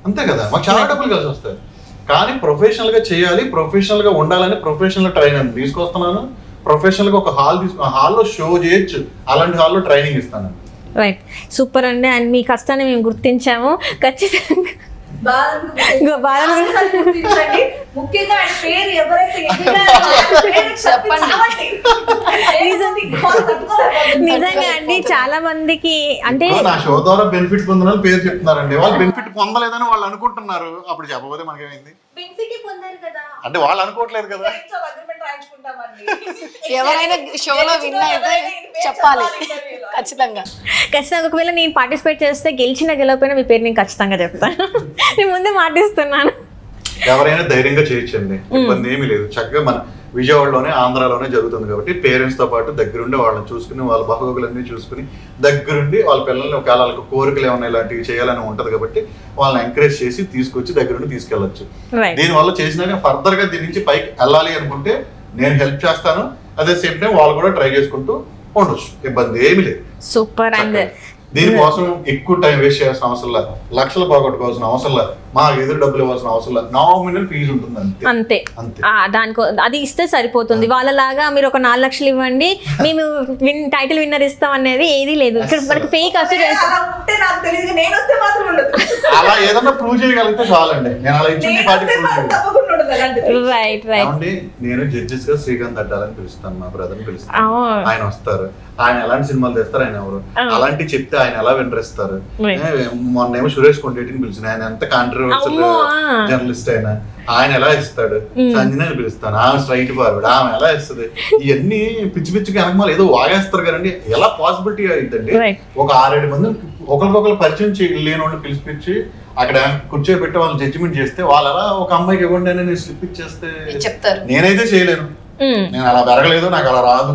అంతే కదా, మాకు చాలా డబ్బులు కలిసి వస్తాయి. కానీ ప్రొఫెషనల్ గా చేయాలి, ప్రొఫెషనల్ గా ఉండాలని ప్రొఫెషనల్ ట్రైనర్ తీసుకొస్తున్నాను. ప్రొఫెషనల్ గా ఒక హాల్ తీసుకుని హాల్లో షో చేయొచ్చు, అలాంటి హాల్లో ట్రైనింగ్ ఇస్తాను. రైట్, సూపర్ అండి. అండ్ మీ కష్టాన్ని మేము గుర్తించాము ఖచ్చితంగా. ముఖ్యంగా పేరు ఎవరైతే నిజంగా అండి చాలా మందికి అంటే నా షో ద్వారా బెనిఫిట్ పొందిన పేరు చెప్తున్నారండి, వాళ్ళు బెనిఫిట్ పొందలేదని వాళ్ళు అనుకుంటున్నారు. అప్పుడు చెప్పబోతే మనకేమైంది అంటే వాళ్ళు అనుకోవట్లేదు కదా. ఎవరైనా షోలో విన్ అయితే చెప్పాలి ఖచ్చితంగా. ఒకవేళ నేను పార్టిసిపేట్ చేస్తే గెలిచినా గెలవకపోయినా మీ పేరు నేను ఖచ్చితంగా చెప్తాను, నేను ముందే మాటిస్తున్నాను. ఎవరైనా ధైర్యంగా చేయొచ్చండి, ఇబ్బంది ఏమీ లేదు. చక్కగా మన విజయవాడలోనే ఆంధ్రాలోనే జరుగుతుంది కాబట్టి పేరెంట్స్ తో పాటు దగ్గరుండి వాళ్ళని చూసుకుని వాళ్ళ బాగోగులన్నీ చూసుకుని దగ్గరుండి వాళ్ళ పిల్లల్ని ఒకవేళ వాళ్ళకి కోరికలు ఏమైనా ఇలాంటివి చేయాలని ఉంటది కాబట్టి వాళ్ళని ఎంకరేజ్ చేసి తీసుకొచ్చి దగ్గరుండి తీసుకెళ్లొచ్చు. దీనివల్ల చేసినాక ఫర్దర్ గా దీని నుంచి పైకి వెళ్ళాలి అనుకుంటే నేను హెల్ప్ చేస్తాను. అదే సేమ్ టైం వాళ్ళు కూడా ట్రై చేసుకుంటూ ఉండొచ్చు, ఇబ్బంది ఏమీ లేదు. సూపర్. అండ్ దీనికోసం ఎక్కువ టైం వేస్ట్ చేయాల్సిన అవసరం లేదు, లక్షలు పోగొట్టుకోవాల్సిన అవసరం లేదు, మాకు ఎదురు డబ్బులు ఇవ్వాల్సిన అవసరం లేదు, నామినల్ ఫీజు ఉంటుంది అంతే. దానికో అది ఇస్తే సరిపోతుంది. వాళ్ళలాగా మీరు ఒక 4 లక్షలు ఇవ్వండి మేము టైటిల్ విన్నర్ ఇస్తాం అనేది ఏది లేదు. ఇక్కడ మనకి ఫేక్ అలా ఏదన్నా ప్రూవ్ చేయగలిగితే చాలండి, నేను అలా ఇచ్చింది రైట్ రైట్. నేను జడ్జెస్ గా శ్రీకాంత్ అడ్డాలని పిలుస్తాను, మా బ్రదర్ పిలుస్తాను, ఆయన వస్తారు, ఆయన ఎలాంటి సినిమాలు తెస్తారు, ఆయన ఎవరు అలాంటి చెప్తే ఆయన ఎలా వినరిస్తారు. మొన్నేమో సురేష్ కొండేటిని పిలిచిన, ఆయన ఎంత కాంట్రవర్షియల్ జర్నలిస్ట్ అయినా ఆయన ఎలా ఇస్తాడు, సంజనాని పిలుస్తాను, ఆమె స్ట్రైట్ ఫార్వర్డ్, ఆమె ఎలా ఇస్తుంది, ఇవన్నీ పిచ్చి పిచ్చికి వెనకమాల ఏదో వాగేస్తారు కదండి. ఎలా పాసిబిలిటీ అయిద్దండి? ఒక 6-7 మంది ఒకరికొకరు పరిచయం లేని వాళ్ళు పిలిపించి అక్కడ కూర్చోబెట్టి వాళ్ళు జడ్జిమెంట్ చేస్తే వాళ్ళు అలా ఒక అమ్మాయికి ఇవ్వండి అని నేను స్లిప్ ఇచ్చేస్తే చెప్తారు. నేనైతే చేయలేను, నేను అలా పెరగలేదు, నాకు అలా రాదు.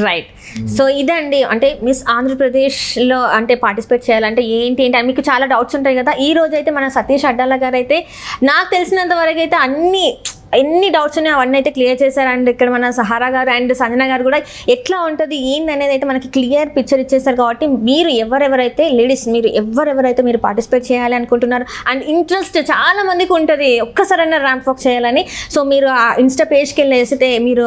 రైట్. సో ఇదండి, అంటే మిస్ ఆంధ్రప్రదేశ్లో అంటే పార్టిసిపేట్ చేయాలంటే ఏంటి అని మీకు చాలా డౌట్స్ ఉంటాయి కదా. ఈ రోజు అయితే మన సతీష్ అడ్డాల గారు అయితే నాకు తెలిసినంత వరకు అయితే అన్ని ఎన్ని డౌట్స్ ఉన్నాయి అవన్నీ అయితే క్లియర్ చేశారు. అండ్ ఇక్కడ మన సహారా గారు అండ్ సంజన గారు కూడా ఎట్లా ఉంటుంది ఏంది అనేది అయితే మనకి క్లియర్ పిక్చర్ ఇచ్చేస్తారు. కాబట్టి మీరు ఎవరెవరైతే లేడీస్ మీరు పార్టిసిపేట్ చేయాలి అనుకుంటున్నారు అండ్ ఇంట్రెస్ట్ చాలా మందికి ఉంటుంది ఒక్కసారైనా ర్యాంప్ వాక్ చేయాలని, సో మీరు ఆ ఇన్స్టా పేజ్కి వెళ్ళేస్తే మీరు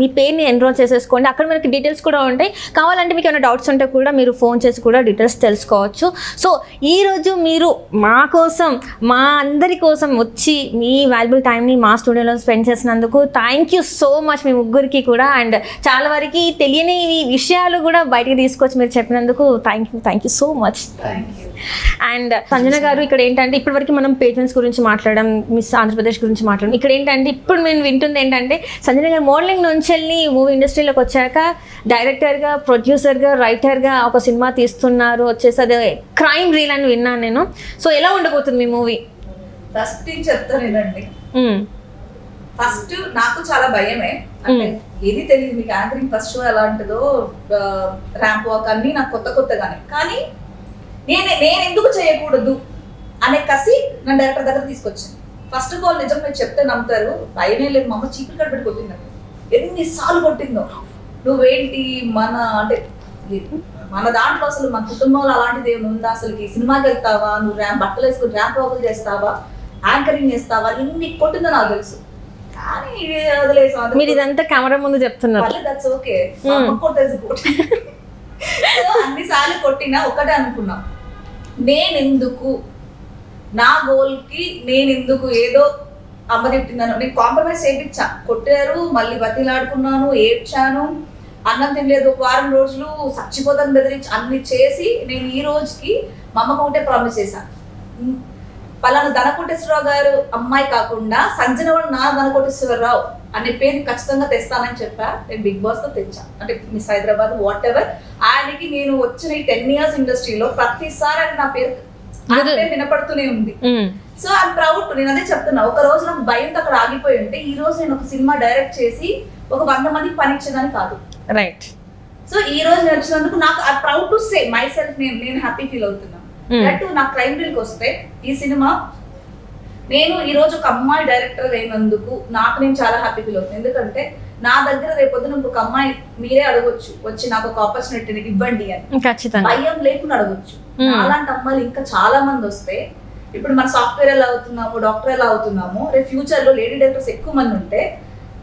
మీ పేరుని ఎన్రోల్ చేసేసుకోండి. అక్కడ మనకి డీటెయిల్స్ కూడా ఉంటాయి. కావాలంటే మీకు ఏమైనా డౌట్స్ ఉంటే కూడా మీరు ఫోన్ చేసి కూడా డీటెయిల్స్ తెలుసుకోవచ్చు. సో ఈరోజు మీరు మా కోసం మా అందరి కోసం వచ్చి మీ వాల్యుబుల్ టైంని మా స్టూడియోలో స్పెండ్ చేసినందుకు థ్యాంక్ యూ సో మచ్ మీ ముగ్గురికి కూడా. అండ్ చాలా వరకు తెలియని విషయాలు కూడా బయటికి తీసుకొచ్చి మీరు చెప్పినందుకు thank you so much. And Sanjana గారు ఇక్కడ ఏంటంటే ఇప్పటివరకు మనం పేజెంట్స్ గురించి మాట్లాడడం, మిస్ ఆంధ్రప్రదేశ్ గురించి మాట్లాడడం. ఇక్కడ ఏంటంటే ఇప్పుడు నేను వింటుంది ఏంటంటే సంజన గారు మోడలింగ్ నుంచి వెళ్ళి మూవీ ఇండస్ట్రీలోకి వచ్చాక డైరెక్టర్గా, ప్రొడ్యూసర్గా, రైటర్గా ఒక సినిమా తీస్తున్నారు. వచ్చేసి అది క్రైమ్ రీల్ అని విన్నాను నేను. సో ఎలా ఉండబోతుంది మీ మూవీ? ఫస్ట్ చెప్తానేనండి, ఫస్ట్ నాకు చాలా భయమే, అంటే ఏది తెలియదు మీకు యాంకరింగ్ ఫస్ట్ షో ఎలా ఉంటుందో, ర్యాంప్ వాక్ అన్ని నాకు కొత్తగానే. కానీ నేను ఎందుకు చేయకూడదు అనే కసి నా డైరెక్టర్ దగ్గర తీసుకొచ్చాను. ఫస్ట్ ఆఫ్ ఆల్ నిజం మీరు చెప్తే నమ్ముతారు, భయమే లేదు. మా అమ్మ చీపులు కడబెట్టి కొట్టిందండి, ఎన్నిసార్లు కొట్టిందో. నువ్వేంటి మన దాంట్లో అసలు మన కుటుంబంలో అలాంటిది ఏమి ఉందా, అసలుకి సినిమాకి వెళ్తావా, నువ్వు బట్టలు వేసుకుని ర్యాంప్ వాకులు చేస్తావా, యాంకరింగ్ చేస్తావా, ఇన్ని కొట్టిందో నాకు తెలుసు. కానీ మీరు ఇదంతా కెమెరా ముందు చెప్తున్నారు, దట్స్ ఓకే. అన్నిసార్లు కొట్టినా ఒకటే అనుకున్నా, నేనెందుకు నా గోల్కి నేనెందుకు ఏదో అమ్మ తిట్టిందను నేను కాంప్రమైజ్ చేయించా. కొట్టారు, మళ్ళీ బతిలాడుకున్నాను, ఏడ్చాను, అన్నం తినలేదు ఒక వారం రోజులు, చచ్చిపోతాను బెదిరించి అన్ని చేసి నేను ఈ రోజుకి మా అమ్మకు ఒకటే ప్రామిస్ చేశాను, పలానా ధనకోటేశ్వరరావు గారు అమ్మాయి కాకుండా సంజన వాళ్ళు నా ధనకోటేశ్వరరావు అనే పేరు ఖచ్చితంగా తెస్తానని చెప్పా. నేను బిగ్ బాస్ తో తెచ్చా, అంటే మిస్ హైదరాబాద్ వాట్ ఎవర్. ఆయనకి నేను వచ్చిన ఈ 10 years ఇండస్ట్రీలో ప్రతిసారి ఆయన నా పేరు వినపడుతూనే ఉంది. So I'm proud. నేను అదే చెప్తున్నా, ఒక రోజు నాకు భయంతో అక్కడ ఆగిపోయి ఉంటే ఈ రోజు నేను ఒక సినిమా డైరెక్ట్ చేసి ఒక 100 మందికి పని ఇచ్చేదాన్ని కాదు. రైట్. సో ఈ రోజు నడిచినందుకు నాకు I proud to say my self, నేను హ్యాపీ ఫీల్ అవుతున్నాను. దట్ నా క్రైమ్ రీల్కి వస్తే ఈ సినిమా నేను ఈ రోజు ఒక అమ్మాయి డైరెక్టర్ అయినందుకు నాకు నేను చాలా హ్యాపీ ఫీల్ అవుతుంది. ఎందుకంటే నా దగ్గర రేపొద్దున ఇంకొక అమ్మాయి మీరే అడగొచ్చు వచ్చి నాకు ఒక ఆపర్చునిటీ ఇవ్వండి అని, భయం లేకుండా అడగొచ్చు. అలాంటి అమ్మాయిలు ఇంకా చాలా మంది వస్తే, ఇప్పుడు మన సాఫ్ట్వేర్ ఎలా అవుతున్నాము, డాక్టర్ ఎలా అవుతున్నాము, రేపు ఫ్యూచర్ లో లేడీ డైరెక్టర్స్ ఎక్కువ మంది ఉంటే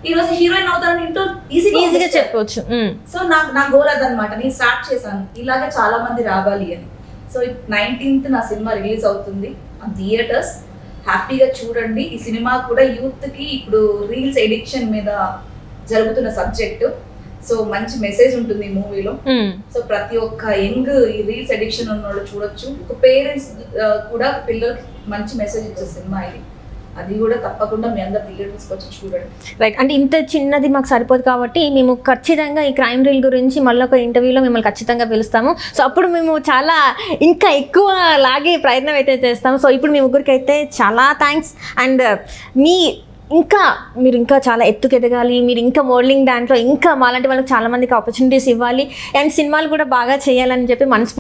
ఈ రోజు హీరోయిన్ అవుతారని ఇంటూ ఈజీగా చెప్పవచ్చు. సో నా గోల్ అదనమాట. నేను స్టార్ట్ చేశాను ఇలాగే చాలా మంది రావాలి అని. సో 19th నా సినిమా రిలీజ్ అవుతుంది థియేటర్స్, హ్యాపీగా చూడండి. ఈ సినిమా కూడా యూత్ కి ఇప్పుడు రీల్స్ ఎడిక్షన్ మీద జరుగుతున్న సబ్జెక్ట్, సో మంచి మెసేజ్ ఉంటుంది ఈ మూవీలో. సో ప్రతి ఒక్క యంగ్ ఈ రీల్స్ ఎడిక్షన్ ఉన్న వాళ్ళు చూడొచ్చు. పేరెంట్స్ కూడా పిల్లలకి మంచి మెసేజ్ ఇచ్చే సినిమా ఇది, అది కూడా తప్పకుండా మీ అందరు థియేటర్స్కి వచ్చి చూడండి. రైట్. అంటే ఇంత చిన్నది మాకు సరిపోదు కాబట్టి మేము ఖచ్చితంగా ఈ క్రైమ్ రీల్ గురించి మళ్ళీ ఒక ఇంటర్వ్యూలో మిమ్మల్ని ఖచ్చితంగా పిలుస్తాము. సో అప్పుడు మేము చాలా ఇంకా ఎక్కువ లాగే ప్రయత్నం అయితే చేస్తాము. సో ఇప్పుడు మీ ముగ్గురికి అయితే చాలా థ్యాంక్స్. అండ్ మీరు ఇంకా చాలా ఎత్తుకు ఎదగాలి, మీరు ఇంకా మోడలింగ్ దాంట్లో ఇంకా మాలాంటి వాళ్ళకి చాలా మందికి ఆపర్చునిటీస్ ఇవ్వాలి అండ్ సినిమాలు కూడా బాగా చేయాలని చెప్పి మనసు